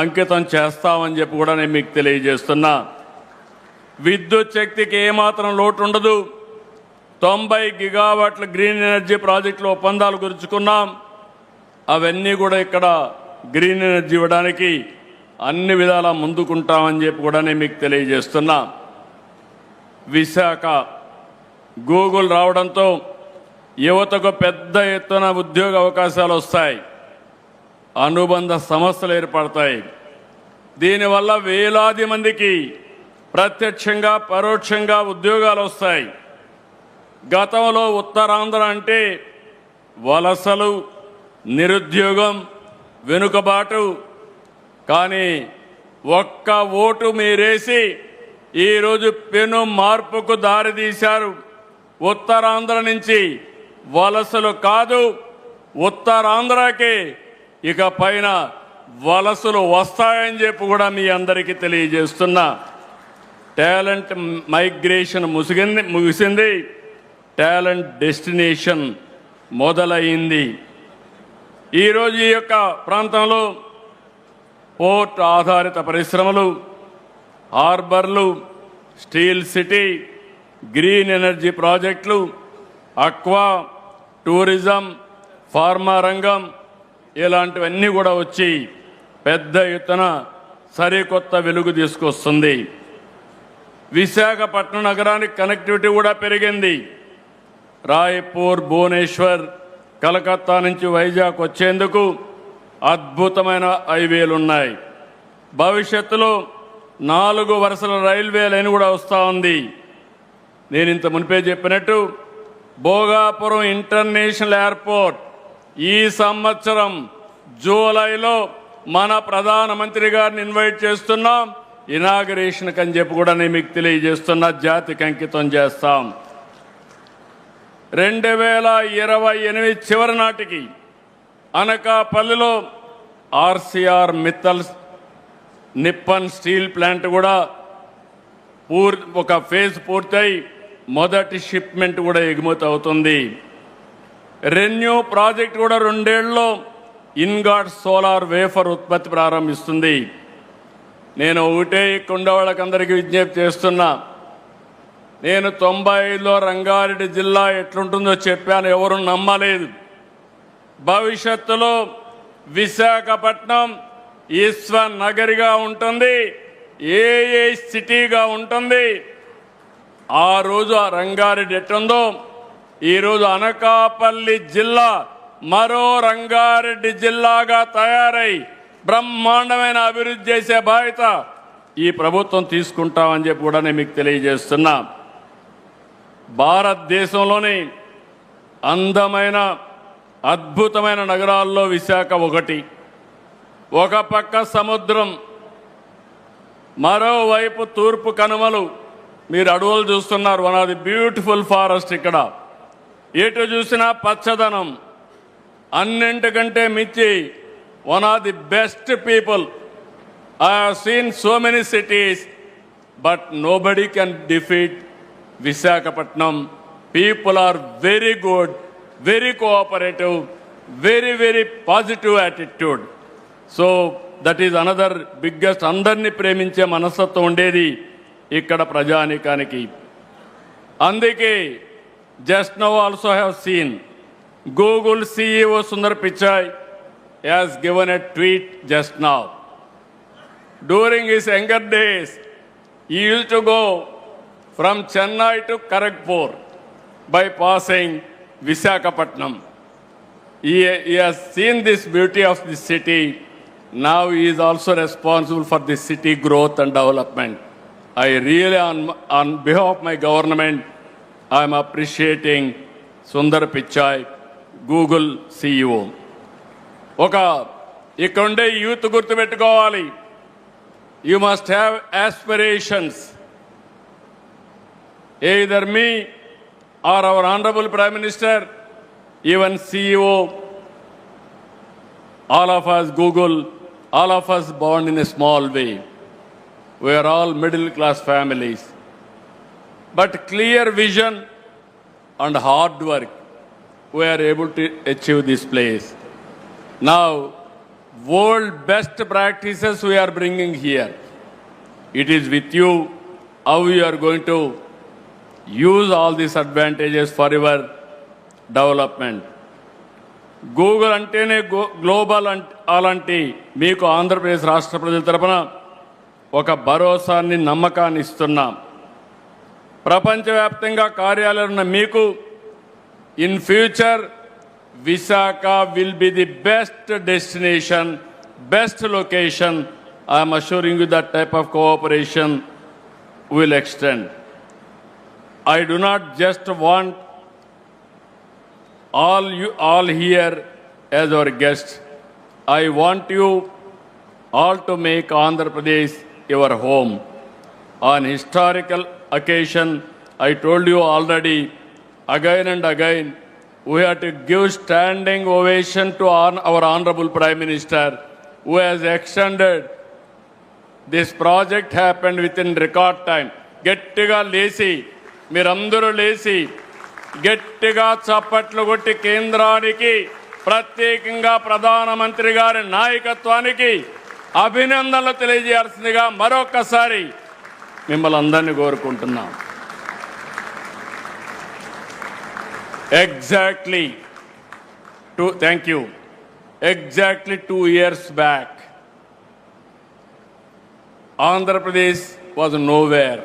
S18: అంకితం చేస్తామని చెప్పి కూడా నేను మీకు తెలియజేస్తున్నా. విద్యుత్ శక్తికి ఏమాత్రం లోటు ఉండదు. 90 గిగావాట్ల గ్రీన్ ఎనర్జీ ప్రాజెక్టులు ఒప్పందాలు కుదుర్చుకున్నాం. అవన్నీ కూడా ఇక్కడ గ్రీన్ ఎనర్జీ ఇవ్వడానికి అన్ని విధాలా ముందుకుంటామని చెప్పి కూడా నేను మీకు తెలియజేస్తున్నా. విశాఖ గూగుల్ రావడంతో యువతకు పెద్ద ఎత్తున ఉద్యోగ అవకాశాలు వస్తాయి, అనుబంధ సంస్థలు ఏర్పడతాయి. దీనివల్ల వేలాది మందికి ప్రత్యక్షంగా పరోక్షంగా ఉద్యోగాలు వస్తాయి. గతంలో ఉత్తరాంధ్ర అంటే వలసలు, నిరుద్యోగం, వెనుకబాటు. కానీ ఒక్క ఓటు మీరేసి ఈరోజు పెను మార్పుకు దారితీశారు. ఉత్తరాంధ్ర నుంచి వలసలు కాదు, ఉత్తరాంధ్రకి ఇక పైన వలసలు వస్తాయని చెప్పి కూడా మీ అందరికీ తెలియజేస్తున్నా. టాలెంట్ మైగ్రేషన్ ముగిసింది, టాలెంట్ డెస్టినేషన్ మొదలైంది. ఈరోజు ఈ యొక్క ప్రాంతంలో పోర్ట్ ఆధారిత పరిశ్రమలు, హార్బర్లు, స్టీల్ సిటీ, గ్రీన్ ఎనర్జీ ప్రాజెక్టులు, అక్వా, టూరిజం, ఫార్మా రంగం ఇలాంటివన్నీ కూడా వచ్చి పెద్ద ఎత్తున సరికొత్త వెలుగు తీసుకొస్తుంది. విశాఖపట్నం నగరానికి కనెక్టివిటీ కూడా పెరిగింది. రాయ్పూర్, భువనేశ్వర్, కలకత్తా నుంచి వైజాగ్ వచ్చేందుకు అద్భుతమైన హైవేలు ఉన్నాయి. భవిష్యత్తులో 4 వరుసల రైల్వే లైన్ కూడా వస్తూ ఉంది. నేను ఇంత మునిపే చెప్పినట్టు భోగాపురం ఇంటర్నేషనల్ ఎయిర్పోర్ట్ ఈ సంవత్సరం జూలైలో మన ప్రధానమంత్రి గారిని ఇన్వైట్ చేస్తున్నాం. ఇనాగరేషన్కి అని చెప్పి కూడా నేను మీకు తెలియజేస్తున్నా. జాతికి అంకితం చేస్తాం. 2028 చివరి నాటికి అనకాపల్లిలో RCR Mittal Nippon steel plant కూడా ఒక ఫేజ్ పూర్తయి మొదటి షిప్మెంట్ కూడా ఎగుమతి అవుతుంది. రెన్యూ ప్రాజెక్ట్ కూడా 2 ఏళ్లలో ఇన్గాట్ సోలార్ వేఫర్ ఉత్పత్తి ప్రారంభిస్తుంది. నేను ఒకటే ఇక్కడ వాళ్ళకందరికీ విజ్ఞప్తి చేస్తున్నా. నేను 95లో రంగారెడ్డి జిల్లా ఎట్లుంటుందో చెప్పాను, ఎవరు నమ్మలేదు. భవిష్యత్తులో విశాఖపట్నం ఈశ్వ నగరిగా ఉంటుంది, ఏ సిటీగా ఉంటుంది. ఆ రోజు ఆ రంగారెడ్డి ఎట్టుందో ఈరోజు అనకాపల్లి జిల్లా మరో రంగారెడ్డి జిల్లాగా తయారై బ్రహ్మాండమైన అభివృద్ధి చేసే బాధ్యత ఈ ప్రభుత్వం తీసుకుంటామని చెప్పి కూడా నేను మీకు తెలియజేస్తున్నా. భారతదేశంలోని అందమైన అద్భుతమైన నగరాల్లో విశాఖ ఒకటి. ఒక పక్క సముద్రం, మరోవైపు తూర్పు కనుమలు, మీరు అడవులు చూస్తున్నారు, one of the beautiful forest. ఇక్కడ ఎటు చూసినా పచ్చదనం. అన్నింటికంటే మించి one of the best people. I have seen so many cities, but nobody can defeat Visakhapatnam. People are very good, very cooperative, very positive attitude. So that is another biggest. అందరినీ ప్రేమించే మనస్తత్వం ఉండేది ఇక్కడ ప్రజానీకానికి. అందుకే just now also have seen Google CEO Sundar Pichai has given a tweet just now. During his younger days, he used to go from Chennai to Kharagpur by passing Visakhapatnam. He has seen this beauty of the city. Now he is also responsible for the city growth and development. I really, on behalf of my government, I am appreciating Sundar Pichai, Google CEO. ఇక్కడుండే youth గుర్తుపెట్టుకోవాలి. You must have aspirations. Either me or our Honorable Prime Minister, even CEO, all of us, Google, all of us born in a small way. We are all middle class families. But clear vision and hard work, we are able to achieve this place. Now, world best practices we are bringing here. It is with you how we are going to use all these advantages for your development. Google అంటేనే global అలాంటి మీకు ఆంధ్రప్రదేశ్ రాష్ట్ర ప్రజల తరపున ఒక భరోసాన్ని, నమ్మకాన్ని ఇస్తున్నాం. ప్రపంచవ్యాప్తంగా కార్యాలయాలు ఉన్న మీకు in future Visakha will be the best destination, best location. I'm assuring you that type of cooperation will extend. I do not just want all here as our guests. I want you all to make Andhra Pradesh your home. On historical occasion, I told you already, again and again, we have to give standing ovation to our Honorable Prime Minister, who has extended this project. Happened within record time. Gettiga lesi, మీరందరూ లేచి గట్టిగా చప్పట్లు కొట్టి కేంద్రానికి, ప్రత్యేకంగా ప్రధానమంత్రి గారి నాయకత్వానికి అభినందనలు తెలియజేయాల్సిందిగా మరొకసారి మిమ్మల్ని అందరినీ కోరుకుంటున్నాం. Exactly 2 years back, Andhra Pradesh was nowhere.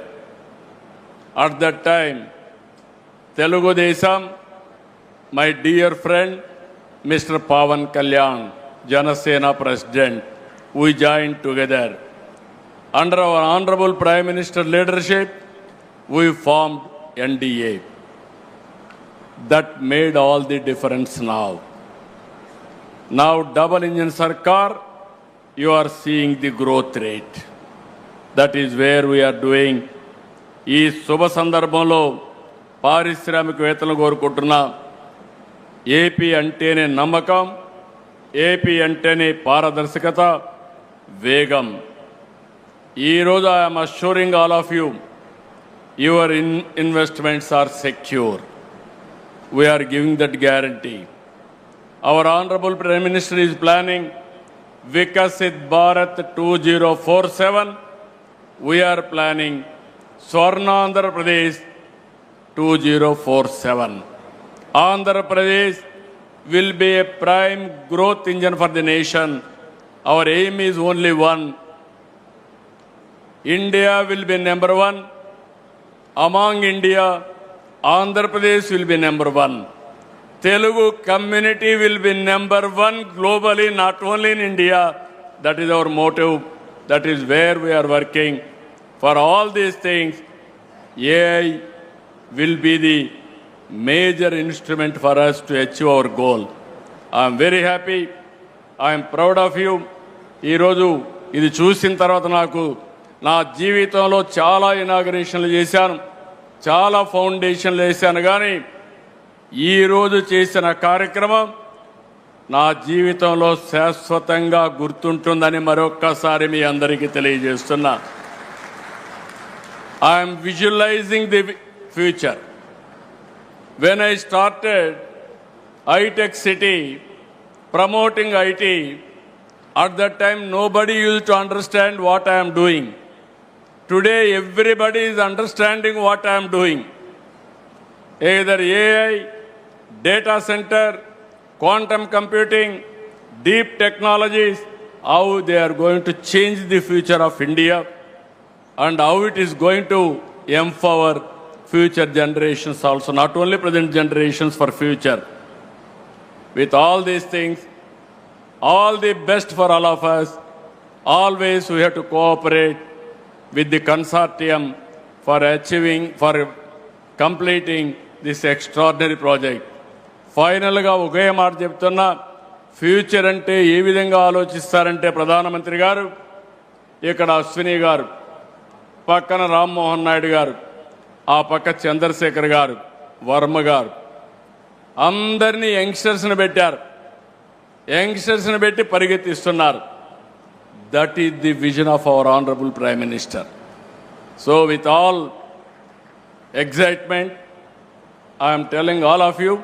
S18: At that time, Telugu Desam, my dear friend, Mr. Pawan Kalyan, Janasena President, we joined together. Under our Honorable Prime Minister leadership, we formed NDA. That made all the difference now. Now, double engine Sarkar, you are seeing the growth rate. That is where we are doing. ఈ శుభ సందర్భంలో పారిశ్రామికవేత్తలు కోరుకుంటున్నా, AP అంటేనే నమ్మకం, AP అంటేనే పారదర్శకత, వేగం. ఈరోజు I'm assuring all of you, your investments are secure. We are giving that guarantee. Our honourable prime minister is planning Viksit Bharat 2047. We are planning Swarnandhra Pradesh 2047. Andhra Pradesh will be a prime growth engine for the nation. Our aim is only one. India will be number one. Among India, Andhra Pradesh will be number one. Telugu community will be number one globally, not only in India. That is our motive. That is where we are working. For all these things, AI will be the major instrument for us to achieve our goal. I am very happy. I am proud of you. ఈరోజు ఇది చూసిన తర్వాత నాకు నా జీవితంలో చాలా ఇనాగరేషన్లు చేశాను, చాలా ఫౌండేషన్లు వేశాను, కానీ ఈరోజు చేసిన కార్యక్రమం నా జీవితంలో శాశ్వతంగా గుర్తుంటుందని మరొక్కసారి మీ అందరికీ తెలియజేస్తున్నా. I'm visualising the future. When I started iTech City, promoting IT, at that time nobody used to understand what I am doing. Today everybody is understanding what I am doing. Either AI, data center, quantum computing, deep technologies, how they are going to change the future of India and how it is going to empower future generations also, not only present generations, for future. With all these things, all the best for all of us. Always we have to cooperate with the consortium for achieving, for completing this extraordinary project. ఫైనల్గా ఒకే మాట చెప్తున్నా, future అంటే ఏ విధంగా ఆలోచిస్తారంటే ప్రధానమంత్రి గారు, ఇక్కడ అశ్విని గారు, పక్కన రామ్మోహన్ నాయుడు గారు, ఆ పక్క చంద్రశేఖర్ గారు, వర్మ గారు, అందరినీ యంగ్స్టర్స్ని పెట్టారు. యంగ్స్టర్స్ని పెట్టి పరిగెత్తిస్తున్నారు. That is the vision of our honourable prime minister. So with all excitement, I am telling all of you,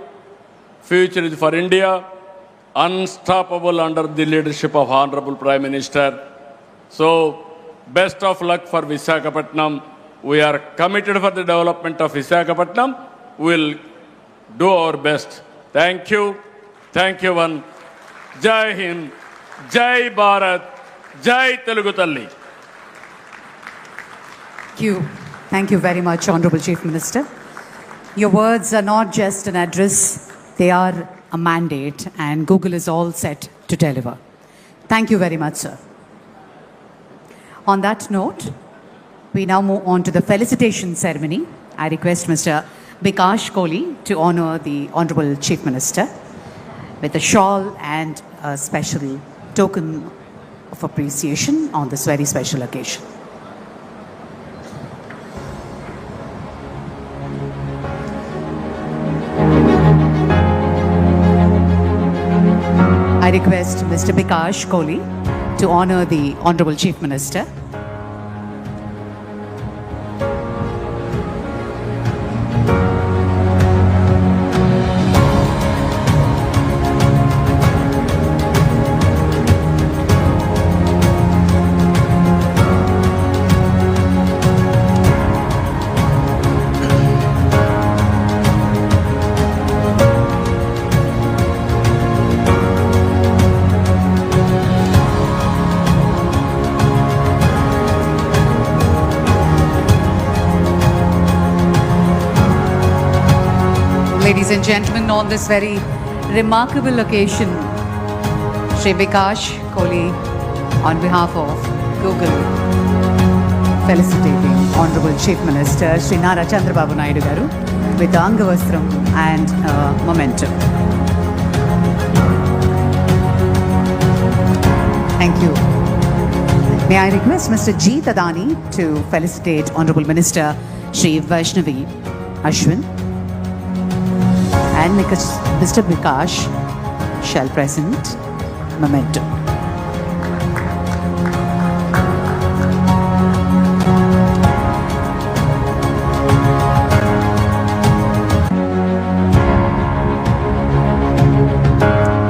S18: future is for India, unstoppable under the leadership of Honorable Prime Minister. So, best of luck for Visakhapatnam. We are committed for the development of Visakhapatnam. We will do our best. Thank you. Thank you, one. Jai Hind, Jai Bharat, Jai Telugu Talli.
S1: Thank you. Thank you very much, Honorable Chief Minister. Your words are not just an address, they are a mandate, and Google is all set to deliver. Thank you very much, sir. On that note, we now move on to the felicitation ceremony. I request Mr. Bikash Kohli to honor the Honorable Chief Minister with a shawl and a special token of appreciation on this very special occasion. I request Mr. Bikash Kohli to honor the Honorable Chief Minister. Ladies and gentlemen, on this very remarkable occasion, Shri Bikash Kohli, on behalf of Google, felicitating Honorable Chief Minister Shri Nara Chandrababu Naidu Garu with the Angavastram and memento. Thank you. May I request Mr. G. Tadani to felicitate Honorable Minister Shri Vaishnavi Ashwin, and Mr. Bikash shall present memento.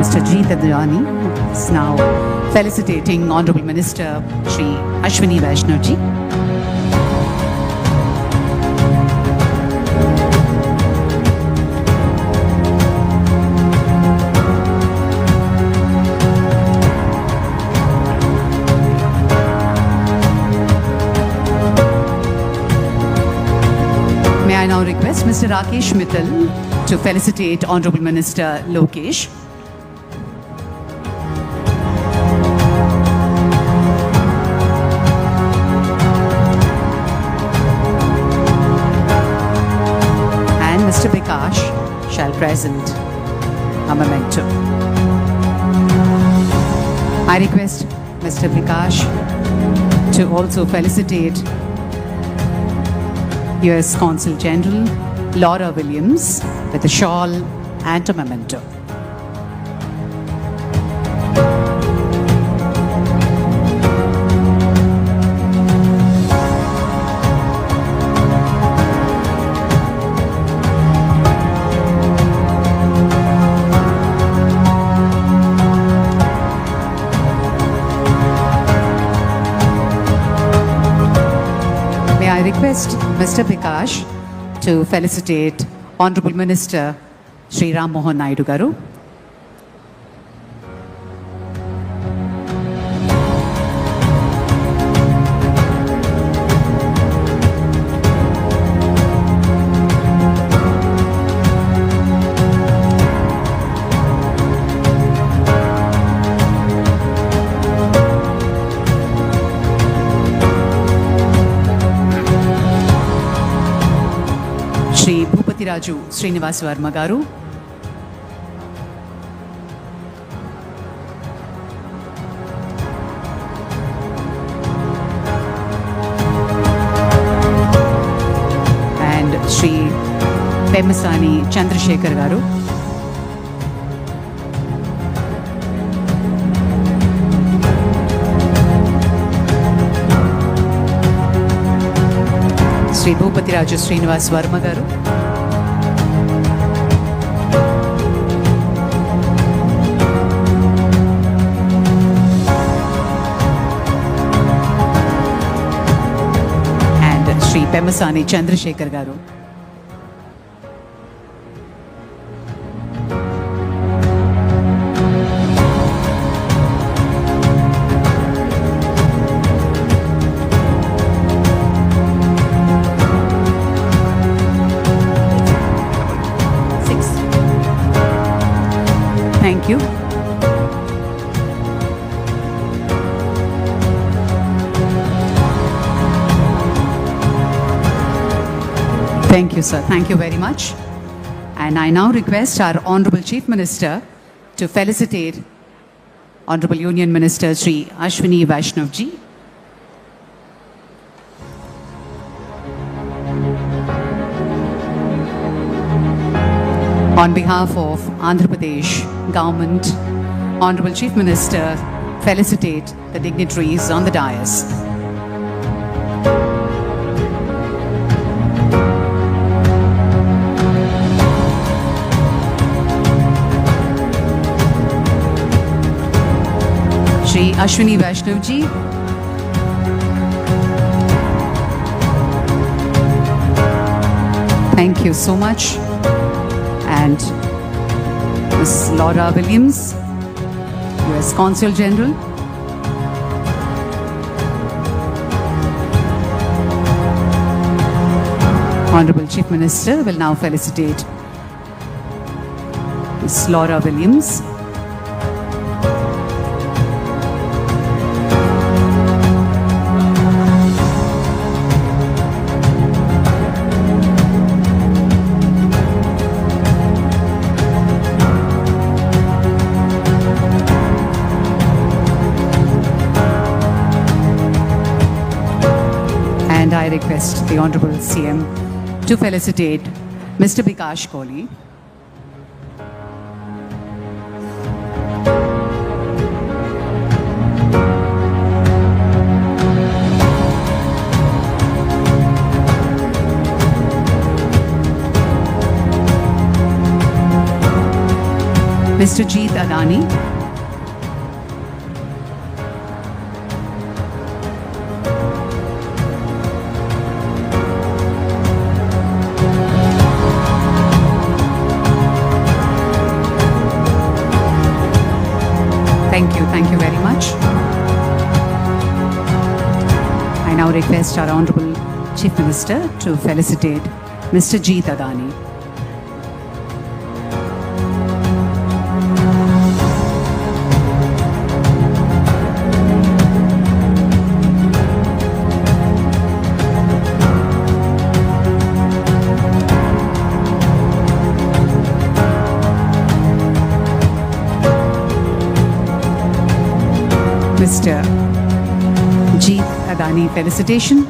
S1: Mr. G. Tadani is now felicitating Honorable Minister Shri Ashwini Vaishnavi. I now request Mr. Rakesh Mittal to felicitate Honorable Minister Lokesh. And Mr. Bikash shall present a memento. I request Mr. Bikash to also felicitate US Consul General Laura Williams with a shawl and a memento. May I request Mr. Bikash to felicitate Honorable Minister Sri Ram Mohan Naidu Garu. Shri Bhupatiraju Srinivas Verma Garu. And Shri Pemasani Chandrasekhar Garu. Shri Bhupatiraju Srinivas Verma Garu. And Shri Pemasani Chandrasekhar Garu. Thank you. Thank you, sir. Thank you very much. And I now request our Honorable Chief Minister to felicitate Honorable Union Minister Sri Ashwini Vaishnav Ji. On behalf of Andhra Pradesh Government, Honorable Chief Minister felicitate the dignitaries on the dais. Shri Ashwini Vaishnav Ji. Thank you so much. And Ms. Laura Williams, US Consul General. Honorable Chief Minister will now felicitate Ms. Laura Williams. And I request the Honorable CM to felicitate Mr. Bikash Kohli. Mr. Jeet Adani. Thank you very much. I now request our Honorable Chief Minister to felicitate Mr. Jeet Adani. Mr. Jeet Nadani, felicitation.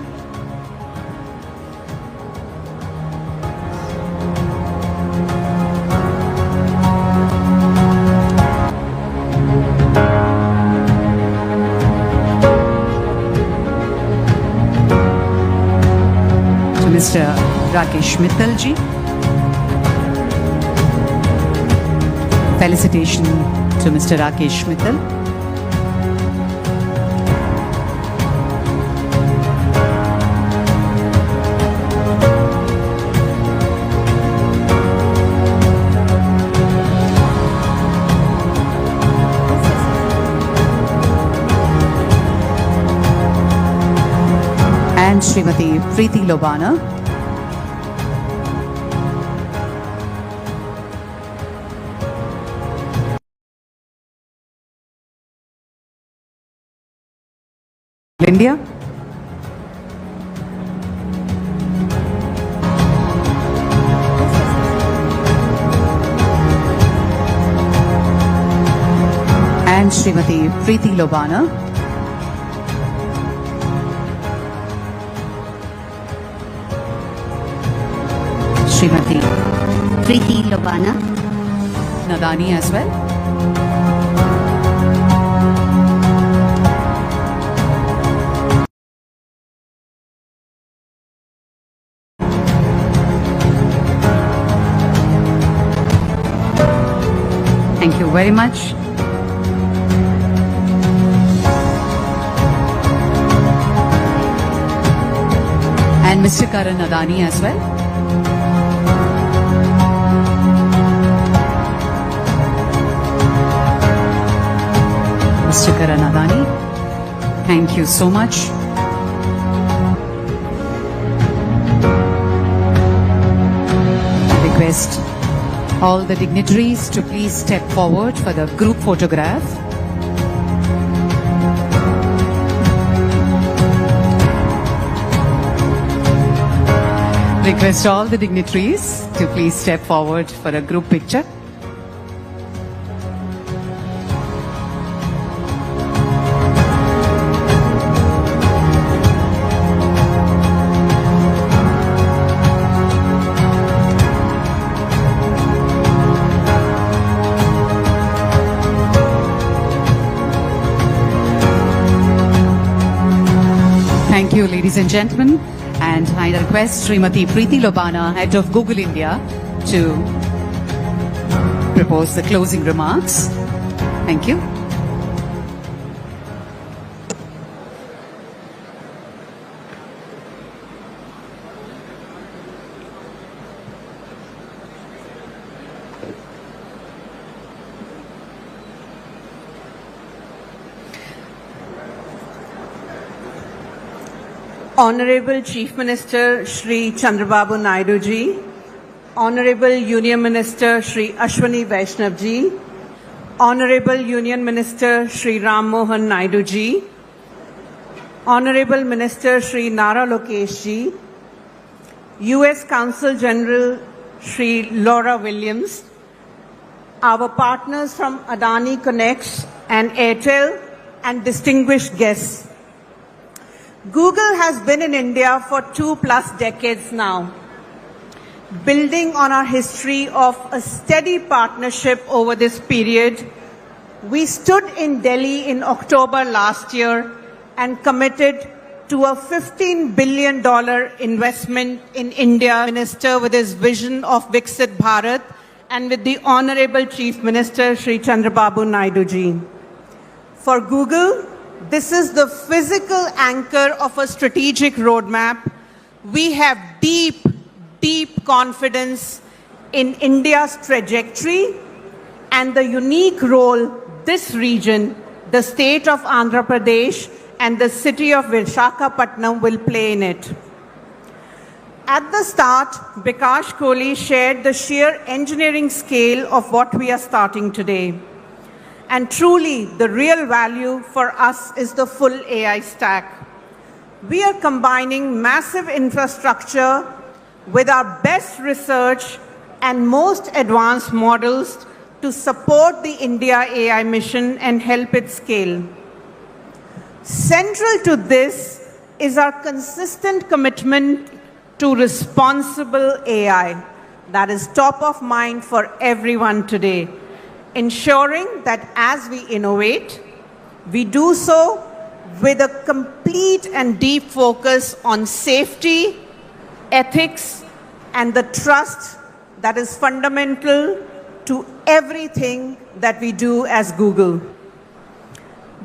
S1: To Mr. Rakesh Mittal ji. Felicitation to Mr. Rakesh Mittal. And Srimati Preeti Lobana. India. And Srimati Preeti Lobana. Srimati
S19: Preeti Lobana.
S1: Nadani as well. Thank you very much. And Mr. Karan Adani as well. Mr. Karan Adani, thank you so much. I request all the dignitaries to please step forward for the group photograph. Request all the dignitaries to please step forward for a group picture. Thank you, ladies and gentlemen. And I request Srimati Preeti Lobana, head of Google India, to propose the closing remarks. Thank you.
S20: Honorable Chief Minister Shri Chandrababu Naidu ji, Honorable Union Minister Shri Ashwini Vaishnav ji, Honorable Union Minister Shri Ram Mohan Naidu ji, Honorable Minister Shri Nara Lokesh ji, US Consul General Shri Laura Williams, our partners from Adani Connects and Airtel, and distinguished guests. Google has been in India for 2+ decades now, building on our history of a steady partnership over this period. We stood in Delhi in October last year and committed to a $15 billion investment in India, Minister with his vision of Viksit Bharat, and with the Honorable Chief Minister Shri Chandrababu Naidu ji. For Google, this is the physical anchor of a strategic roadmap. We have deep confidence in India's trajectory and the unique role this region, the state of Andhra Pradesh, and the city of Visakhapatnam will play in it. At the start, Bikash Kohli shared the sheer engineering scale of what we are starting today. And truly, the real value for us is the full AI stack. We are combining massive infrastructure with our best research and most advanced models to support the India AI mission and help it scale. Central to this is our consistent commitment to responsible AI that is top of mind for everyone today, ensuring that as we innovate, we do so with a complete and deep focus on safety, ethics, and the trust that is fundamental to everything that we do as Google.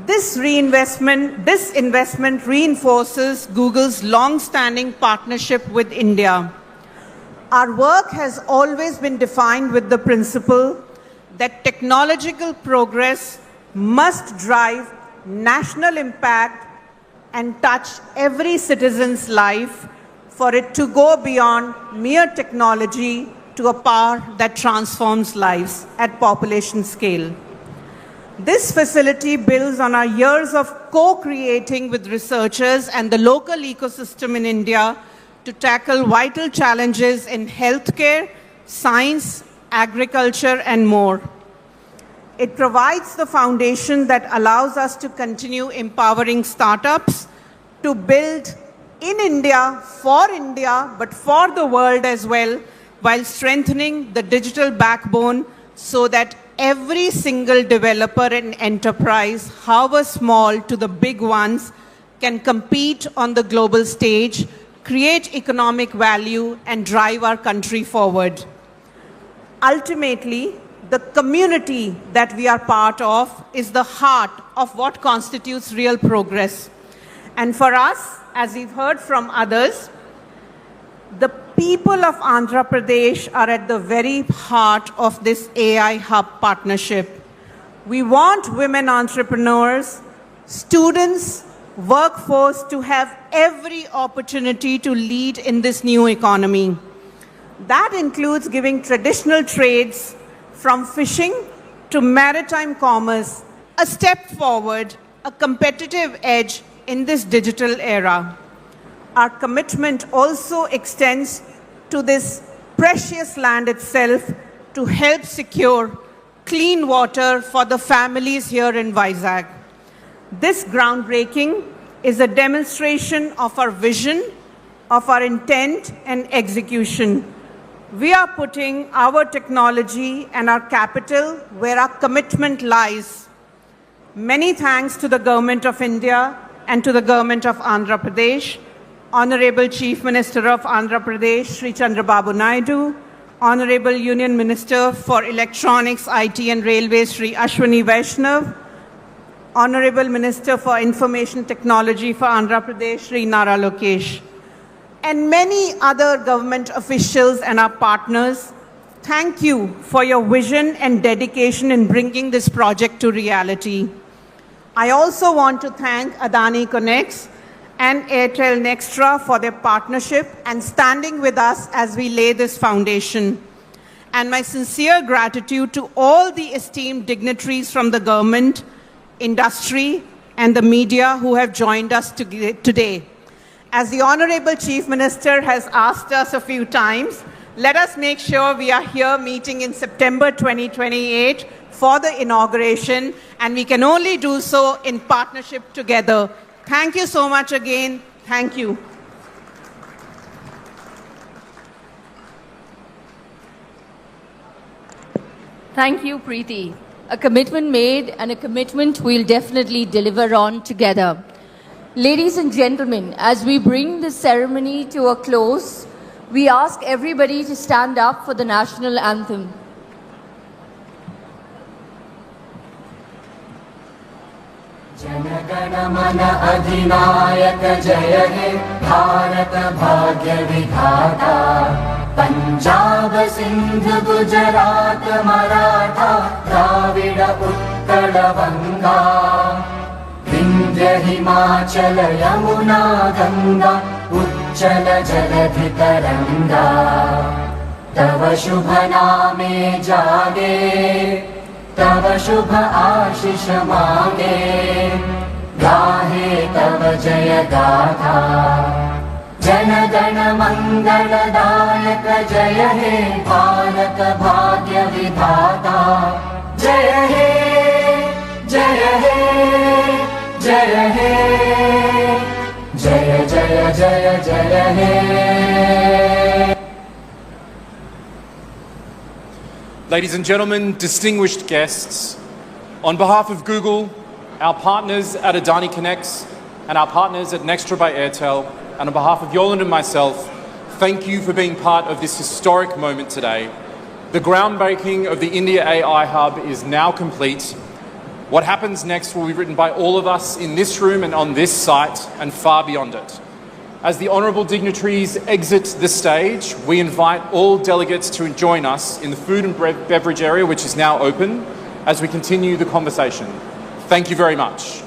S20: This investment reinforces Google's long-standing partnership with India. Our work has always been defined with the principle that technological progress must drive national impact and touch every citizen's life for it to go beyond mere technology to a power that transforms lives at population scale. This facility builds on our years of co-creating with researchers and the local ecosystem in India to tackle vital challenges in healthcare, science, agriculture, and more. It provides the foundation that allows us to continue empowering startups to build in India, but for the world as well, while strengthening the digital backbone so that every single developer and enterprise, however small to the big ones, can compete on the global stage, create economic value, and drive our country forward. Ultimately, the community that we are part of is the heart of what constitutes real progress. And for us, as we've heard from others, the people of Andhra Pradesh are at the very heart of this AI Hub partnership. We want women entrepreneurs, students, workforce to have every opportunity to lead in this new economy. That includes giving traditional trades from fishing to maritime commerce a step forward, a competitive edge in this digital era. Our commitment also extends to this precious land itself to help secure clean water for the families here in Vizag. This groundbreaking is a demonstration of our vision, of our intent and execution. We are putting our technology and our capital where our commitment lies. Many thanks to the Government of India and to the Government of Andhra Pradesh, Honorable Chief Minister of Andhra Pradesh, Sri Chandrababu Naidu, Honorable Union Minister for Electronics, IT and Railways, Sri Ashwini Vaishnav, Honorable Minister for Information Technology for Andhra Pradesh, Sri Nara Lokesh, and many other government officials and our partners. Thank you for your vision and dedication in bringing this project to reality. I also want to thank Adani Connects and Airtel Nextra for their partnership and standing with us as we lay this foundation. And my sincere gratitude to all the esteemed dignitaries from the government, industry, and the media who have joined us today. As the Honorable Chief Minister has asked us a few times, let us make sure we are here meeting in September 2028 for the inauguration, and we can only do so in partnership together. Thank you so much again. Thank you.
S5: Thank you, Preeti. A commitment made and a commitment we'll definitely deliver on together. Ladies and gentlemen, as we bring this ceremony to a close, we ask everybody to stand up for the national anthem.
S21: जनगण मन अधिनायक जय हे भारत भाग्य विधाता पंजाब सिंध गुजरात मराठा द्राविड उत्कल बंगा विंध्य हिमाचल यमुना गंगा उच्चल जलधि तरंगा तव शुभ नामे जागे तव शुभ आशीष मांगे गाहे तव जय गाथा जन गण मंगलदायक जय हे भारत भाग्य विधाता जय हे जय हे जय हे जय जय जय जय हे.
S4: Ladies and gentlemen, distinguished guests, on behalf of Google, our partners at Adani Connects, and our partners at Nextra by Airtel, and on behalf of Yolande and myself, thank you for being part of this historic moment today. The groundbreaking of the India AI Hub is now complete. What happens next will be written by all of us in this room and on this site and far beyond it. As the honourable dignitaries exit the stage, we invite all delegates to join us in the food and beverage area, which is now open, as we continue the conversation. Thank you very much.